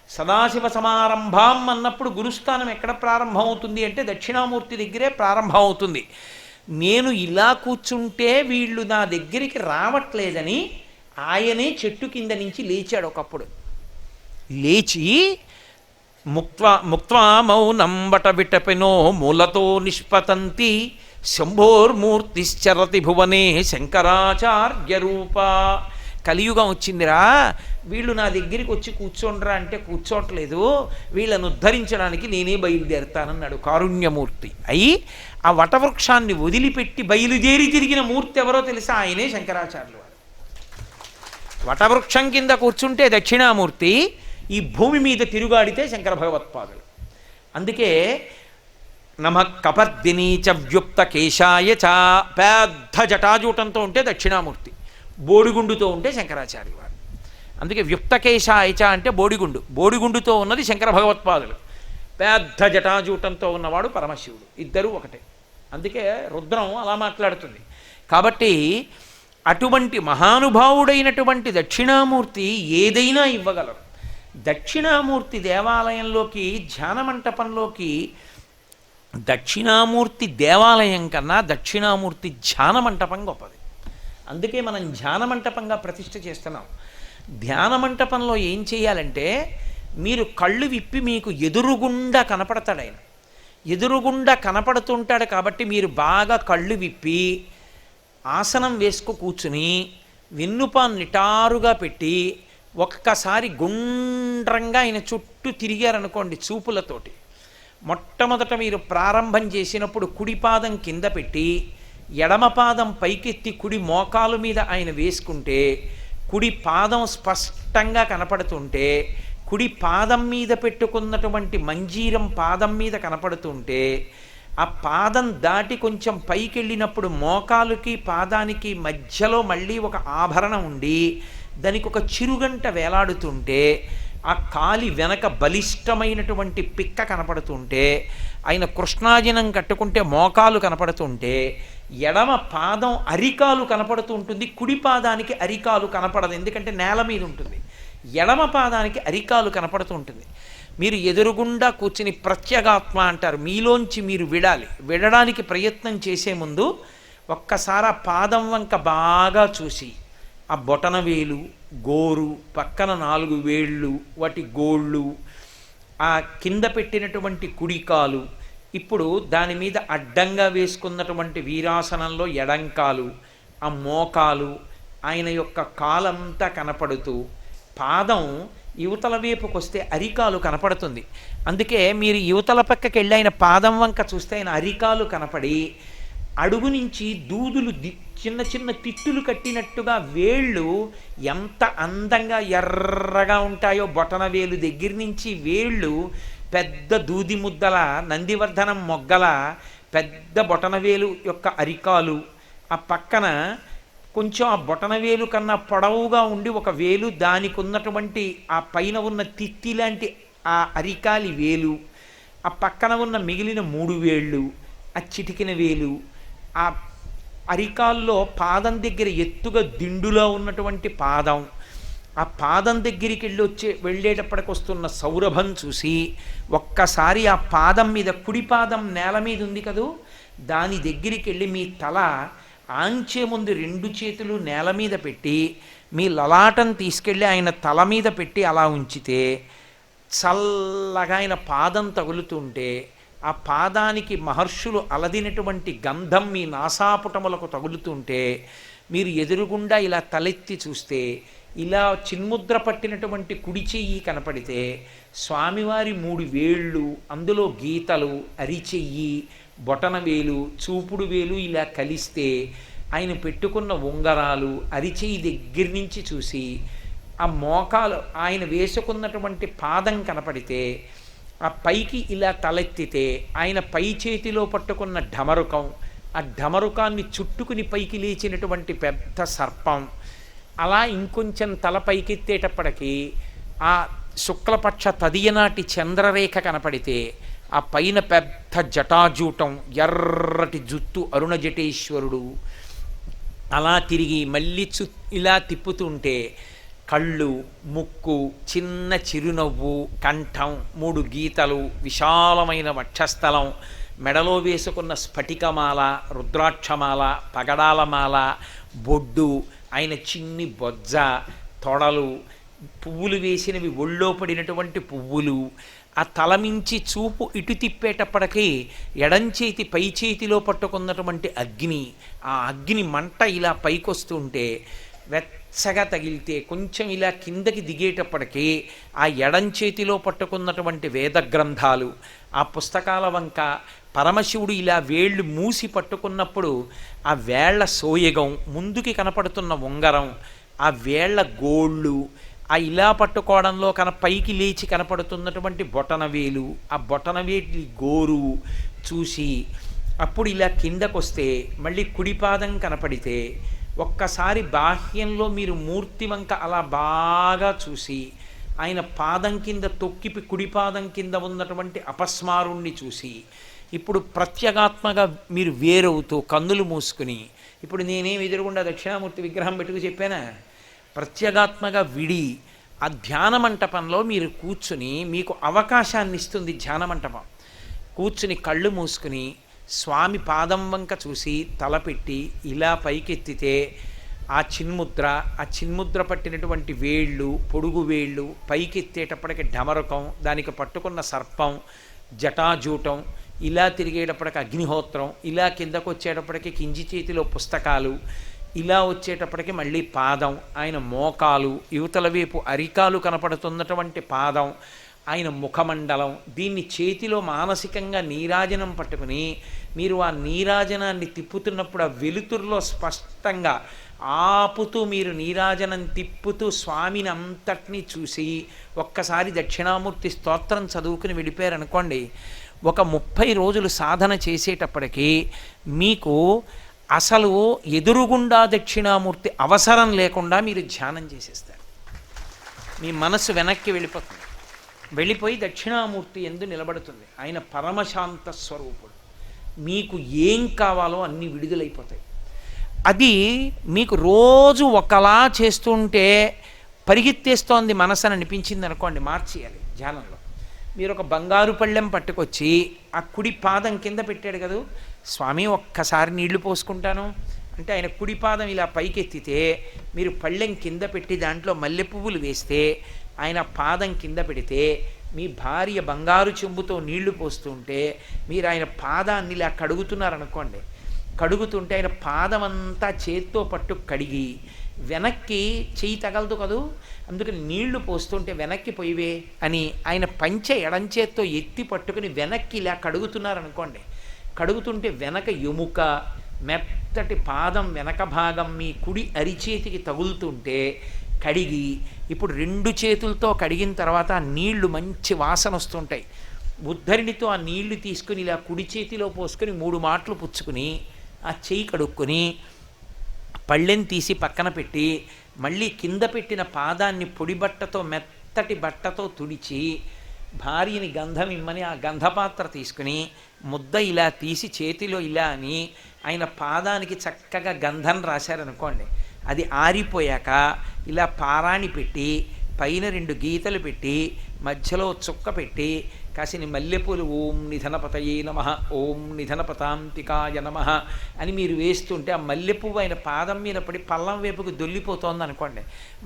సదాశివ సమారంభాం అన్నప్పుడు గురుస్థానం ఎక్కడ ప్రారంభం అవుతుంది అంటే దక్షిణామూర్తి దగ్గరే ప్రారంభం అవుతుంది. నేను ఇలా కూర్చుంటే వీళ్ళు నా దగ్గరికి రావట్లేదని ఆయనే చెట్టు కింద నుంచి లేచాడు. ఒకప్పుడు లేచి ముక్త్వా మౌనం వట విటపినో మూలతో నిష్పతంతి శంభోర్మూర్తిశ్చరతి భువనే శంకరాచార్య రూప. కలియుగం వచ్చిందిరా, వీళ్ళు నా దగ్గరికి వచ్చి కూర్చోండ్రా అంటే కూర్చోట్లేదు, వీళ్ళను ఉద్ధరించడానికి నేనే బయలుదేరుతానన్నాడు కారుణ్యమూర్తి అయి. ఆ వటవృక్షాన్ని వదిలిపెట్టి బయలుదేరి తిరిగిన మూర్తి ఎవరో తెలుసా? ఆయనే శంకరాచార్యులు వారు. వటవృక్షం కింద కూర్చుంటే దక్షిణామూర్తి, ఈ భూమి మీద తిరుగాడితే శంకర భగవత్పాదులు. అందుకే నమ కపర్దినీ చ వ్యుక్త కేశాయ చ, పెద్ద జటాజూటంతో ఉంటే దక్షిణామూర్తి, బోడిగుండుతో ఉంటే శంకరాచార్య వారు. అందుకే వ్యుక్తకేశాయ చ అంటే బోడిగుండు, బోడిగుండుతో ఉన్నది శంకర భగవత్పాదులు, పెద్ద జటాజూటంతో ఉన్నవాడు పరమశివుడు, ఇద్దరూ ఒకటే. అందుకే రుద్రం అలా మాట్లాడుతుంది. కాబట్టి అటువంటి మహానుభావుడైనటువంటి దక్షిణామూర్తి ఏదైనా ఇవ్వగలరు. దక్షిణామూర్తి దేవాలయంలోకి, ధ్యాన మంటపంలోకి, దక్షిణామూర్తి దేవాలయం కన్నా దక్షిణామూర్తి ధ్యాన మంటపం గొప్పది. అందుకే మనం ధ్యాన మంటపంగా ప్రతిష్ఠ చేస్తున్నాం. ధ్యాన మంటపంలో ఏం చేయాలంటే, మీరు కళ్ళు విప్పి మీకు ఎదురుగుండా కనపడతాడు ఆయన. ఎదురుగుండా కనపడుతుంటాడు కాబట్టి మీరు బాగా కళ్ళు విప్పి ఆసనం వేసుకు కూర్చుని వెన్నుపాన్ నిటారుగా పెట్టి ఒక్కసారి గుండ్రంగా ఆయన చుట్టూ తిరిగారనుకోండి చూపులతోటి. మొట్టమొదట మీరు ప్రారంభం చేసినప్పుడు కుడి పాదం కింద పెట్టి ఎడమ పాదం పైకెత్తి కుడి మోకాలు మీద ఆయన వేసుకుంటే కుడి పాదం స్పష్టంగా కనపడుతుంటే, కుడి పాదం మీద పెట్టుకున్నటువంటి మంజీరం పాదం మీద కనపడుతుంటే, ఆ పాదం దాటి కొంచెం పైకి వెళ్ళినప్పుడు మోకాలుకి పాదానికి మధ్యలో మళ్ళీ ఒక ఆభరణం ఉండి దానికి ఒక చిరుగంట వేలాడుతుంటే, ఆ కాలి వెనక బలిష్టమైనటువంటి పిక్క కనపడుతుంటే, ఆయన కృష్ణాజినం కట్టుకుంటే మోకాలు కనపడుతుంటే, ఎడమ పాదం అరికాలు కనపడుతూ ఉంటుంది, కుడి పాదానికి అరికాలు కనపడదు, ఎందుకంటే నేల మీద ఉంటుంది. ఎడమ పాదానికి అరికాలు కనపడుతూ ఉంటుంది. మీరు ఎదురుగుండా కూర్చుని ప్రత్యేగాత్మ అంటారు, మీలోంచి మీరు విడడానికి ప్రయత్నం చేసే ముందు ఒక్కసారి ఆ పాదం వంక బాగా చూసి, ఆ బొటనవేలు, గోరు, పక్కన 4 వేళ్ళు, వాటి గోళ్ళు, ఆ కింద పెట్టినటువంటి కుడికాలు, ఇప్పుడు దాని మీద అడ్డంగా వేసుకున్నటువంటి వీరాసనంలో ఎడంకాలు, ఆ మోకాలు, ఆయన యొక్క కాలంతా కనపడుతూ పాదం యువతల వైపుకి వస్తే అరికాలు కనపడుతుంది. అందుకే మీరు యువతల పక్కకి వెళ్ళి ఆయన పాదం వంక చూస్తే ఆయన అరికాలు కనపడి, అడుగు నుంచి దూదులు చిన్న చిన్న తిట్టులు కట్టినట్టుగా వేళ్ళు ఎంత అందంగా ఎర్రగా ఉంటాయో, బొటన వేలు దగ్గర నుంచి వేళ్ళు పెద్ద దూది ముద్దల, నందివర్ధనం మొగ్గల పెద్ద బొటనవేలు యొక్క అరికాలు, ఆ పక్కన కొంచెం ఆ బొటనవేలు కన్నా పొడవుగా ఉండి ఒక వేలు, దానికి ఉన్నటువంటి ఆ పైన ఉన్న తిత్తి లాంటి ఆ అరికాలి వేలు, ఆ పక్కన ఉన్న మిగిలిన 3 వేళ్ళు, ఆ చిటికిన వేలు, ఆ అరికాల్లో పాదం దగ్గర ఎత్తుగా దిండులో ఉన్నటువంటి పాదం, ఆ పాదం దగ్గరికి వెళ్ళేటప్పటికి వస్తున్న సౌరభం చూసి ఒక్కసారి ఆ పాదం మీద, కుడి పాదం నేల మీద ఉంది కదూ, దాని దగ్గరికి వెళ్ళి మీ తల ఆంచే ముందు 2 చేతులు నేల మీద పెట్టి మీ లలాటం తీసుకెళ్ళి ఆయన తల మీద పెట్టి అలా ఉంచితే చల్లగా ఆయన పాదం తగులుతుంటే, ఆ పాదానికి మహర్షులు అలదినటువంటి గంధం మీ నాసాపుటములకు తగులుతుంటే, మీరు ఎదురుగుండా ఇలా తలెత్తి చూస్తే, ఇలా చిన్ముద్ర పట్టినటువంటి కుడి చెయ్యి కనపడితే స్వామివారి 3 వేళ్ళు, అందులో గీతలు, అరిచెయ్యి, బొటనవేలు, చూపుడు వేలు ఇలా కలిస్తే ఆయన పెట్టుకున్న ఉంగరాలు, అరిచెయ్యి దగ్గర నుంచి చూసి ఆ మోకాలు, ఆయన వేసుకున్నటువంటి పాదం కనపడితే, ఆ పైకి ఇలా తలెత్తితే ఆయన పై చేతిలో పట్టుకున్న ఢమరుకం, ఆ ఢమరుకాన్ని చుట్టుకుని పైకి లేచినటువంటి పెద్ద సర్పం, అలా ఇంకొంచెం తల పైకెత్తేటప్పటికీ ఆ శుక్లపక్ష తదియనాటి చంద్రరేఖ కనపడితే, ఆ పైన పెద్ద జటాజూటం, ఎర్రటి జుత్తు అరుణ జటేశ్వరుడు, అలా తిరిగి మళ్ళీ ఇలా తిప్పుతుంటే కళ్ళు, ముక్కు, చిన్న చిరునవ్వు, కంఠం, 3 గీతలు, విశాలమైన వక్షస్థలం, మెడలో వేసుకున్న స్ఫటికమాల, రుద్రాక్షమాల, పగడాలమాల, బొడ్డు, ఆయన చిన్ని బొజ్జ, తొడలు, పువ్వులు వేసినవి ఒళ్ళో పడినటువంటి పువ్వులు, ఆ తలమించి చూపు ఇటు తిప్పేటప్పటికీ ఎడంచేతి పై చేతిలో పట్టుకున్నటువంటి అగ్ని, ఆ అగ్ని మంట ఇలా పైకొస్తుంటే వెచ్చగా తగిలితే కొంచెం ఇలా కిందకి దిగేటప్పటికీ ఆ ఎడంచేతిలో పట్టుకున్నటువంటి వేద గ్రంథాలు, ఆ పుస్తకాల వంక పరమశివుడు ఇలా వేళ్ళు మూసి పట్టుకున్నప్పుడు ఆ వేళ్ల సోయగం, ముందుకి కనపడుతున్న ఉంగరం, ఆ వేళ్ల గోళ్ళు, ఆ ఇలా పట్టుకోవడంలో పైకి లేచి కనపడుతున్నటువంటి బొటనవేలు, ఆ బొటనవేలి గోరు చూసి అప్పుడు ఇలా కిందకొస్తే మళ్ళీ కుడిపాదం కనపడితే ఒక్కసారి బాహ్యంలో మీరు మూర్తి వంక అలా బాగా చూసి ఆయన పాదం కింద తొక్కిపి కుడిపాదం కింద ఉన్నటువంటి అపస్మారుణ్ణి చూసి ఇప్పుడు ప్రత్యేగాత్మగా మీరు వేరవుతూ కన్నులు మూసుకుని, ఇప్పుడు నేనేం ఎదురుగుండా దక్షిణామూర్తి విగ్రహం పెట్టుకు చెప్పానా, ప్రత్యేగాత్మగా విడి ఆ ధ్యాన మంటపంలో మీరు కూర్చుని మీకు అవకాశాన్ని ఇస్తుంది ధ్యాన మంటపం. కూర్చుని కళ్ళు మూసుకుని స్వామి పాదం వంక చూసి తలపెట్టి ఇలా పైకెత్తితే ఆ చిన్ముద్ర పట్టినటువంటి వేళ్ళు, పొడుగు వేళ్ళు పైకెత్తేటప్పటికి ఢమరకం, దానికి పట్టుకున్న సర్పం, జటాజూటం, ఇలా తిరిగేటప్పటికి అగ్నిహోత్రం, ఇలా కిందకు వచ్చేటప్పటికి కింది చేతిలో పుస్తకాలు, ఇలా వచ్చేటప్పటికి మళ్ళీ పాదం, ఆయన మోకాలు, యువతల వైపు అరికాలు కనపడుతున్నటువంటి పాదం, ఆయన ముఖమండలం, దీన్ని చేతిలో మానసికంగా నీరాజనం పట్టుకుని మీరు ఆ నీరాజనాన్ని తిప్పుతున్నప్పుడు ఆ వెలుతురులో స్పష్టంగా ఆపుతూ మీరు నీరాజనం తిప్పుతూ స్వామిని అంతటినీ చూసి ఒక్కసారి దక్షిణామూర్తి స్తోత్రం చదువుకుని వెళ్ళిపోయారనుకోండి, ఒక 30 రోజులు సాధన చేసేటప్పటికీ మీకు అసలు ఎదురుగుండా దక్షిణామూర్తి అవసరం లేకుండా మీరు ధ్యానం చేసేస్తారు. మీ మనస్సు వెనక్కి వెళ్ళిపోయి దక్షిణామూర్తి ఎందు నిలబడుతుంది. ఆయన పరమశాంత స్వరూపుడు. మీకు ఏం కావాలో అన్నీ విడుదలైపోతాయి. అది మీకు రోజు ఒకలా చేస్తుంటే పరిగెత్తేస్తోంది మనసు అని అనిపించింది అనుకోండి, మార్చేయాలి ధ్యానంలో. మీరు ఒక బంగారు పళ్ళెం పట్టుకొచ్చి ఆ కుడి పాదం కింద పెట్టాడు కదా స్వామి, ఒక్కసారి నీళ్లు పోసుకుంటాను అంటే ఆయన కుడి పాదం ఇలా పైకెత్తితే మీరు పళ్ళెం కింద పెట్టి దాంట్లో మల్లె పువ్వులు వేస్తే ఆయన పాదం కింద పెడితే మీ భార్య బంగారు చెంబుతో నీళ్లు పోస్తుంటే మీరు ఆయన పాదాన్ని ఇలా కడుగుతున్నారనుకోండి, కడుగుతుంటే ఆయన పాదం అంతా చేత్తో పట్టు కడిగి వెనక్కి చెయ్యి తగలదు కదూ, అందుకని నీళ్లు పోస్తుంటే వెనక్కి పోయివే అని ఆయన పంచె ఎడంచేత్తో ఎత్తి పట్టుకుని వెనక్కి ఇలా కడుగుతున్నారనుకోండి, కడుగుతుంటే వెనక ఎముక మెత్తటి పాదం వెనక భాగం మీ కుడి అరిచేతికి తగులుతుంటే కడిగి ఇప్పుడు 2 చేతులతో కడిగిన తర్వాత ఆ నీళ్లు మంచి వాసన వస్తుంటాయి. ఉద్ధరిణితో ఆ నీళ్లు తీసుకుని ఇలా కుడి చేతిలో పోసుకొని 3 మాటలు పుచ్చుకుని ఆ చెయ్యి కడుక్కొని పళ్ళెం తీసి పక్కన పెట్టి మళ్ళీ కింద పెట్టిన పాదాన్ని పొడి బట్టతో మెత్తటి బట్టతో తుడిచి భార్యని గంధం ఇమ్మని ఆ గంధపాత్ర తీసుకుని ముద్ద ఇలా తీసి చేతిలో ఇలా అని ఆయన పాదానికి చక్కగా గంధం రాశారనుకోండి, అది ఆరిపోయాక ఇలా పారాణి పెట్టి పైన 2 గీతలు పెట్టి మధ్యలో చుక్క పెట్టి కాసిని మల్లెపూలు ఓం నిధనపతయే నమః ఓం నిధనపతాంతికాయ నమః అని మీరు వేస్తుంటే ఆ మల్లెపువ్వు ఆయన పాదం మీద పడి పల్లం వైపుకు దొల్లిపోతోంది అనుకోండి,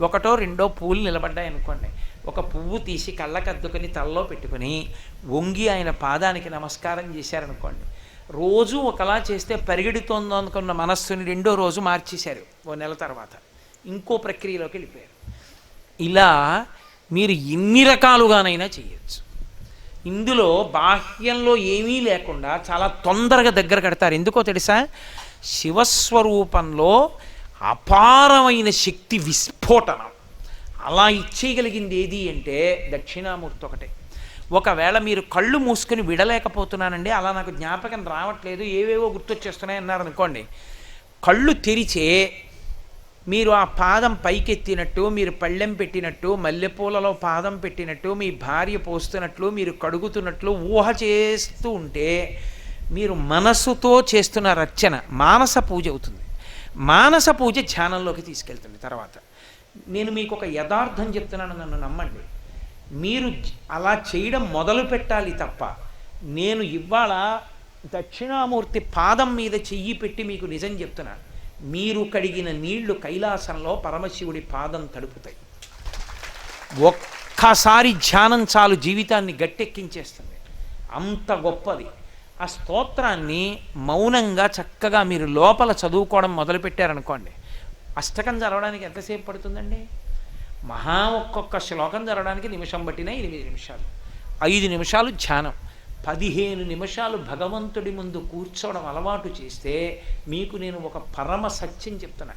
1 2 పూలు నిలబడ్డాయి అనుకోండి, ఒక పువ్వు తీసి కళ్ళకద్దుకొని తలలో పెట్టుకుని వంగి ఆయన పాదానికి నమస్కారం చేశారనుకోండి, రోజు ఒకలా చేస్తే పరిగెడుతోందో అనుకున్న మనస్సుని 2వ రోజు మార్చేశారు. 1 నెల తర్వాత ఇంకో ప్రక్రియలోకి వెళ్ళిపోయారు. ఇలా మీరు ఎన్ని రకాలుగానైనా చేయొచ్చు. ఇందులో బాహ్యంలో ఏమీ లేకుండా చాలా తొందరగా దగ్గర కడతారు. ఎందుకో తెలుసా, శివస్వరూపంలో అపారమైన శక్తి విస్ఫోటనం అలా ఇచ్చేయగలిగింది ఏది అంటే దక్షిణామూర్తి ఒకటే. ఒకవేళ మీరు కళ్ళు మూసుకొని విడలేకపోతున్నానండి, అలా నాకు జ్ఞాపకం రావట్లేదు, ఏవేవో గుర్తొచ్చేస్తున్నాయి అన్నారనుకోండి, కళ్ళు తెరిచే మీరు ఆ పాదం పైకెత్తినట్టు, మీరు పళ్ళెం పెట్టినట్టు, మల్లెపూలలో పాదం పెట్టినట్టు, మీ భార్య పోస్తున్నట్లు, మీరు కడుగుతున్నట్లు ఊహ చేస్తూ ఉంటే మీరు మనస్సుతో చేస్తున్న రచన మానస పూజ అవుతుంది. మానస పూజ ధ్యానంలోకి తీసుకెళ్తుంది. తర్వాత నేను మీకు ఒక యథార్థం చెప్తున్నాను, నన్ను నమ్మండి. మీరు అలా చేయడం మొదలు పెట్టాలి తప్ప నేను ఇవాళ దక్షిణామూర్తి పాదం మీద చెయ్యి పెట్టి మీకు నిజం చెప్తున్నాను, మీరు కడిగిన నీళ్లు కైలాసంలో పరమశివుడి పాదం తడుపుతాయి. ఒక్కసారి ధ్యానం చాలు జీవితాన్ని గట్టెక్కించేస్తుంది. అంత గొప్పది. ఆ స్తోత్రాన్ని మౌనంగా చక్కగా మీరు లోపల చదువుకోవడం మొదలుపెట్టారనుకోండి, అష్టకం చదవడానికి ఎంతసేపు పడుతుందండి? ఒక్కొక్క శ్లోకం చదవడానికి నిమిషం పట్టినా 8 నిమిషాలు, 5 నిమిషాలు ధ్యానం, 15 నిమిషాలు భగవంతుడి ముందు కూర్చోవడం అలవాటు చేస్తే మీకు నేను ఒక పరమ సత్యం చెప్తున్నా.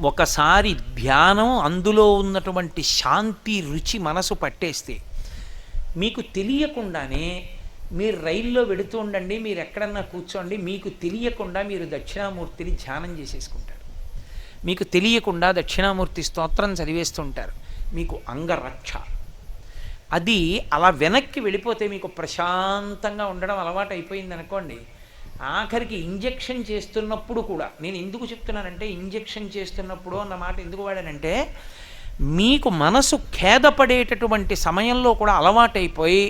ఒకసారి ధ్యానం, అందులో ఉన్నటువంటి శాంతి రుచి మనసు పట్టేస్తే మీకు తెలియకుండానే మీరు రైల్లో వెడుతూ ఉండండి, మీరు ఎక్కడన్నా కూర్చోండి, మీకు తెలియకుండా మీరు దక్షిణామూర్తిని ధ్యానం చేసేసుకుంటారు. మీకు తెలియకుండా దక్షిణామూర్తి స్తోత్రం చదివేస్తుంటారు. మీకు అంగరక్ష. అది అలా వెనక్కి వెళ్ళిపోతే మీకు ప్రశాంతంగా ఉండడం అలవాటు అయిపోయింది అనుకోండి. ఆఖరికి ఇంజెక్షన్ చేస్తున్నప్పుడు కూడా, నేను ఎందుకు చెప్తున్నానంటే ఇంజెక్షన్ చేస్తున్నప్పుడు అన్న మాట ఎందుకు వాడానంటే, మీకు మనసు ఖేదపడేటటువంటి సమయంలో కూడా అలవాటైపోయి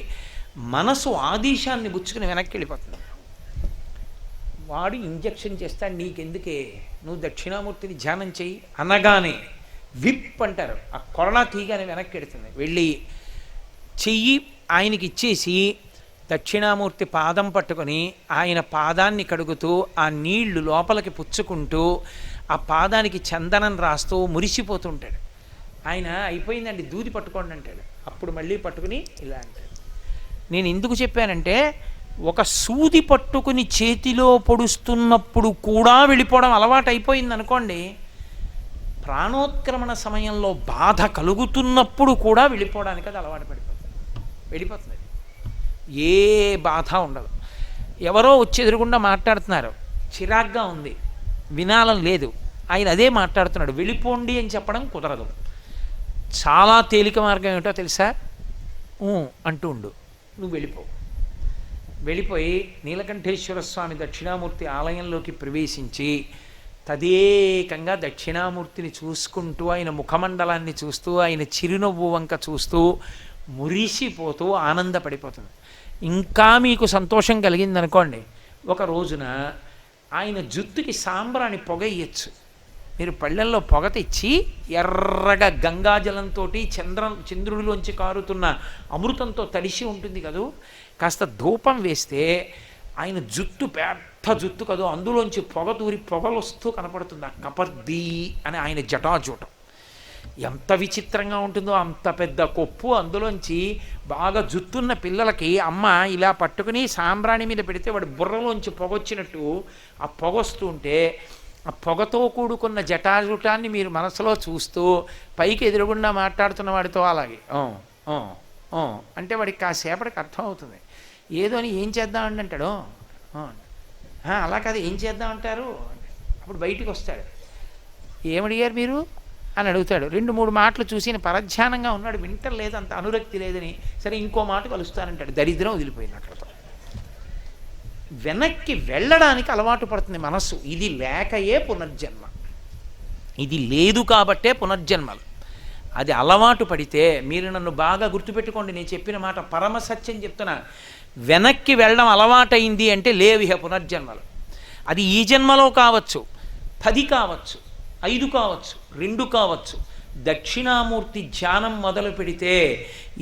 మనసు ఆదేశాన్ని బుచ్చుకుని వెనక్కి వెళ్ళిపోతుంది. వాడు ఇంజెక్షన్ చేస్తాడు, నీకెందుకే, నువ్వు దక్షిణామూర్తిని ధ్యానం చెయ్యి అనగానే విప్ అంటారు, ఆ కొరడా తీగానే వెనక్కి వెడుతుంది. వెళ్ళి చెయ్యి ఆయనకి ఇచ్చేసి దక్షిణామూర్తి పాదం పట్టుకొని ఆయన పాదాన్ని కడుగుతూ ఆ నీళ్లు లోపలికి పుచ్చుకుంటూ ఆ పాదానికి చందనం రాస్తూ మురిసిపోతుంటాడు. ఆయన అయిపోయిందండి దూది పట్టుకోండి అంటాడు. అప్పుడు మళ్ళీ పట్టుకుని ఇలా అంటాడు. నేను ఎందుకు చెప్పానంటే, ఒక సూది పట్టుకుని చేతిలో పొడుస్తున్నప్పుడు కూడా వెళ్ళిపోవడం అలవాటు అయిపోయింది అనుకోండి, ప్రాణోత్క్రమణ సమయంలో బాధ కలుగుతున్నప్పుడు కూడా వెళ్ళిపోవడానికి అది అలవాటు వెళ్ళిపోతుంది. ఏ బాధ ఉండదు. ఎవరో వచ్చి ఎదురుగుండా మాట్లాడుతున్నారు, చిరాగ్గా ఉంది, వినాలం లేదు, ఆయన అదే మాట్లాడుతున్నాడు, వెళ్ళిపోండి అని చెప్పడం కుదరదు. చాలా తేలిక మార్గం ఏమిటో తెలుసా? అంటూ ఉండు, నువ్వు వెళ్ళిపోయి నీలకంఠేశ్వర స్వామి దక్షిణామూర్తి ఆలయంలోకి ప్రవేశించి తదేకంగా దక్షిణామూర్తిని చూసుకుంటూ, ఆయన ముఖమండలాన్ని చూస్తూ, ఆయన చిరునవ్వు వంక చూస్తూ మురిసిపోతూ ఆనందపడిపోతుంది. ఇంకా మీకు సంతోషం కలిగిందనుకోండి, ఒక రోజున ఆయన జుత్తుకి సాంబ్రాణి పొగ ఇయ్యచ్చు. మీరు పళ్ళెల్లో పొగ తెచ్చి ఎర్రగా గంగాజలంతో చంద్రుడిలోంచి కారుతున్న అమృతంతో తడిసి ఉంటుంది కదూ, కాస్త ధూపం వేస్తే ఆయన జుట్టు పెద్ద జుట్టు కదూ, అందులోంచి పొగ దూరి పొగలు వస్తూ కనపడుతుంది. ఆ కపర్దీ అని ఆయన జటాజూటం ఎంత విచిత్రంగా ఉంటుందో, అంత పెద్ద కొప్పు, అందులోంచి బాగా జుత్తున్న పిల్లలకి అమ్మ ఇలా పట్టుకుని సాంబ్రాణి మీద పెడితే వాడి బుర్రలోంచి పొగొచ్చినట్టు ఆ పొగొస్తూ ఉంటే, ఆ పొగతో కూడుకున్న జటాజుటాన్ని మీరు మనసులో చూస్తూ పైకి ఎదురుగుండా మాట్లాడుతున్న వాడితో అలాగే అంటే వాడికి కాసేపటికి అర్థం అవుతుంది. ఏదో అని ఏం చేద్దామండి అంటాడు, అలా కాదు ఏం చేద్దామంటారు. అప్పుడు బయటికి వస్తాడు, ఏమడిగారు మీరు అని అడుగుతాడు. 2-3 మాటలు చూసి పరధ్యానంగా ఉన్నాడు, వింటలేదు, అంత అనురక్తి లేదని, సరే ఇంకో మాట కలుస్తానంటాడు. దరిద్రం వదిలిపోయినట్లతో వెనక్కి వెళ్ళడానికి అలవాటు పడుతుంది మనస్సు. ఇది లేకయే పునర్జన్మ, ఇది లేదు కాబట్టే పునర్జన్మలు. అది అలవాటు పడితే, మీరు నన్ను బాగా గుర్తుపెట్టుకోండి, నేను చెప్పిన మాట పరమసత్యం చెప్తున్నా, వెనక్కి వెళ్ళడం అలవాటైంది అంటే లేవిహ పునర్జన్మలు. అది ఈ జన్మలో కావచ్చు, 10 కావచ్చు, 5 కావచ్చు, 2 కావచ్చు. దక్షిణామూర్తి ధ్యానం మొదలు పెడితే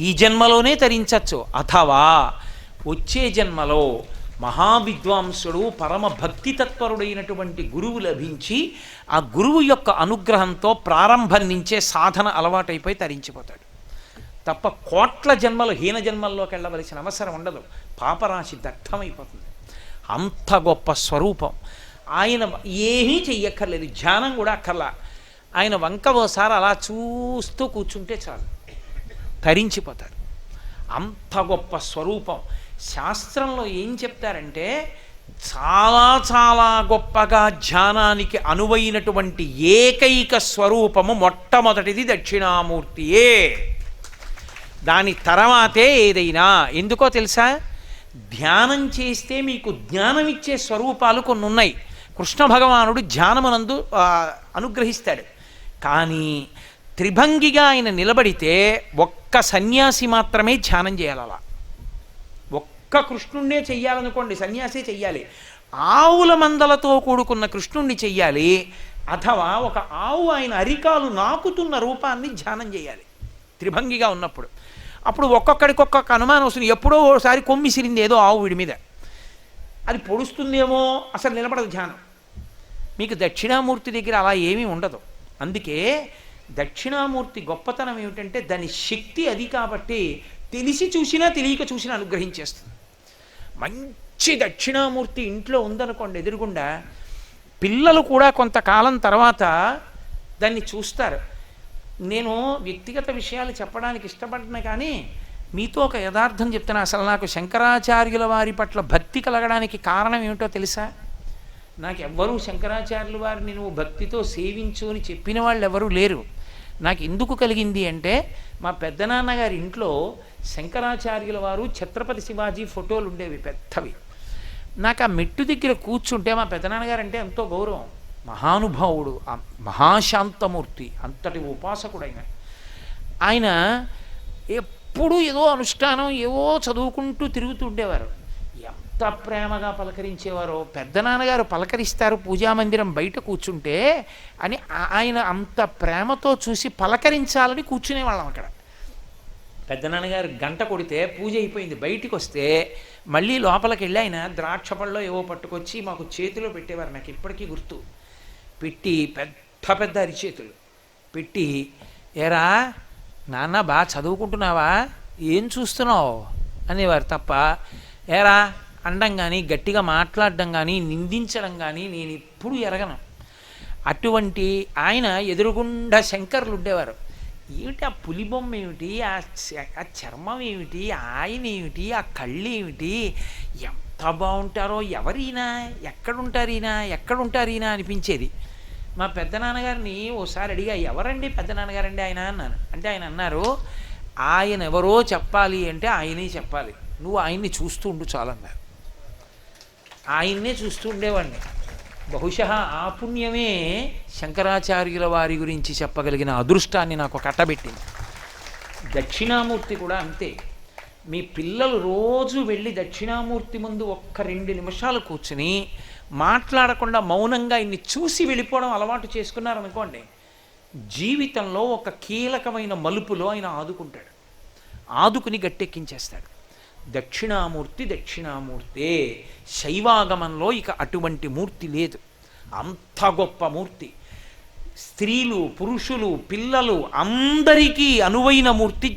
ఈ జన్మలోనే తరించవచ్చు, అథవా వచ్చే జన్మలో మహావిద్వాంసుడు పరమ భక్తి తత్పరుడైనటువంటి గురువు లభించి ఆ గురువు యొక్క అనుగ్రహంతో ప్రారంభం నుంచే సాధన అలవాటైపోయి తరించిపోతాడు. తప్ప కోట్ల జన్మలు హీన జన్మల్లోకి వెళ్ళవలసిన అవసరం ఉండదు. పాపరాశి దగ్ధమైపోతుంది. అంత గొప్ప స్వరూపం. ఆయన ఏమీ చెయ్యక్కర్లేదు, ధ్యానం కూడా అక్కర్లా. ఆయన వంక ఓసారి అలా చూస్తూ కూర్చుంటే చాలు, తరించిపోతారు. అంత గొప్ప స్వరూపం. శాస్త్రంలో ఏం చెప్తారంటే, చాలా చాలా గొప్పగా ధ్యానానికి అనువైనటువంటి ఏకైక స్వరూపము మొట్టమొదటిది దక్షిణామూర్తియే. దాని తర్వాతే ఏదైనా. ఎందుకో తెలుసా? ధ్యానం చేస్తే మీకు జ్ఞానం ఇచ్చే స్వరూపాలు కొన్ని ఉన్నాయి. కృష్ణ భగవానుడు ధ్యానమునందు అనుగ్రహిస్తాడు. కానీ త్రిభంగిగా ఆయన నిలబడితే ఒక్క సన్యాసి మాత్రమే ధ్యానం చేయాలి. అలా ఒక్క కృష్ణుణ్ణే చెయ్యాలనుకోండి, సన్యాసే చెయ్యాలి. ఆవుల మందలతో కూడుకున్న కృష్ణుణ్ణి చెయ్యాలి, అథవా ఒక ఆవు ఆయన అరికాలు నాకుతున్న రూపాన్ని ధ్యానం చేయాలి. త్రిభంగిగా ఉన్నప్పుడు. అప్పుడు ఒక్కొక్కడికి ఒక్కొక్క అనుమానం వస్తుంది. ఎప్పుడో ఓసారి కొమ్మిసిరింది ఏదో ఆవు వీడి మీద, అది పొడుస్తుందేమో, అసలు నిలబడదు ధ్యానం. మీకు దక్షిణామూర్తి దగ్గర అలా ఏమీ ఉండదు. అందుకే దక్షిణామూర్తి గొప్పతనం ఏమిటంటే దాని శక్తి అది. కాబట్టి తెలిసి చూసినా తెలియక చూసినా అనుగ్రహించేస్తుంది. మంచి దక్షిణామూర్తి ఇంట్లో ఉందనుకోండి ఎదురుగుండా, పిల్లలు కూడా కొంతకాలం తర్వాత దాన్ని చూస్తారు. నేను వ్యక్తిగత విషయాలు చెప్పడానికి ఇష్టపడిన, కానీ మీతో ఒక యథార్థం చెప్తున్నా. అసలు నాకు శంకరాచార్యుల వారి పట్ల భక్తి కలగడానికి కారణం ఏమిటో తెలుసా? నాకు ఎవ్వరూ శంకరాచార్యుల వారిని నువ్వు భక్తితో సేవించు అని చెప్పిన వాళ్ళు ఎవరూ లేరు. నాకు ఎందుకు కలిగింది అంటే, మా పెద్దనాన్నగారి ఇంట్లో శంకరాచార్యుల వారు, ఛత్రపతి శివాజీ ఫోటోలు ఉండేవి పెద్దవి. నాకు ఆ మెట్టు దగ్గర కూర్చుంటే, మా పెద్దనాన్నగారు అంటే ఎంతో గౌరవం, మహానుభావుడు, మహాశాంతమూర్తి, అంతటి ఉపాసకుడైన ఆయన ఎప్పుడూ ఏదో అనుష్ఠానం ఏవో చదువుకుంటూ తిరుగుతుండేవారు. ఎంత ప్రేమగా పలకరించేవారో. పెద్దనాన్నగారు పలకరిస్తారు పూజామందిరం బయట కూర్చుంటే అని, ఆయన అంత ప్రేమతో చూసి పలకరించాలని కూర్చునేవాళ్ళం అక్కడ. పెద్దనాన్నగారు గంట కొడితే పూజ అయిపోయింది, బయటికి వస్తే మళ్ళీ లోపలికి వెళ్ళి ఆయన ద్రాక్ష పళ్ళలో ఏవో పట్టుకొచ్చి మాకు చేతిలో పెట్టేవారు. నాకు ఇప్పటికీ గుర్తు. పెట్టి పెద్ద పెద్ద అరిచేతులు పెట్టి, ఏరా నాన్న బాగా చదువుకుంటున్నావా, ఏం చూస్తున్నావు అనేవారు. తప్ప ఏరా అనడం కానీ, గట్టిగా మాట్లాడడం కానీ, నిందించడం కానీ నేను ఎప్పుడూ ఎరగను. అటువంటి ఆయన ఎదురుగుండా శంకర్లు ఉండేవారు. ఏమిటి ఆ పులిబొమ్మ ఏమిటి, ఆ చర్మం ఏమిటి, ఆయన ఏమిటి, ఆ కళ్ళు ఏమిటి, ఎంత బాగుంటారో, ఎవరైనా ఎక్కడుంటారీనా అనిపించేది. మా పెద్దనాన్నగారిని ఓసారి అడిగా, ఎవరండి పెద్దనాన్నగారండి ఆయన అన్నాను. అంటే ఆయన అన్నారు, ఆయన ఎవరో చెప్పాలి అంటే ఆయనే చెప్పాలి, నువ్వు ఆయన్ని చూస్తూ ఉండు చాలన్నారు. ఆయన్నే చూస్తూ ఉండేవాడిని. బహుశా ఆ పుణ్యమే శంకరాచార్యుల వారి గురించి చెప్పగలిగిన అదృష్టాన్ని నాకు కట్టబెట్టింది. దక్షిణామూర్తి కూడా అంతే. మీ పిల్లలు రోజు వెళ్ళి దక్షిణామూర్తి ముందు ఒక్క 2 నిమిషాలు కూర్చుని మాట్లాడకుండా మౌనంగా ఇన్ని చూసి వెళ్ళిపోవడం అలవాటు చేసుకున్నారనుకోండి, జీవితంలో ఒక కీలకమైన మలుపులో ఆయన ఆదుకుంటాడు, ఆదుకుని గట్టెక్కించేస్తాడు. దక్షిణామూర్తే. శైవాగమంలో ఇక అటువంటి మూర్తి లేదు. అంత గొప్ప మూర్తి. స్త్రీలు, పురుషులు, పిల్లలు అందరికీ అనువైన మూర్తి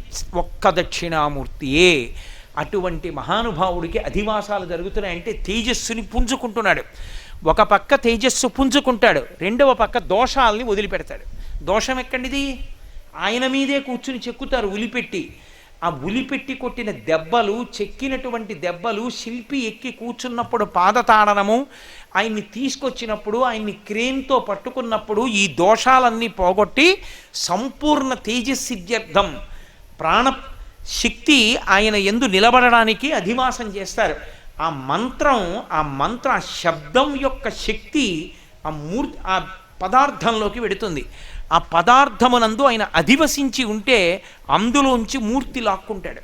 ఒక్క దక్షిణామూర్తియే. అటువంటి మహానుభావుడికి అధివాసాలు జరుగుతున్నాయంటే తేజస్సుని పుంజుకుంటున్నాడు. ఒక పక్క తేజస్సు పుంజుకుంటాడు, రెండవ పక్క దోషాలని వదిలిపెడతాడు. దోషం ఎక్కడిది? ఆయన మీదే కూర్చుని చెక్కుతారు ఉలిపెట్టి. ఆ ఉలిపెట్టి కొట్టిన దెబ్బలు, చెక్కినటువంటి దెబ్బలు, శిల్పి ఎక్కి కూర్చున్నప్పుడు పాదతాడనము, ఆయన్ని తీసుకొచ్చినప్పుడు, ఆయన్ని క్రేన్తో పట్టుకున్నప్పుడు ఈ దోషాలన్నీ పోగొట్టి సంపూర్ణ తేజస్సిద్ధ్యర్థం ప్రాణశక్తి ఆయన యందు నిలబడడానికి అధివాసం చేస్తారు. ఆ మంత్ర శబ్దం యొక్క శక్తి ఆ పదార్థంలోకి వెడుతుంది. ఆ పదార్థమునందు ఆయన అధివసించి ఉంటే అందులోంచి మూర్తి లాక్కుంటాడు.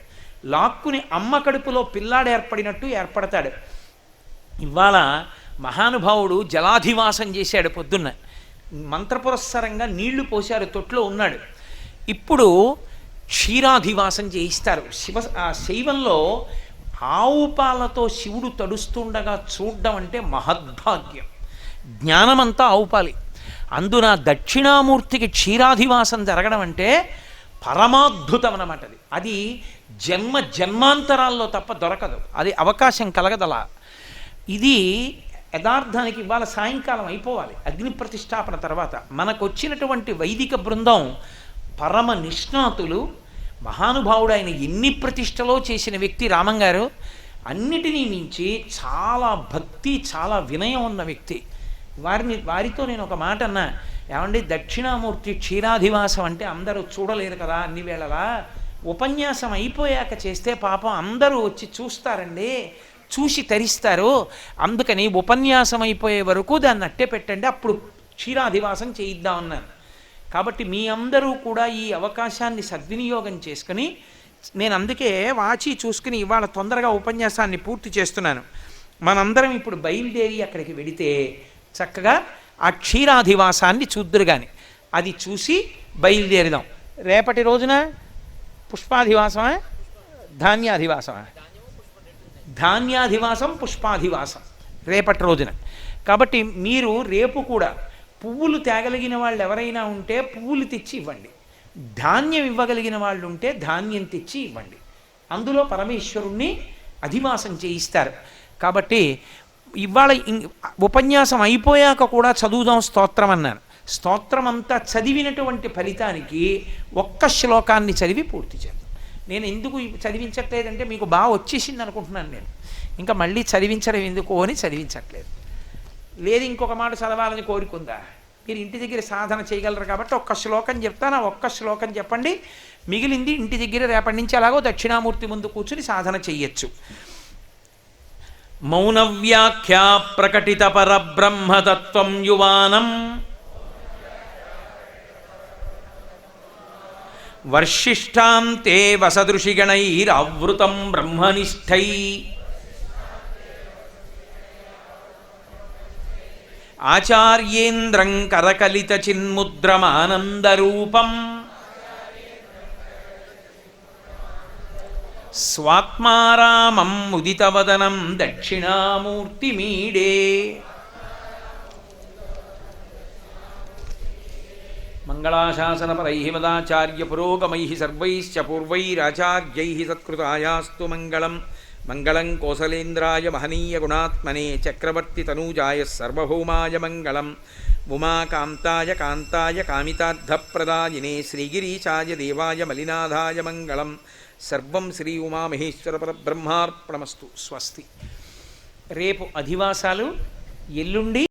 లాక్కుని అమ్మ కడుపులో పిల్లాడు ఏర్పడినట్టు ఏర్పడతాడు. ఇవాళ మహానుభావుడు జలాధివాసం చేశాడు. పొద్దున్న మంత్రపురస్సరంగా నీళ్లు పోశారు, తొట్లో ఉన్నాడు. ఇప్పుడు క్షీరాధివాసం చేయిస్తారు. శైవంలో ఆవు పాలతో శివుడు తడుస్తుండగా చూడడం అంటే మహద్భాగ్యం. జ్ఞానమంతా ఆవు పాలి. అందున దక్షిణామూర్తికి క్షీరాధివాసం జరగడం అంటే పరమాద్భుతం అన్నమాట. అది జన్మాంతరాల్లో తప్ప దొరకదు, అది అవకాశం కలగదలా. ఇది యథార్థానికి ఇవాళ సాయంకాలం అయిపోవాలి అగ్ని ప్రతిష్టాపన తర్వాత. మనకు వచ్చినటువంటి వైదిక బృందం పరమ నిష్ణాతులు, మహానుభావుడు. ఆయన ఎన్ని ప్రతిష్టలో చేసిన వ్యక్తి రామంగారు. అన్నిటినీ మించి చాలా భక్తి, చాలా వినయం ఉన్న వ్యక్తి. వారితో నేను ఒక మాట అన్నా, ఏమండి దక్షిణామూర్తి క్షీరాధివాసం అంటే అందరూ చూడలేరు కదా అన్ని వేళలా, ఉపన్యాసం అయిపోయాక చేస్తే పాపం అందరూ వచ్చి చూస్తారండి, చూసి తరిస్తారు, అందుకని ఉపన్యాసం అయిపోయే వరకు దాన్ని అట్టే పెట్టండి, అప్పుడు క్షీరాధివాసం చేయిద్దామన్నాను. కాబట్టి మీ అందరూ కూడా ఈ అవకాశాన్ని సద్వినియోగం చేసుకుని, నేను అందుకే వాచి చూసుకుని ఇవాళ తొందరగా ఉపన్యాసాన్ని పూర్తి చేస్తున్నాను. మనందరం ఇప్పుడు బయలుదేరి అక్కడికి వెడితే చక్కగా ఆ క్షీరాధివాసాన్ని చూద్దురు కానీ, అది చూసి బయలుదేరిదాం. రేపటి రోజున పుష్పాధివాసమా ధాన్యాధివాసమా? ధాన్యాధివాసం పుష్పాధివాసం రేపటి రోజున. కాబట్టి మీరు రేపు కూడా పువ్వులు తేగలిగిన వాళ్ళు ఎవరైనా ఉంటే పువ్వులు తెచ్చి ఇవ్వండి, ధాన్యం ఇవ్వగలిగిన వాళ్ళు ఉంటే ధాన్యం తెచ్చి ఇవ్వండి. అందులో పరమేశ్వరుణ్ణి అధివాసం చేయిస్తారు. కాబట్టి ఇవాళ ఉపన్యాసం అయిపోయాక కూడా చదువుదాం స్తోత్రం అన్నాను. స్తోత్రం అంతా చదివినటువంటి ఫలితానికి ఒక్క శ్లోకాన్ని చదివి పూర్తి చేద్దాం. నేను ఎందుకు చదివించట్లేదంటే మీకు బాగా వచ్చేసింది అనుకుంటున్నాను నేను, ఇంకా మళ్ళీ చదివించడం ఎందుకు అని చదివించట్లేదు. లేదు ఇంకొక మాట చదవాలని కోరుకుందా? మీరు ఇంటి దగ్గర సాధన చేయగలరు కాబట్టి ఒక్క శ్లోకం చెప్తాను, ఆ ఒక్క శ్లోకం చెప్పండి. మిగిలింది ఇంటి దగ్గర రేపటి నుంచి అలాగో దక్షిణామూర్తి ముందు కూర్చుని సాధన చెయ్యొచ్చు. మౌనవ్యాఖ్యా ప్రకటిత పరబ్రహ్మతత్వం యువానం వర్షిష్టాం తే వసదృషిగణైరావృతం బ్రహ్మనిష్టై ఆచార్యేంద్రం కరకలిత చిన్ముద్రమానందరూపం స్వాత్మారామం ముదితవదనం దక్షిణామూర్తిమీడే. మంగళాశాసనపరైః మదాచార్య పురోగమైః సర్వైశ్చ పూర్వైరాచార్యైః సత్కృతాయాస్తు మంగళం. మంగళం కోసలేంద్రాయ మహనీయ గుణాత్మనే చక్రవర్తి తనూజాయ సర్వభౌమాయ మంగళం. ఉమాకాంతాయ కాంతాయ కామితార్థప్రదాయినే శ్రీగిరీశాయ దేవాయ మలినాథాయ మంగళం. సర్వం శ్రీ ఉమామహేశ్వర పరబ్రహ్మార్పణమస్తు. స్వస్తి. రేపు అధివాసాలు, ఎల్లుండి